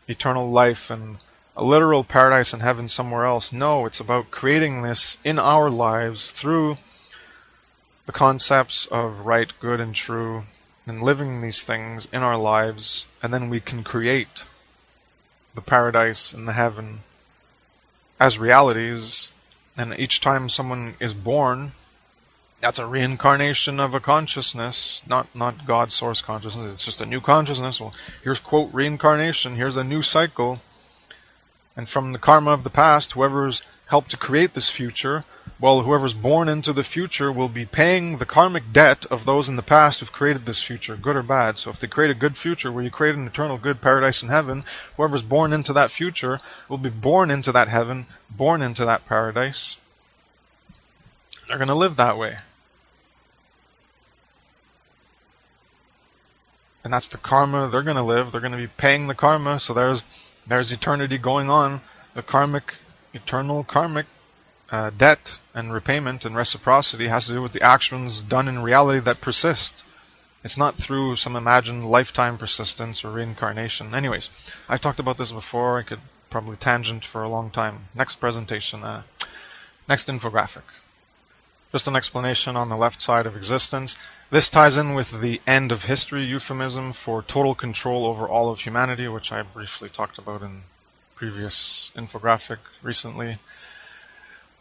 eternal life and a literal paradise and heaven somewhere else. No, it's about creating this in our lives through the concepts of right, good, and true, and living these things in our lives, and then we can create the paradise and the heaven as realities. And each time someone is born, that's a reincarnation of a consciousness, not God's source consciousness. It's just a new consciousness. Well, here's, quote, reincarnation. Here's a new cycle. And from the karma of the past, whoever's helped to create this future, well, whoever's born into the future will be paying the karmic debt of those in the past who've created this future, good or bad. So if they create a good future where you create an eternal good paradise in heaven, whoever's born into that future will be born into that heaven, born into that paradise. They're going to live that way. And that's the karma they're going to live. They're going to be paying the karma. So there's eternity going on. The eternal karmic debt and repayment and reciprocity has to do with the actions done in reality that persist. It's not through some imagined lifetime persistence or reincarnation. Anyways, I've talked about this before. I could probably tangent for a long time. Next presentation. Next infographic. Just an explanation on the left side of existence. This ties in with the end of history euphemism for total control over all of humanity, which I briefly talked about in previous infographic recently,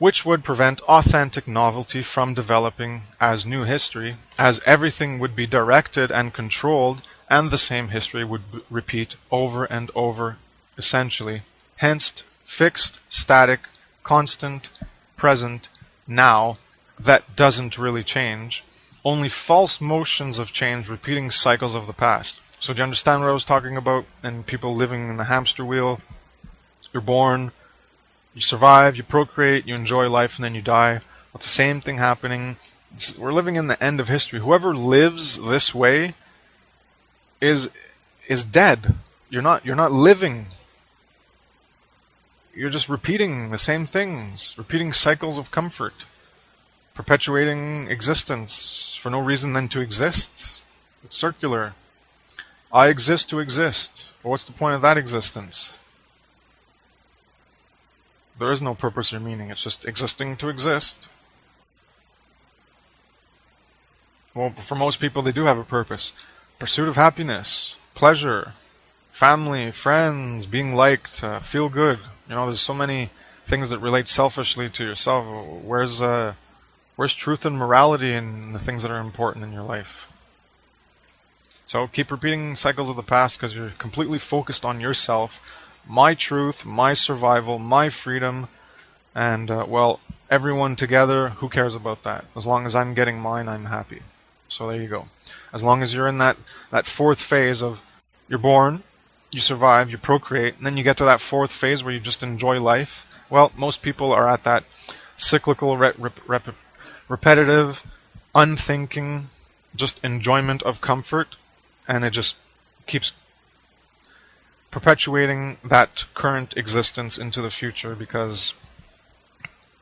which would prevent authentic novelty from developing as new history, as everything would be directed and controlled, and the same history would repeat over and over, essentially. Hence, fixed, static, constant, present, now, that doesn't really change. Only false motions of change, repeating cycles of the past. So do you understand what I was talking about? And people living in the hamster wheel. You're born, you survive, you procreate, you enjoy life, and then you die. It's the same thing happening. We're living in the end of history. Whoever lives this way is dead. You're not living. You're just repeating the same things, repeating cycles of comfort, perpetuating existence for no reason than to exist. It's circular. I exist to exist. Well, what's the point of that existence? There is no purpose or meaning. It's just existing to exist. Well, for most people, they do have a purpose. Pursuit of happiness, pleasure, family, friends, being liked, feel good. You know, there's so many things that relate selfishly to yourself. Where's truth and morality in the things that are important in your life? So keep repeating cycles of the past because you're completely focused on yourself. My truth, my survival, my freedom, and, well, everyone together, who cares about that? As long as I'm getting mine, I'm happy. So there you go. As long as you're in that fourth phase of you're born, you survive, you procreate, and then you get to that fourth phase where you just enjoy life. Well, most people are at that cyclical, repetitive, unthinking, just enjoyment of comfort, and it just keeps perpetuating that current existence into the future because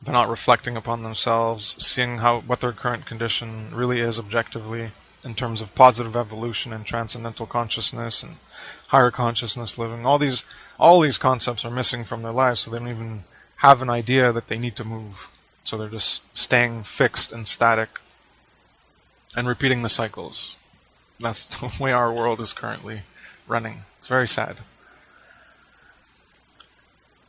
they're not reflecting upon themselves, seeing what their current condition really is objectively in terms of positive evolution and transcendental consciousness and higher consciousness living. All these concepts are missing from their lives, so they don't even have an idea that they need to move. So they're just staying fixed and static and repeating the cycles. That's the way our world is currently running. It's very sad.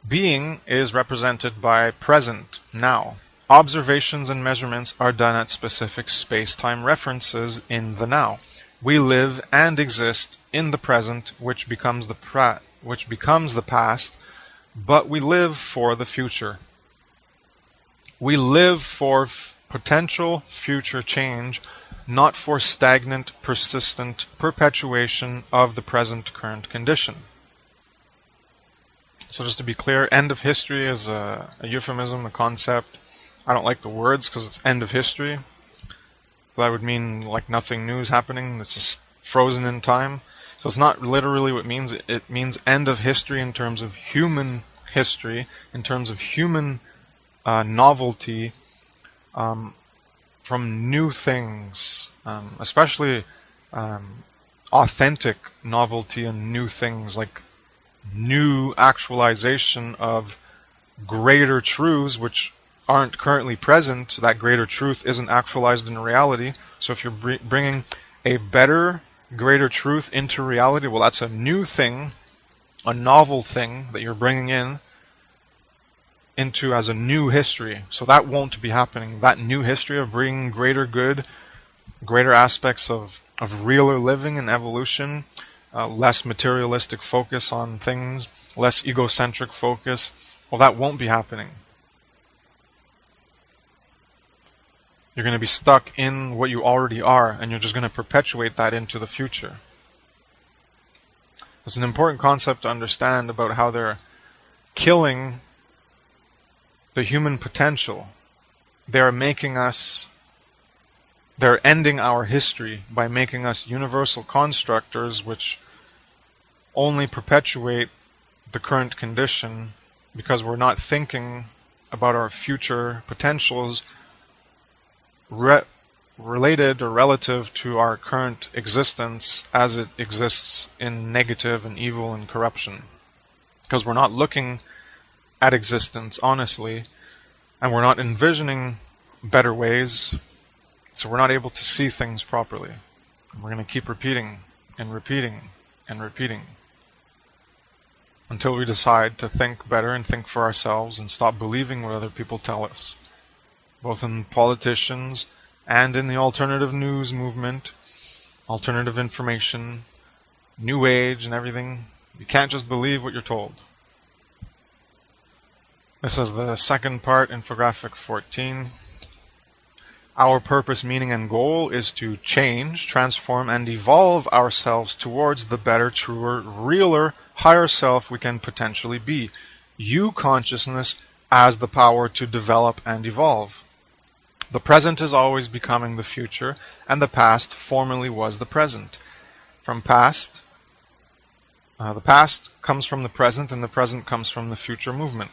Being is represented by present, now. Observations and measurements are done at specific space-time references in the now. We live and exist in the present, which becomes the past, but we live for the future. We live for potential future change, not for stagnant, persistent perpetuation of the present current condition. So just to be clear, end of history is a euphemism, a concept. I don't like the words because it's end of history. So that would mean like nothing new is happening. It's just frozen in time. So it's not literally what it means. It means end of history in terms of human history, in terms of human novelty from new things, especially authentic novelty and new things like new actualization of greater truths which aren't currently present. That greater truth isn't actualized in reality. So if you're bringing a better, greater truth into reality, well, that's a new thing, a novel thing that you're bringing into as a new history. So that won't be happening. That new history of bringing greater good, greater aspects of realer living and evolution, less materialistic focus on things, less egocentric focus, well, that won't be happening. You're going to be stuck in what you already are, and you're just going to perpetuate that into the future. It's an important concept to understand about how they're killing the human potential. They're ending our history by making us universal constructors which only perpetuate the current condition, because we're not thinking about our future potentials related or relative to our current existence as it exists in negative and evil and corruption. Because we're not looking at existence honestly, and we're not envisioning better ways, so we're not able to see things properly. We're going to keep repeating and repeating and repeating until we decide to think better and think for ourselves and stop believing what other people tell us, both in politicians and in the alternative news movement, alternative information, New Age and everything. You can't just believe what you're told. This is the second part, infographic 14. Our purpose, meaning, and goal is to change, transform, and evolve ourselves towards the better, truer, realer, higher self we can potentially be. You consciousness as the power to develop and evolve. The present is always becoming the future, and the past formerly was the present. The past comes from the present, and the present comes from the future movement.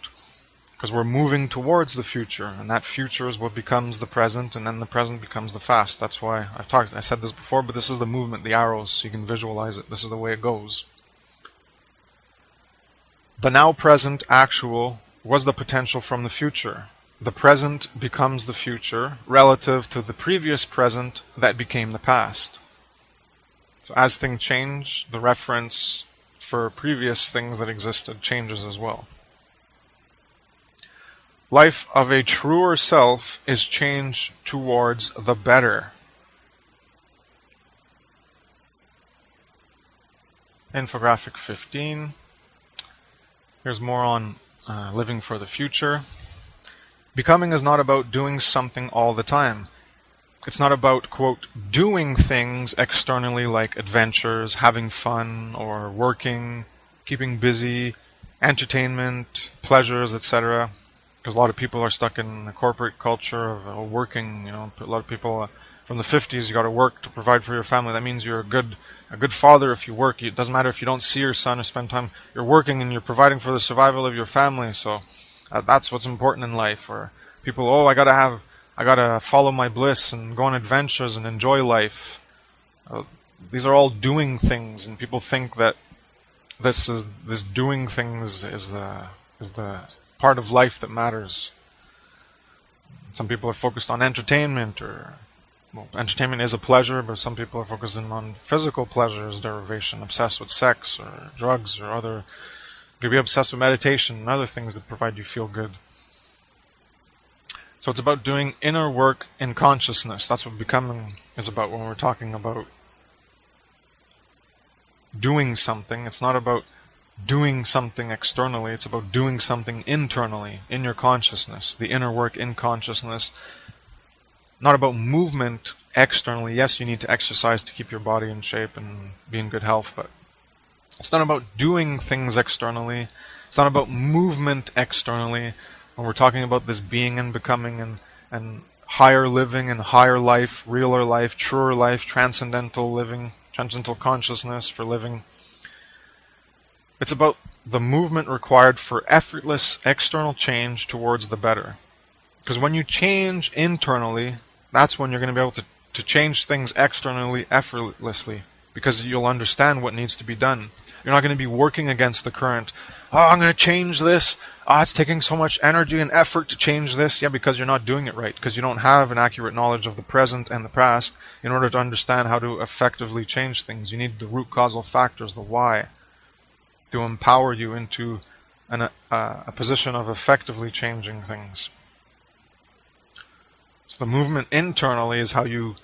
Because we're moving towards the future, and that future is what becomes the present, and then the present becomes the past. That's why I said this before, but this is the movement, the arrows, so you can visualize it. This is the way it goes. The now present actual was the potential from the future. The present becomes the future relative to the previous present that became the past. So as things change, the reference for previous things that existed changes as well. Life of a truer self is change towards the better. Infographic 15. Here's more on living for the future. Becoming is not about doing something all the time. It's not about, quote, doing things externally like adventures, having fun, or working, keeping busy, entertainment, pleasures, etc. Because a lot of people are stuck in the corporate culture of working. You know, a lot of people from the 50s, you got to work to provide for your family. That means you're a good father if you work. It doesn't matter if you don't see your son or spend time. You're working and you're providing for the survival of your family. So that's what's important in life. Or people, I gotta follow my bliss and go on adventures and enjoy life. These are all doing things, and people think that this doing things is the part of life that matters. Some people are focused on entertainment, entertainment is a pleasure, but some people are focusing on physical pleasures, derivation, obsessed with sex or drugs or other. You could be obsessed with meditation and other things that provide you feel good. So it's about doing inner work in consciousness. That's what becoming is about when we're talking about doing something. It's not about doing something externally. It's about doing something internally in your consciousness. The inner work in consciousness. Not about movement externally. Yes, you need to exercise to keep your body in shape and be in good health, but it's not about doing things externally. It's not about movement externally. When we're talking about this being and becoming and higher living and higher life, realer life, truer life, transcendental living, transcendental consciousness for living. It's about the movement required for effortless external change towards the better. Because when you change internally, that's when you're going to be able to change things externally effortlessly. because you'll understand what needs to be done. You're not going to be working against the current. Oh, I'm going to change this. Oh, it's taking so much energy and effort to change this. Yeah, because you're not doing it right, because you don't have an accurate knowledge of the present and the past in order to understand how to effectively change things. You need the root causal factors, the why, to empower you into a position of effectively changing things. So the movement internally is how you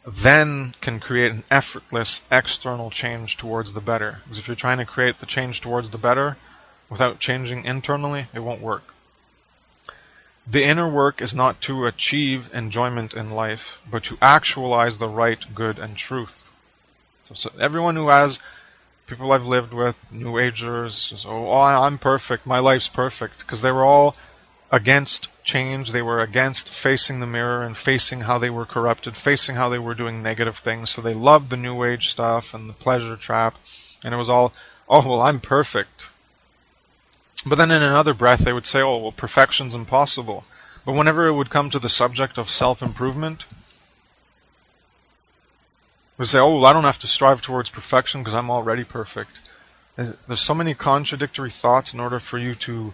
then can create an effortless external change towards the better. Because if you're trying to create the change towards the better without changing internally, it won't work. The inner work is not to achieve enjoyment in life, but to actualize the right, good, and truth. So everyone who has, people I've lived with, New Agers, oh, I'm perfect, my life's perfect, because they were all against change. They were against facing the mirror and facing how they were corrupted, facing how they were doing negative things. So they loved the New Age stuff and the pleasure trap, and it was all, oh, well, I'm perfect. But then in another breath they would say, oh, well, perfection's impossible. But whenever it would come to the subject of self-improvement, we say, oh, well, I don't have to strive towards perfection because I'm already perfect. There's so many contradictory thoughts in order for you to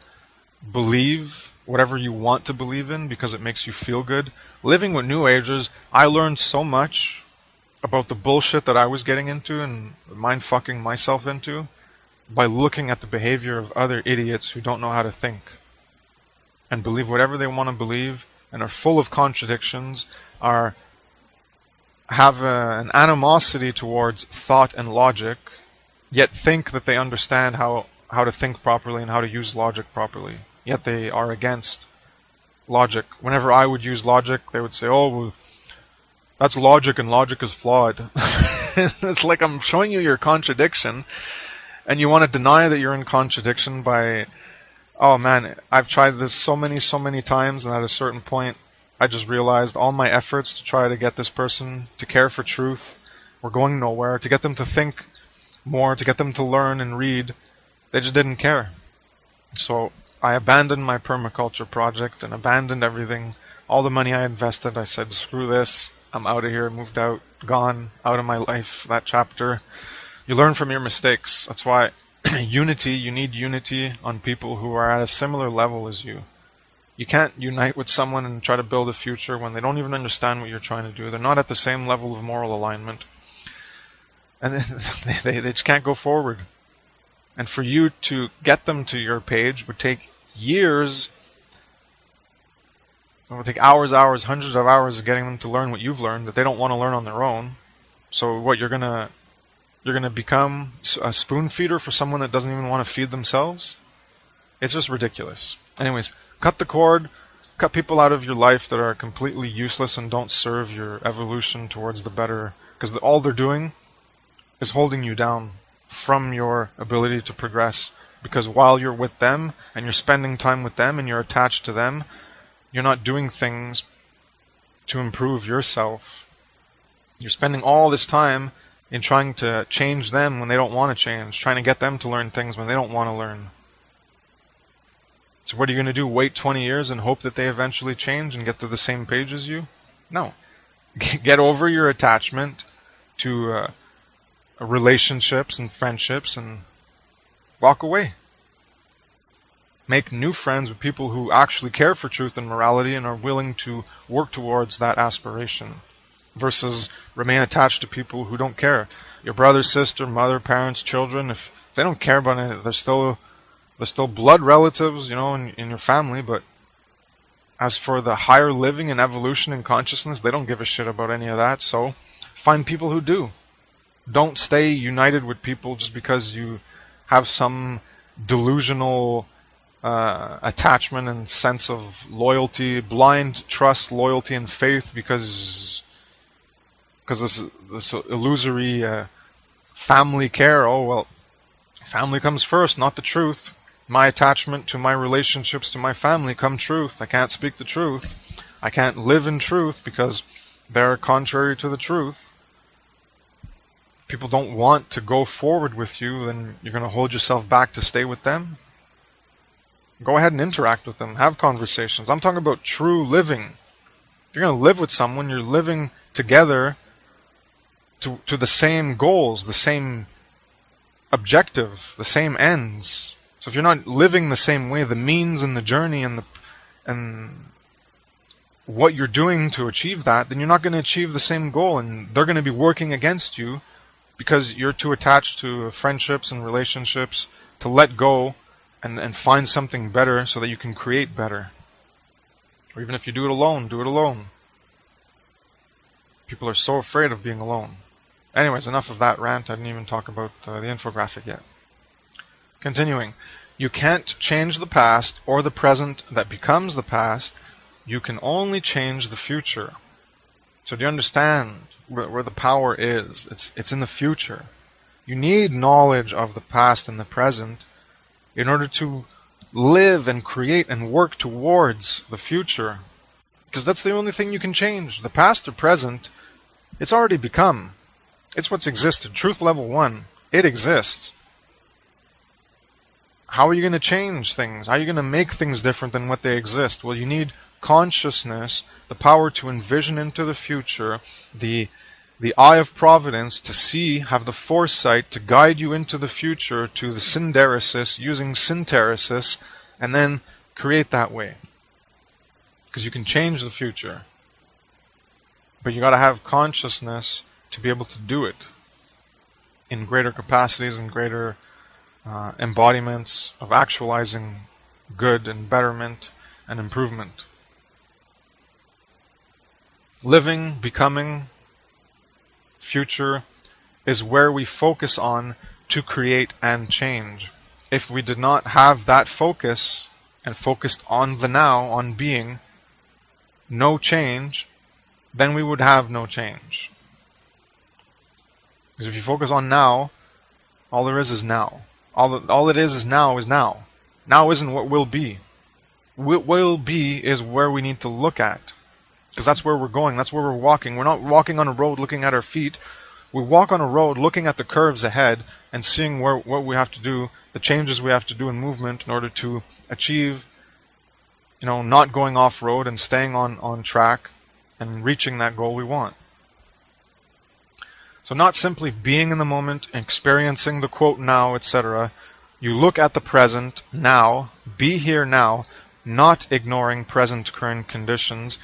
believe whatever you want to believe in because it makes you feel good. Living with New Agers, I learned so much about the bullshit that I was getting into and mind-fucking myself into by looking at the behavior of other idiots who don't know how to think and believe whatever they want to believe and are full of contradictions, have an animosity towards thought and logic, yet think that they understand how to think properly and how to use logic properly. Yet they are against logic. Whenever I would use logic, they would say, oh, well, that's logic and logic is flawed. It's like I'm showing you your contradiction and you want to deny that you're in contradiction by, oh man, I've tried this so many times, and at a certain point I just realized all my efforts to try to get this person to care for truth were going nowhere, to get them to think more, to get them to learn and read. They just didn't care. So I abandoned my permaculture project and abandoned everything. All the money I invested, I said, screw this. I'm out of here, moved out, gone, out of my life, that chapter. You learn from your mistakes. That's why you need unity on people who are at a similar level as you. You can't unite with someone and try to build a future when they don't even understand what you're trying to do. They're not at the same level of moral alignment. And they just can't go forward. And for you to get them to your page would take years. It would take hours, hundreds of hours of getting them to learn what you've learned that they don't want to learn on their own. So what, you're gonna become a spoon feeder for someone that doesn't even want to feed themselves? It's just ridiculous. Anyways, cut the cord, cut people out of your life that are completely useless and don't serve your evolution towards the better, because all they're doing is holding you down from your ability to progress. Because while you're with them and you're spending time with them and you're attached to them, you're not doing things to improve yourself. You're spending all this time in trying to change them when they don't want to change, trying to get them to learn things when they don't want to learn. So what are you going to do? Wait 20 years and hope that they eventually change and get to the same page as you? No. Get over your attachment to relationships and friendships and walk away. Make new friends with people who actually care for truth and morality and are willing to work towards that aspiration, versus remain attached to people who don't care. Your brother, sister, mother, parents, children, if they don't care about it, they're still blood relatives, in your family. But as for the higher living and evolution and consciousness, they don't give a shit about any of that. So find people who do. Don't stay united with people just because you have some delusional attachment and sense of loyalty, blind trust, loyalty, and faith because this illusory family care. Oh, well, family comes first, not the truth. My attachment to my relationships to my family come truth. I can't speak the truth. I can't live in truth because they're contrary to the truth. If people don't want to go forward with you, then you're going to hold yourself back to stay with them. Go ahead and interact with them. Have conversations. I'm talking about true living. If you're going to live with someone, you're living together to the same goals, the same objective, the same ends. So if you're not living the same way, the means and the journey and what you're doing to achieve that, then you're not going to achieve the same goal, and they're going to be working against you because you're too attached to friendships and relationships to let go and find something better so that you can create better. Or even if you do it alone, do it alone. People are so afraid of being alone. Anyways, enough of that rant. I didn't even talk about the infographic yet. Continuing. You can't change the past or the present that becomes the past. You can only change the future. So do you understand where the power is? It's in the future. You need knowledge of the past and the present in order to live and create and work towards the future. Because that's the only thing you can change. The past or present, it's already become. It's what's existed. Truth level 1, it exists. How are you going to change things? How are you going to make things different than what they exist? Well, you need consciousness, the power to envision into the future, the eye of providence to see, have the foresight to guide you into the future to the synderesis, using synteresis, and then create that way. Because you can change the future. But you got to have consciousness to be able to do it in greater capacities and greater embodiments of actualizing good and betterment and improvement. Living, becoming, future is where we focus on to create and change. If we did not have that focus and focused on the now, on being, no change, then we would have no change. Because if you focus on now, all there is now. All it is now is now. Now isn't what will be. What will be is where we need to look at. Because that's where we're going. That's where we're walking. We're not walking on a road looking at our feet. We walk on a road looking at the curves ahead and seeing what we have to do, the changes we have to do in movement in order to achieve, not going off-road and staying on track and reaching that goal we want. So not simply being in the moment, experiencing the quote now, etc. You look at the present now, be here now, not ignoring present current conditions,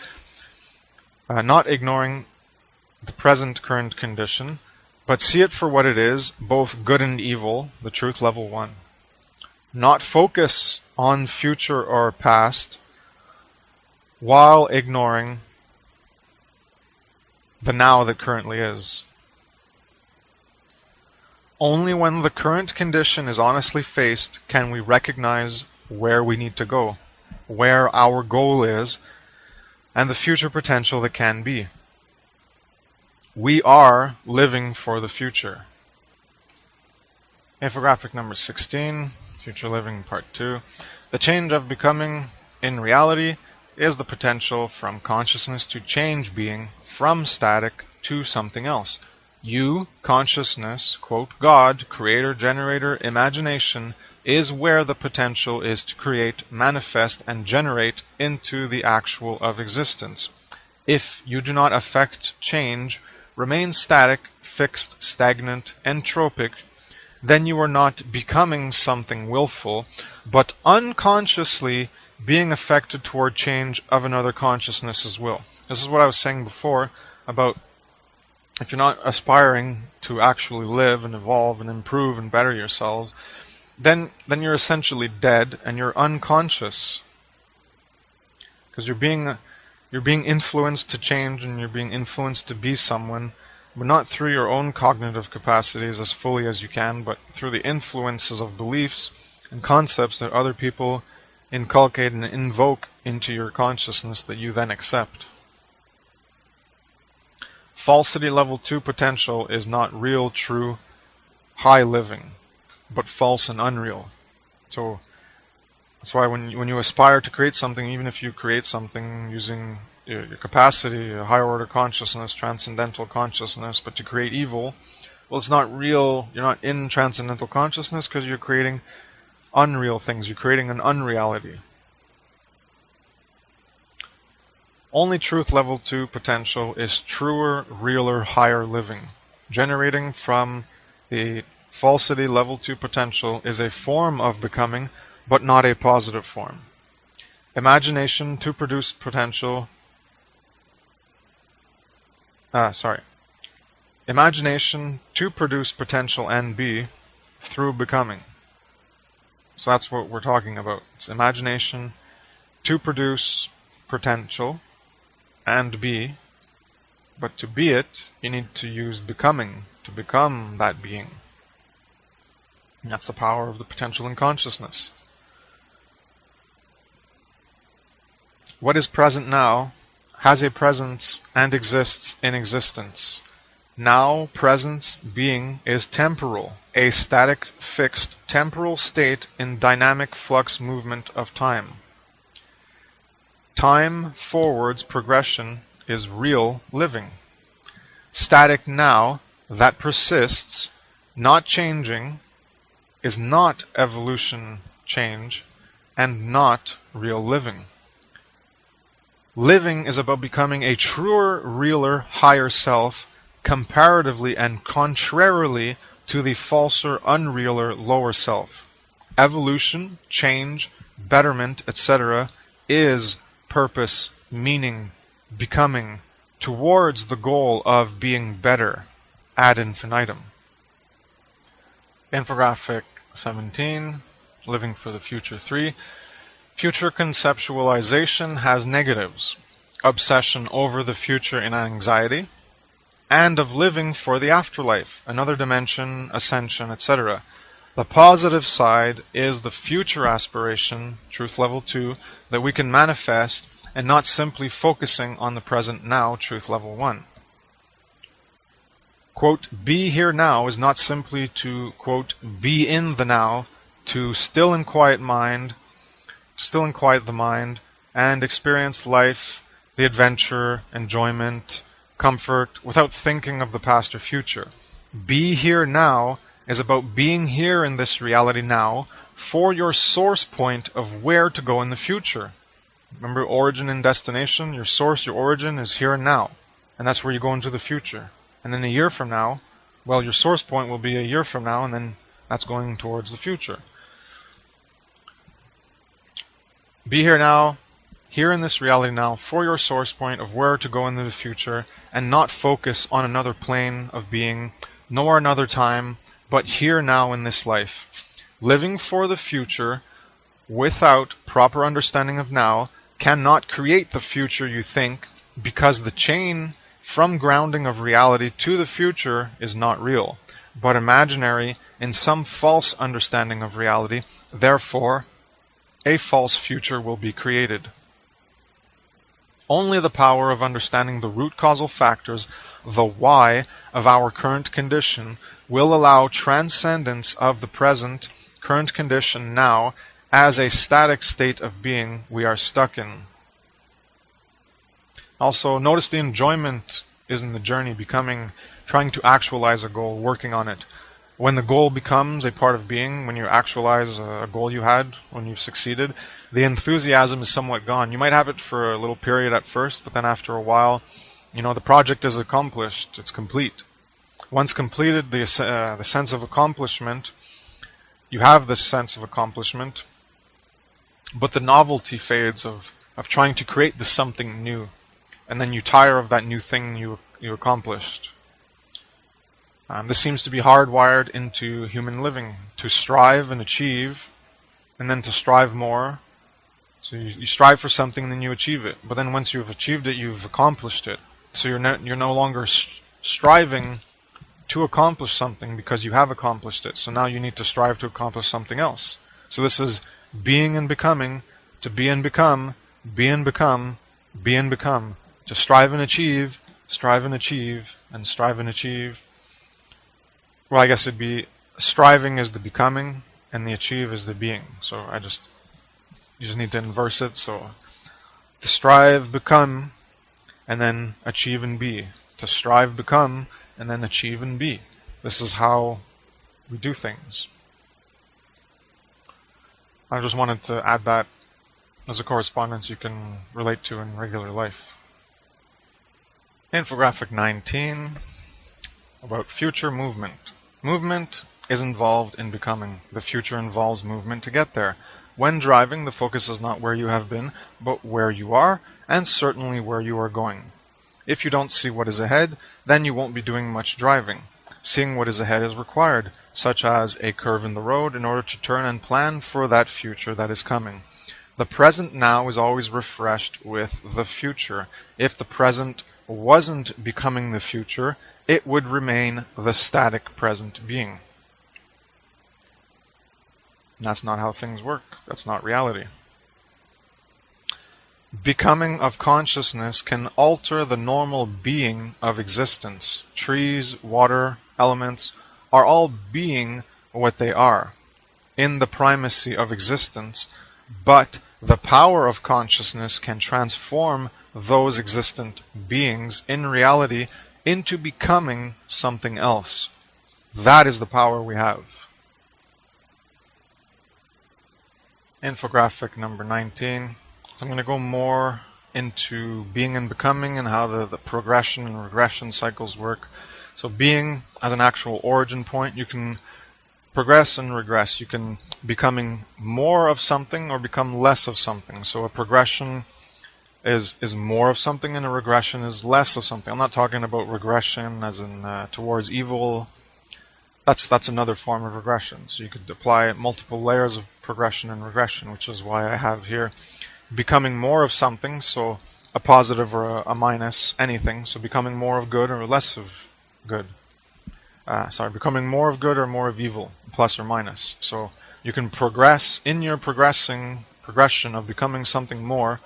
not ignoring the present current condition, but see it for what it is, both good and evil, the truth level 1. Not focus on future or past while ignoring the now that currently is. Only when the current condition is honestly faced can we recognize where we need to go, where our goal is, and the future potential that can be. We are living for the future. Infographic number 16, Future Living Part 2. The change of becoming in reality is the potential from consciousness to change being from static to something else. You, consciousness, quote, God, creator, generator, imagination, is where the potential is to create, manifest, and generate into the actual of existence. If you do not affect change, remain static, fixed, stagnant, entropic, then you are not becoming something willful, but unconsciously being affected toward change of another consciousness's will. This is what I was saying before about if you're not aspiring to actually live and evolve and improve and better yourselves, then you're essentially dead and you're unconscious. Because you're being influenced to change and you're being influenced to be someone, but not through your own cognitive capacities as fully as you can, but through the influences of beliefs and concepts that other people inculcate and invoke into your consciousness that you then accept. Falsity level 2 potential is not real, true, high living, but false and unreal. So that's why when you aspire to create something, even if you create something using your capacity, a higher order consciousness, transcendental consciousness, but to create evil, well, it's not real. You're not in transcendental consciousness because you're creating unreal things. You're creating an unreality. Only truth level 2 potential is truer, realer, higher living. generating from the falsity level 2 potential is a form of becoming, but not a positive form. Imagination to produce potential. Imagination to produce potential NB through becoming. So that's what we're talking about. It's imagination to produce potential and be, but to be it, you need to use becoming to become that being. And that's the power of the potential in consciousness. What is present now has a presence and exists in existence. Now, presence, being, is temporal, a static, fixed, temporal state in dynamic flux movement of time. Time forwards progression is real living. Static now, that persists, not changing, is not evolution change, and not real living. Living is about becoming a truer, realer, higher self, comparatively and contrarily to the falser, unrealer, lower self. Evolution, change, betterment, etc. is purpose, meaning, becoming, towards the goal of being better, ad infinitum. Infographic 17, Living for the Future 3. Future conceptualization has negatives: obsession over the future in anxiety, and of living for the afterlife, another dimension, ascension, etc. The positive side is the future aspiration, truth level 2, that we can manifest, and not simply focusing on the present now, truth level 1. Quote, be here now is not simply to, quote, be in the now, to still and quiet the mind, and experience life, the adventure, enjoyment, comfort, without thinking of the past or future. Be here now is about being here in this reality now for your source point of where to go in the future. Remember, origin and destination, your source, your origin is here and now, and that's where you go into the future. And then a year from now, well, your source point will be a year from now, and then that's going towards the future. Be here now, here in this reality now, for your source point of where to go into the future, and not focus on another plane of being, nor another time, but here now in this life. Living for the future without proper understanding of now cannot create the future you think, because the chain from grounding of reality to the future is not real, but imaginary in some false understanding of reality. Therefore, a false future will be created. Only the power of understanding the root causal factors, the why of our current condition, will allow transcendence of the present current condition now as a static state of being we are stuck in. Also, notice the enjoyment is in the journey, becoming, trying to actualize a goal, working on it. When the goal becomes a part of being, when you actualize a goal you had, when you've succeeded, the enthusiasm is somewhat gone. You might have it for a little period at first, but then after a while, the project is accomplished, it's complete. Once completed, the sense of accomplishment, you have this sense of accomplishment, but the novelty fades of trying to create this something new, and then you tire of that new thing you accomplished. This seems to be hardwired into human living, to strive and achieve, and then to strive more. So you strive for something, and then you achieve it. But then once you've achieved it, you've accomplished it. So you're no longer striving to accomplish something because you have accomplished it. So now you need to strive to accomplish something else. So this is being and becoming, to be and become, be and become, be and become, to strive and achieve, and strive and achieve. Well, I guess it'd be striving is the becoming, and the achieve is the being. So you just need to inverse it. So to strive, become, and then achieve and be. To strive, become, and then achieve and be. This is how we do things. I just wanted to add that as a correspondence you can relate to in regular life. Infographic 19. about future movement. Movement is involved in becoming. The future involves movement to get there. When driving, the focus is not where you have been, but where you are, and certainly where you are going. If you don't see what is ahead, then you won't be doing much driving. Seeing what is ahead is required, such as a curve in the road, in order to turn and plan for that future that is coming. The present now is always refreshed with the future. If the present wasn't becoming the future, it would remain the static present being. And that's not how things work. That's not reality. Becoming of consciousness can alter the normal being of existence. Trees, water, elements are all being what they are in the primacy of existence, but the power of consciousness can transform those existent beings in reality into becoming something else. That is the power we have. Infographic number 19. So I'm going to go more into being and becoming and how the progression and regression cycles work. So being as an actual origin point, you can progress and regress. You can becoming more of something or become less of something. So a progression is more of something and a regression is less of something. I'm not talking about regression as in towards evil. That's another form of regression. So you could apply multiple layers of progression and regression, which is why I have here becoming more of something, so a positive or a minus, anything. So becoming more of good or less of good. Becoming more of good or more of evil, plus or minus. So you can progress in your progression of becoming something more.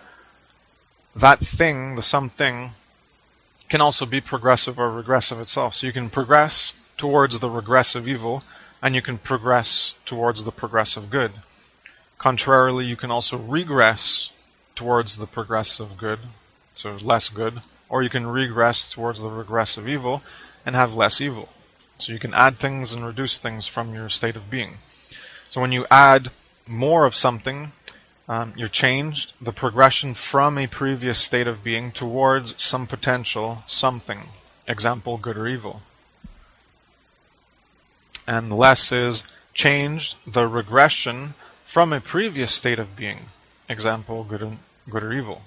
That thing, the something, can also be progressive or regressive itself. So you can progress towards the regressive evil, and you can progress towards the progressive good. Contrarily, you can also regress towards the progressive good, so less good, or you can regress towards the regressive evil and have less evil. So you can add things and reduce things from your state of being. So when you add more of something, you're changed the progression from a previous state of being towards some potential something. Example, good or evil. And less is changed the regression from a previous state of being. Example, good or evil.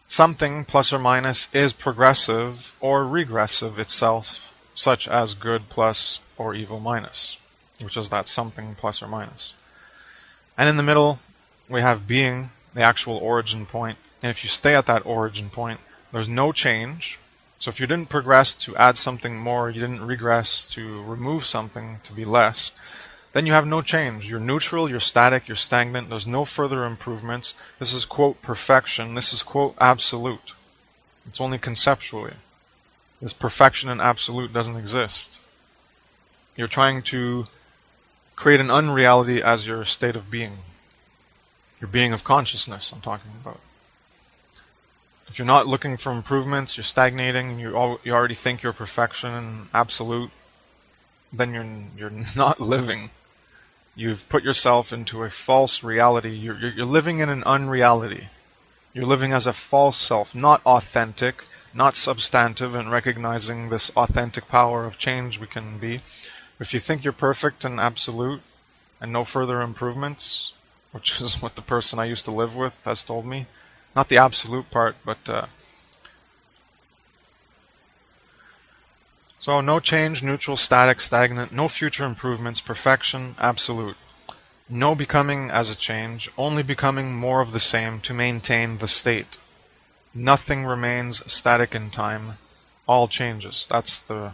Something plus or minus is progressive or regressive itself, such as good plus or evil minus, which is that something plus or minus. And in the middle, we have being, the actual origin point. And if you stay at that origin point, there's no change. So if you didn't progress to add something more, you didn't regress to remove something to be less, then you have no change. You're neutral, you're static, you're stagnant. There's no further improvements. This is, quote, perfection. This is, quote, absolute. It's only conceptually. This perfection and absolute doesn't exist. You're trying to create an unreality as your state of being. Your being of consciousness, I'm talking about. If you're not looking for improvements, you're stagnating, you already think you're perfection and absolute, then you're not living. You've put yourself into a false reality. You're living in an unreality. You're living as a false self, not authentic, not substantive, and recognizing this authentic power of change we can be. If you think you're perfect and absolute and no further improvements, which is what the person I used to live with has told me, not the absolute part, but so no change, neutral, static, stagnant, no future improvements, perfection, absolute. No becoming as a change, only becoming more of the same to maintain the state. Nothing remains static in time, all changes. That's the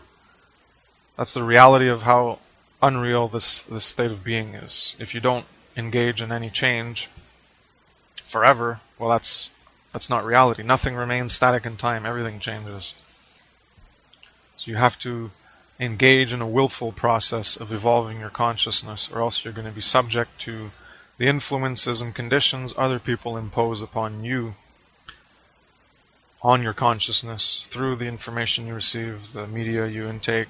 reality of how unreal this state of being is. If you don't engage in any change forever, well, that's not reality. Nothing remains static in time, everything changes. So you have to engage in a willful process of evolving your consciousness, or else you're going to be subject to the influences and conditions other people impose upon you, on your consciousness, through the information you receive, the media you intake,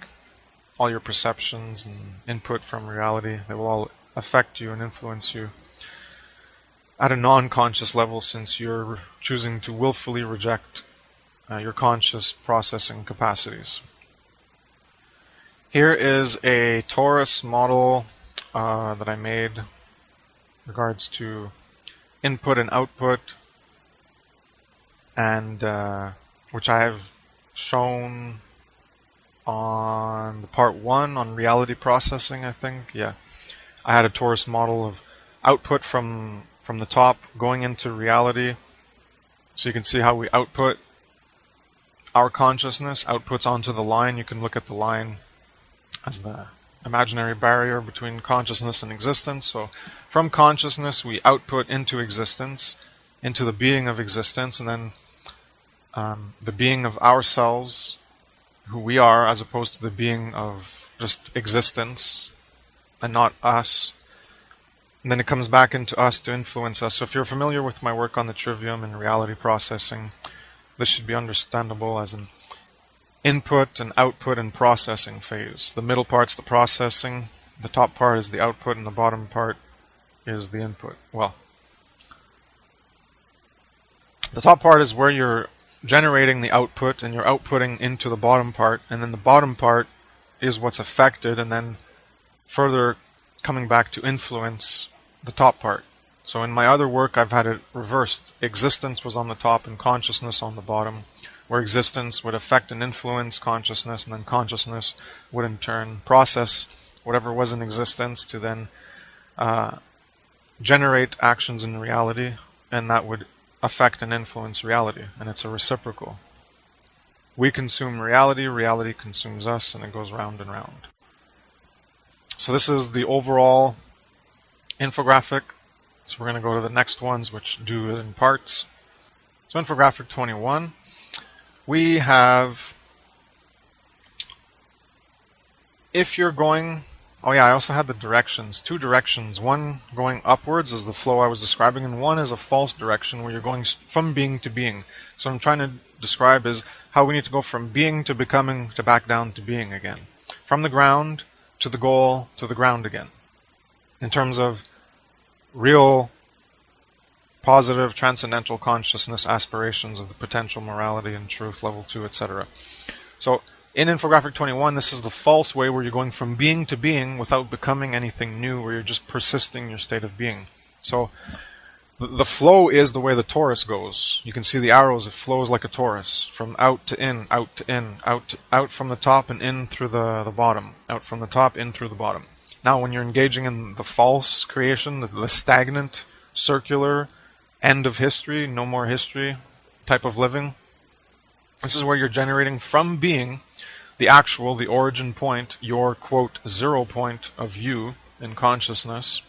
all your perceptions and input from reality. They will all affect you and influence you at a non-conscious level, since you're choosing to willfully reject your conscious processing capacities. Here is a torus model that I made in regards to input and output, and which I have shown on the part 1 on reality processing, I think. Yeah, I had a torus model of output from the top going into reality. So you can see how we output our consciousness, outputs onto the line. You can look at the line as the imaginary barrier between consciousness and existence. So from consciousness we output into existence, into the being of existence, and then the being of ourselves, who we are, as opposed to the being of just existence and not us. And then it comes back into us to influence us. So if you're familiar with my work on the trivium and reality processing, this should be understandable as an input and output and processing phase. The middle part's the processing, the top part is the output, and the bottom part is the input. Well, the top part is where you're generating the output and you're outputting into the bottom part, and then the bottom part is what's affected and then further coming back to influence the top part. So in my other work I've had it reversed. Existence was on the top and consciousness on the bottom, where existence would affect and influence consciousness, and then consciousness would in turn process whatever was in existence to then generate actions in reality, and that would affect and influence reality, and it's a reciprocal. We consume reality, reality consumes us, and it goes round and round. So this is the overall infographic. So we're going to go to the next ones, which do it in parts. So infographic 21, we have, if you're going, oh yeah, I also had the directions, 2 directions. One going upwards is the flow I was describing, and one is a false direction where you're going from being to being. So what I'm trying to describe is how we need to go from being to becoming to back down to being again. From the ground to the goal to the ground again. In terms of real positive transcendental consciousness aspirations of the potential morality and truth level 2, etc. So in infographic 21, this is the false way where you're going from being to being without becoming anything new, where you're just persisting your state of being. So the flow is the way the torus goes. You can see the arrows, it flows like a torus, from out to in, out to in, out from the top and in through the bottom, out from the top, in through the bottom. Now when you're engaging in the false creation, the stagnant, circular, end of history, no more history type of living, this is where you're generating from being the actual, the origin point, your, quote, 0 point of you in consciousness.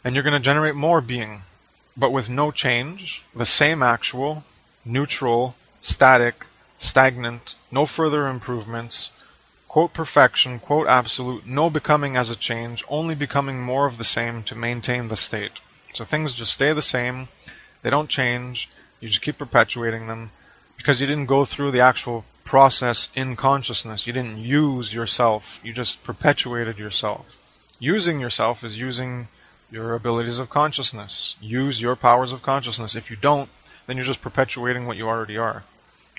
And you're going to generate more being, but with no change, the same actual, neutral, static, stagnant, no further improvements, quote perfection, quote absolute, no becoming as a change, only becoming more of the same to maintain the state. So things just stay the same, they don't change, you just keep perpetuating them, because you didn't go through the actual process in consciousness. You didn't use yourself, you just perpetuated yourself. Using yourself is using your abilities of consciousness. Use your powers of consciousness. If you don't, then you're just perpetuating what you already are.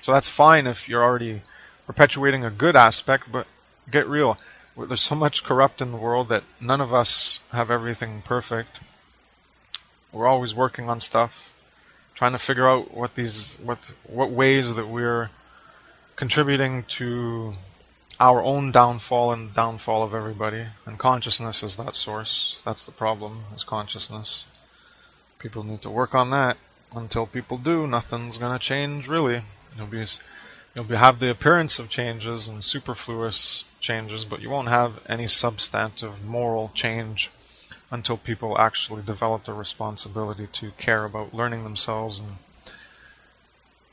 So that's fine if you're already perpetuating a good aspect, but get real. There's so much corrupt in the world that none of us have everything perfect. We're always working on stuff, trying to figure out what ways that we're contributing to our own downfall and the downfall of everybody. And consciousness is that source. That's the problem, is consciousness. People need to work on that. Until people do, nothing's going to change, really. You'll have the appearance of changes and superfluous changes, but you won't have any substantive moral change until people actually develop the responsibility to care about learning themselves and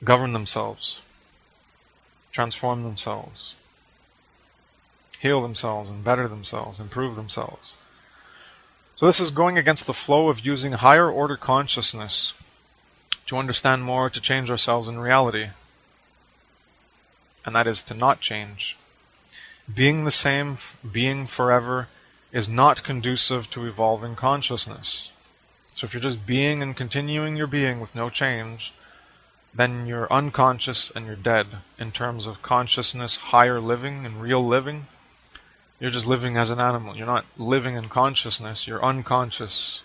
govern themselves, transform themselves, heal themselves and better themselves, improve themselves. So this is going against the flow of using higher order consciousness to understand more, to change ourselves in reality. And that is to not change. Being the same, being forever, is not conducive to evolving consciousness. So if you're just being and continuing your being with no change, then you're unconscious and you're dead in terms of consciousness, higher living and real living. You're just living as an animal. You're not living in consciousness. You're unconscious.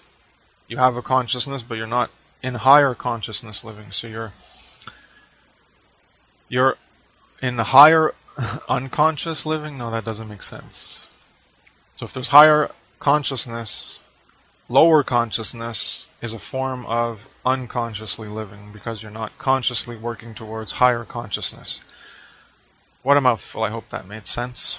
You have a consciousness, but you're not in higher consciousness living. So you're in higher unconscious living. No, that doesn't make sense. So if there's higher consciousness, lower consciousness is a form of unconsciously living because you're not consciously working towards higher consciousness. What a mouthful. I hope that made sense.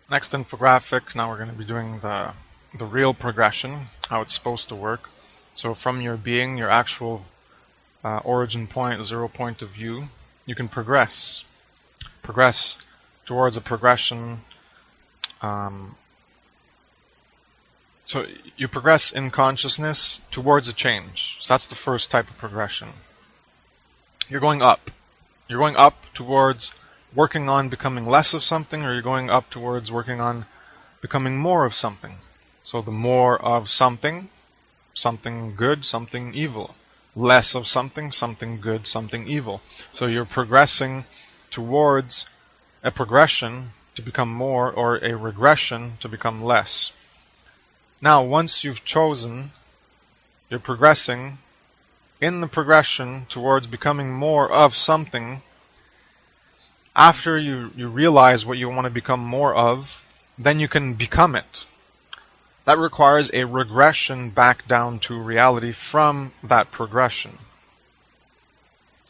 Next infographic, now we're going to be doing the real progression, how it's supposed to work. So from your being, your actual origin point, 0 point of view, you can progress towards a progression. So you progress in consciousness towards a change. So that's the first type of progression. You're going up. You're going up towards working on becoming less of something, or you're going up towards working on becoming more of something. So the more of something, something good, something evil. Less of something, something good, something evil. So you're progressing towards a progression to become more, or a regression to become less. Now, once you've chosen, you're progressing in the progression towards becoming more of something. After you realize what you want to become more of, then you can become it. That requires a regression back down to reality from that progression.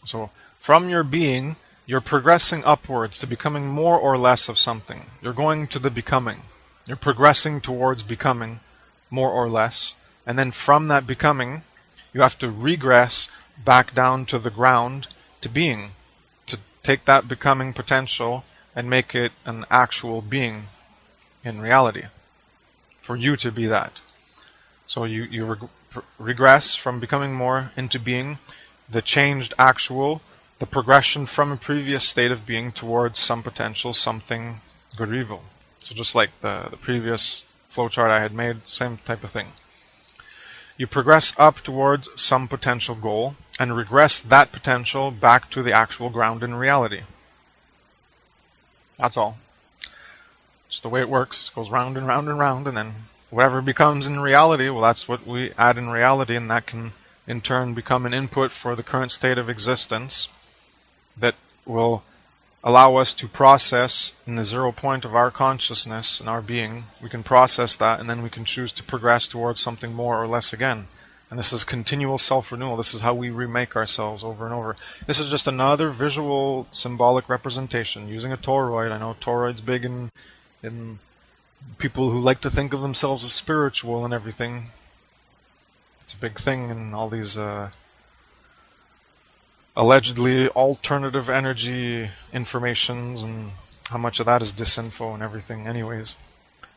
So from your being, you're progressing upwards to becoming more or less of something. You're going to the becoming. You're progressing towards becoming more or less. And then from that becoming, you have to regress back down to the ground to being. To take that becoming potential and make it an actual being in reality. For you to be that. So you regress from becoming more into being, the changed actual, the progression from a previous state of being towards some potential, something good or evil. So just like the previous flowchart I had made, same type of thing. You progress up towards some potential goal and regress that potential back to the actual ground in reality. That's all. Just the way it works. It goes round and round and round, and then whatever becomes in reality, well, that's what we add in reality, and that can in turn become an input for the current state of existence that will allow us to process in the 0 point of our consciousness and our being. We can process that, and then we can choose to progress towards something more or less again. And this is continual self-renewal. This is how we remake ourselves over and over. This is just another visual symbolic representation using a toroid. I know toroid's big in people who like to think of themselves as spiritual and everything. It's a big thing in all these allegedly alternative energy informations, and how much of that is disinfo and everything. Anyways,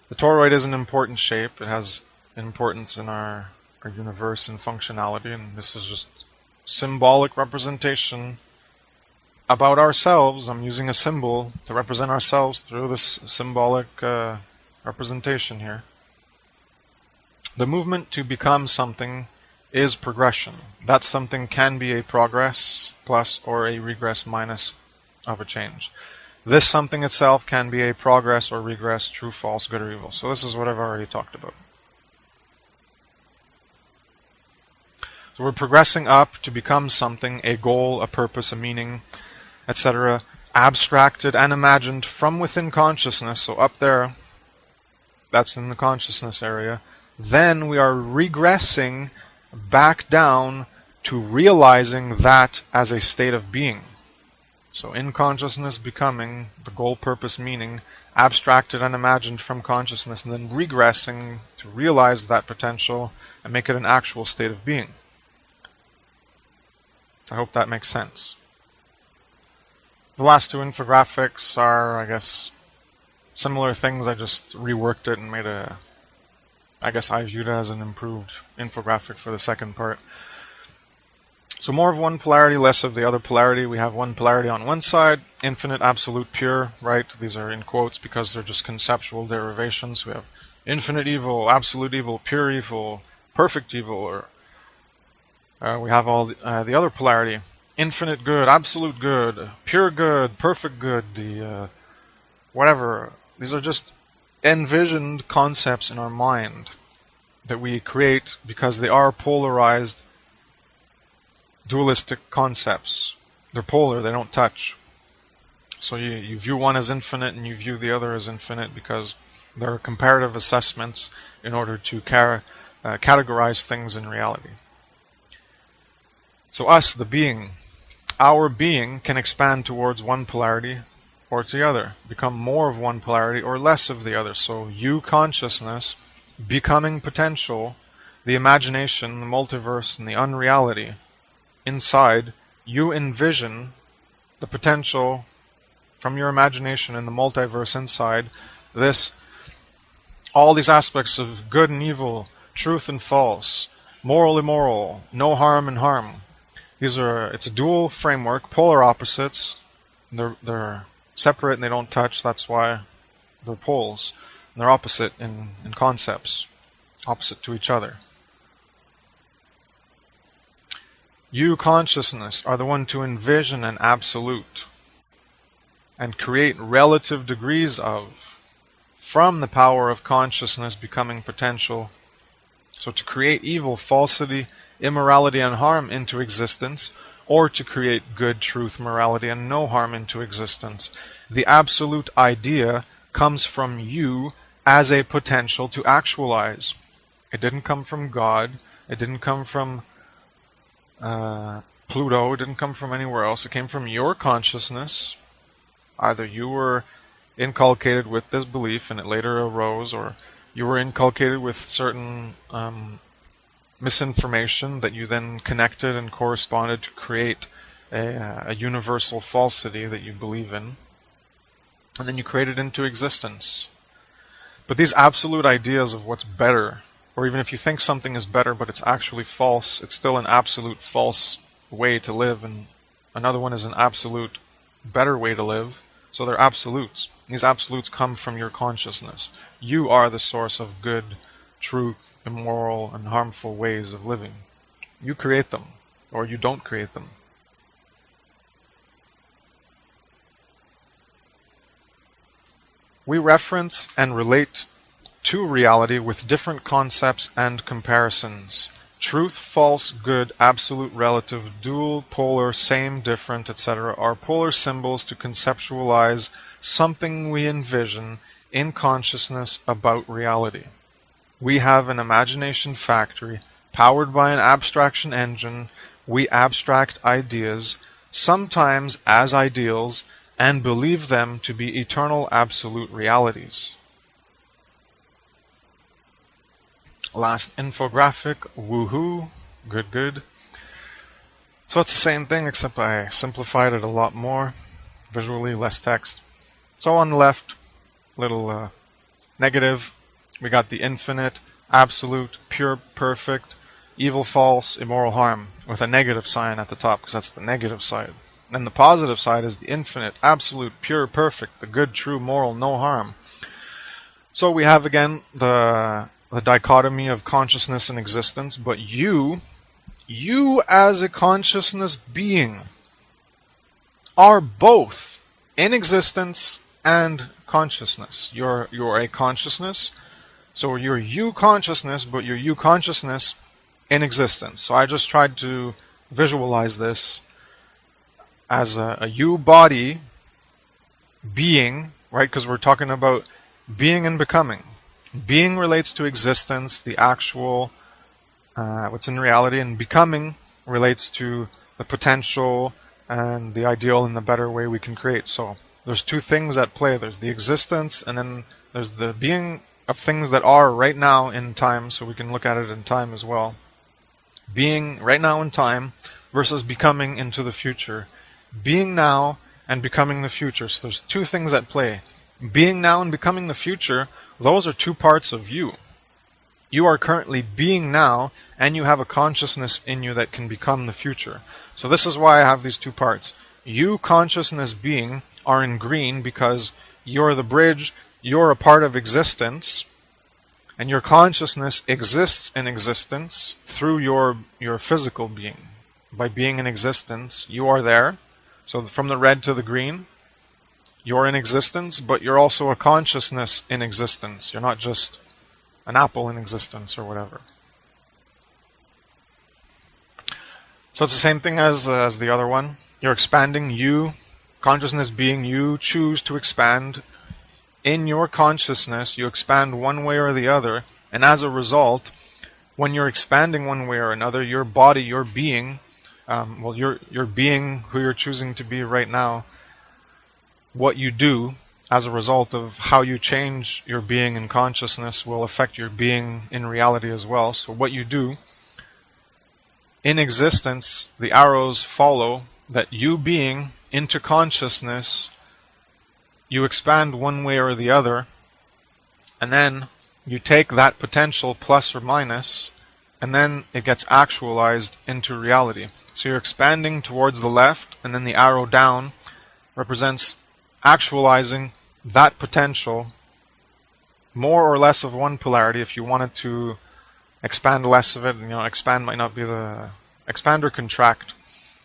the toroid is an important shape. It has importance in our universe and functionality, and this is just symbolic representation about ourselves. I'm using a symbol to represent ourselves through this symbolic representation here. The movement to become something is progression. That something can be a progress plus or a regress minus of a change. This something itself can be a progress or regress, true, false, good or evil. So this is what I've already talked about. So we're progressing up to become something, a goal, a purpose, a meaning, etc., abstracted and imagined from within consciousness. So up there, that's in the consciousness area. Then we are regressing back down to realizing that as a state of being. So in consciousness, becoming, the goal, purpose, meaning, abstracted and imagined from consciousness, and then regressing to realize that potential and make it an actual state of being. I hope that makes sense. The last two infographics are, I guess, similar things. I just reworked it and made I guess I viewed it as an improved infographic for the second part. So more of one polarity, less of the other polarity. We have one polarity on one side, infinite, absolute, pure, right? These are in quotes because they're just conceptual derivations. We have infinite evil, absolute evil, pure evil, perfect evil, or We have all the other polarity: infinite good, absolute good, pure good, perfect good, the whatever. These are just envisioned concepts in our mind that we create because they are polarized, dualistic concepts. They're polar, they don't touch. So you view one as infinite and you view the other as infinite because there are comparative assessments in order to categorize things in reality. So us, the being, our being can expand towards one polarity or to the other, become more of one polarity or less of the other. So you consciousness, becoming potential, the imagination, the multiverse, and the unreality, inside, you envision the potential from your imagination and the multiverse inside this, all these aspects of good and evil, truth and false, moral, immoral, no harm and harm. It's a dual framework, polar opposites. They're separate and they don't touch. That's why they're poles. And they're opposite in concepts, opposite to each other. You, consciousness, are the one to envision an absolute and create relative degrees of, from the power of consciousness becoming potential. So to create evil, falsity, immorality, and harm into existence, or to create good, truth, morality, and no harm into existence. The absolute idea comes from you as a potential to actualize. It didn't come from God. It didn't come from Pluto. It didn't come from anywhere else. It came from your consciousness. Either you were inculcated with this belief and it later arose, or you were inculcated with certain misinformation that you then connected and corresponded to create a universal falsity that you believe in. And then you create it into existence. But these absolute ideas of what's better, or even if you think something is better but it's actually false, it's still an absolute false way to live, and another one is an absolute better way to live. So they're absolutes. These absolutes come from your consciousness. You are the source of good, truth, immoral, and harmful ways of living. You create them, or you don't create them. We reference and relate to reality with different concepts and comparisons. Truth, false, good, absolute, relative, dual, polar, same, different, etc. are polar symbols to conceptualize something we envision in consciousness about reality. We have an imagination factory powered by an abstraction engine. We abstract ideas, sometimes as ideals, and believe them to be eternal absolute realities. Last infographic, woohoo, good. So it's the same thing except I simplified it a lot more, visually, less text. So on the left, little negative, we got the infinite, absolute, pure, perfect, evil, false, immoral, harm, with a negative sign at the top because that's the negative side. And the positive side is the infinite, absolute, pure, perfect, the good, true, moral, no harm. So we have again the dichotomy of consciousness and existence, but you as a consciousness being are both in existence and consciousness. You're a consciousness, so you're you consciousness, but you're you consciousness in existence. So I just tried to visualize this as a you body being, right? Because we're talking about being and becoming. Being relates to existence, the actual, what's in reality, and becoming relates to the potential and the ideal and the better way we can create. So there's two things at play. There's the existence, and then there's the being of things that are right now in time, so we can look at it in time as well. Being right now in time versus becoming into the future. Being now and becoming the future. So there's two things at play. Being now and becoming the future, those are two parts of you. You are currently being now, and you have a consciousness in you that can become the future. So this is why I have these two parts. You, consciousness, being, are in green because you're the bridge, you're a part of existence, And your consciousness exists in existence through your physical being. By being in existence, you are there. So from the red to the green, you're in existence, but you're also a consciousness in existence. You're not just an apple in existence or whatever. So it's the same thing as the other one. You're expanding. You, consciousness being, you choose to expand. In your consciousness, you expand one way or the other, and as a result, when you're expanding one way or another, your body, your being, your being, who you're choosing to be right now, what you do as a result of how you change your being in consciousness will affect your being in reality as well. So what you do in existence, the arrows follow that you being into consciousness, you expand one way or the other, and then you take that potential plus or minus, and then it gets actualized into reality. So you're expanding towards the left, and then the arrow down represents actualizing that potential, more or less of one polarity. If you wanted to expand less of it, expand might not be the expand or contract,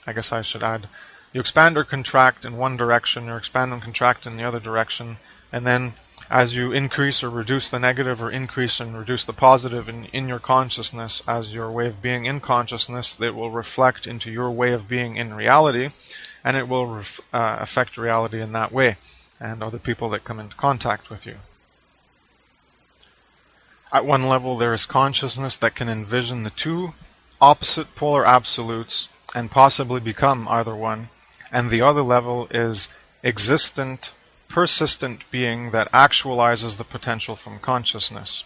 I guess I should add. You expand or contract in one direction, or expand and contract in the other direction, and then as you increase or reduce the negative, or increase and reduce the positive in your consciousness as your way of being in consciousness, it will reflect into your way of being in reality, and it will affect reality in that way, and other people that come into contact with you. At one level, there is consciousness that can envision the two opposite polar absolutes and possibly become either one. And the other level is existent, persistent being that actualizes the potential from consciousness.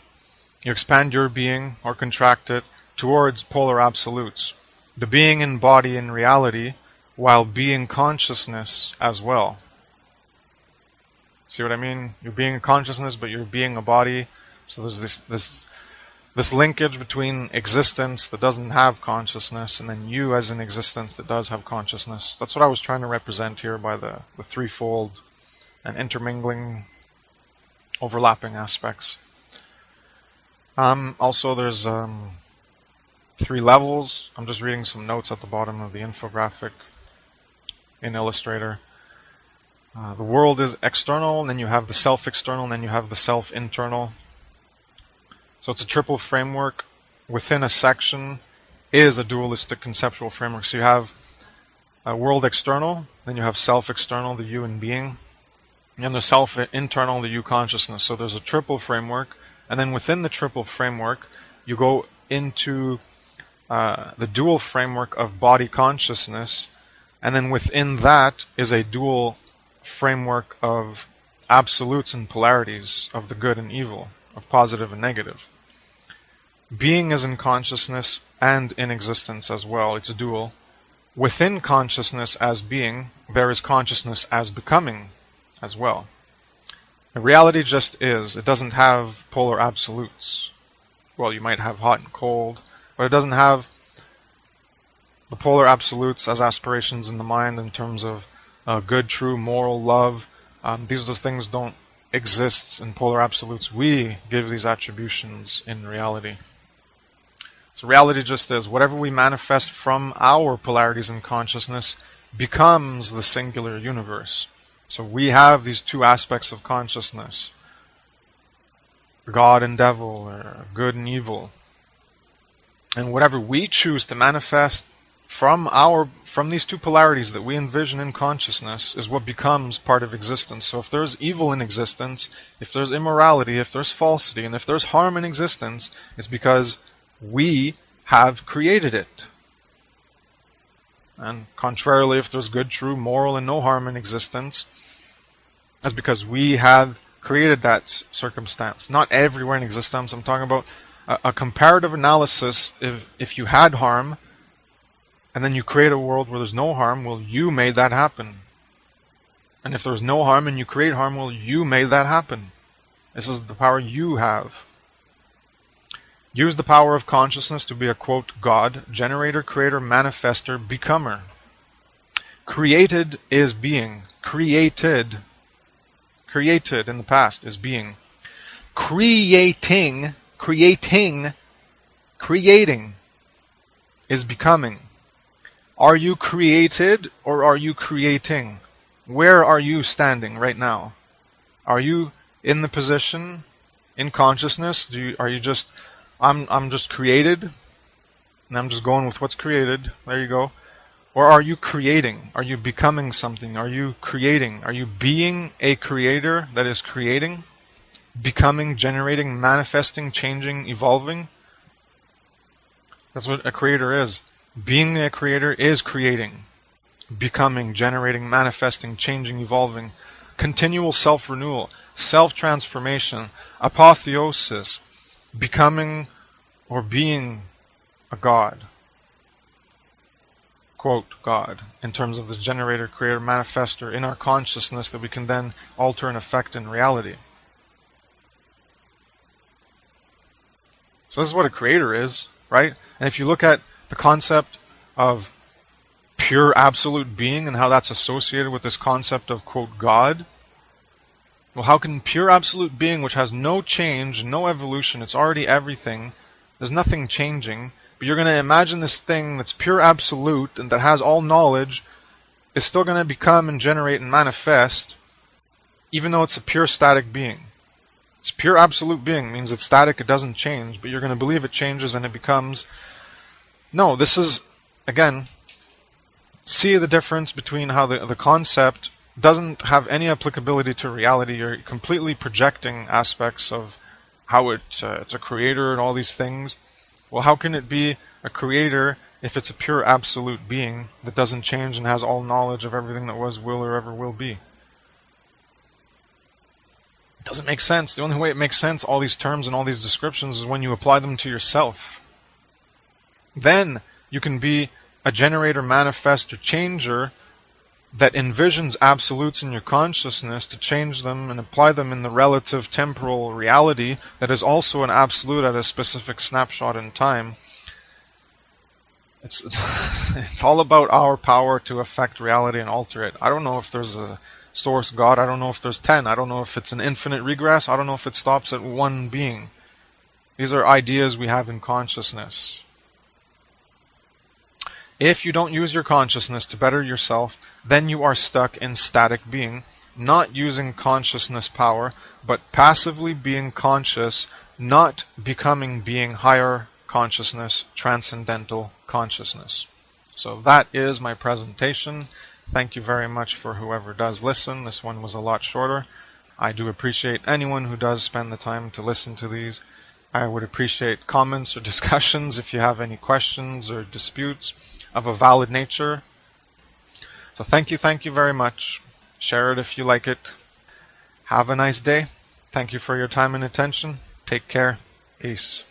You expand your being or contract it towards polar absolutes. The being in body in reality while being consciousness as well. See what I mean? You're being a consciousness, but you're being a body. So there's this linkage between existence that doesn't have consciousness, and then you as an existence that does have consciousness. That's what I was trying to represent here by the threefold and intermingling, overlapping aspects. Also, there's 3 levels. I'm just reading some notes at the bottom of the infographic in Illustrator. The world is external, and then you have the self-external, and then you have the self-internal. So it's a triple framework. Within a section is a dualistic conceptual framework. So you have a world external, then you have self-external, the you and being, and the self-internal, the you consciousness. So there's a triple framework, and then within the triple framework, you go into the dual framework of body consciousness, and then within that is a dual framework of absolutes and polarities of the good and evil, of positive and negative. Being is in consciousness and in existence as well. It's a dual. Within consciousness as being, there is consciousness as becoming as well. The reality just is. It doesn't have polar absolutes. Well, you might have hot and cold, but it doesn't have the polar absolutes as aspirations in the mind in terms of good, true, moral, love. Those things don't exist in polar absolutes. We give these attributions in reality. So reality just is. Whatever we manifest from our polarities in consciousness becomes the singular universe. So we have these two aspects of consciousness, God and devil, or good and evil. And whatever we choose to manifest from these two polarities that we envision in consciousness is what becomes part of existence. So if there's evil in existence, if there's immorality, if there's falsity, and if there's harm in existence, it's because we have created it. And contrarily, if there's good, true, moral, and no harm in existence, that's because we have created that circumstance. Not everywhere in existence. I'm talking about a comparative analysis. If you had harm, and then you create a world where there's no harm, well, you made that happen. And if there's no harm and you create harm, well, you made that happen. This is the power you have. Use the power of consciousness to be a, quote, God, generator, creator, manifester, becomer. Created is being. Created in the past is being. Creating Creating is becoming. Are you created or are you creating? Where are you standing right now? Are you in the position in consciousness? Are you just, I'm just created and I'm just going with what's created? There you go. Or are you creating? Are you becoming something? Are you creating? Are you being a creator that is creating? Becoming, generating, manifesting, changing, evolving? That's what a creator is. Being a creator is creating, becoming, generating, manifesting, changing, evolving. Continual self-renewal, self-transformation, apotheosis, becoming or being a God. Quote, God, in terms of this generator, creator, manifester in our consciousness that we can then alter and affect in reality. So this is what a creator is, right? And if you look at the concept of pure absolute being and how that's associated with this concept of, quote, God, well, how can pure absolute being, which has no change, no evolution, it's already everything, there's nothing changing, but you're going to imagine this thing that's pure absolute and that has all knowledge is still going to become and generate and manifest, even though it's a pure static being. It's pure absolute being, means it's static, it doesn't change, but you're going to believe it changes and it becomes. No, this is, again, see the difference between how the concept doesn't have any applicability to reality. You're completely projecting aspects of how it's a creator and all these things. Well, how can it be a creator if it's a pure absolute being that doesn't change and has all knowledge of everything that was, will, or ever will be? It doesn't make sense. The only way it makes sense, all these terms and all these descriptions, is when you apply them to yourself. Then you can be a generator, manifestor, changer that envisions absolutes in your consciousness to change them and apply them in the relative temporal reality that is also an absolute at a specific snapshot in time. It's all about our power to affect reality and alter it. I don't know if there's a source God. I don't know if there's 10. I don't know if it's an infinite regress. I don't know if it stops at one being. These are ideas we have in consciousness. If you don't use your consciousness to better yourself, then you are stuck in static being, not using consciousness power, but passively being conscious, not becoming being higher consciousness, transcendental consciousness. So that is my presentation. Thank you very much for whoever does listen. This one was a lot shorter. I do appreciate anyone who does spend the time to listen to these. I would appreciate comments or discussions if you have any questions or disputes of a valid nature. So thank you very much. Share it if you like it. Have a nice day. Thank you for your time and attention. Take care. Peace.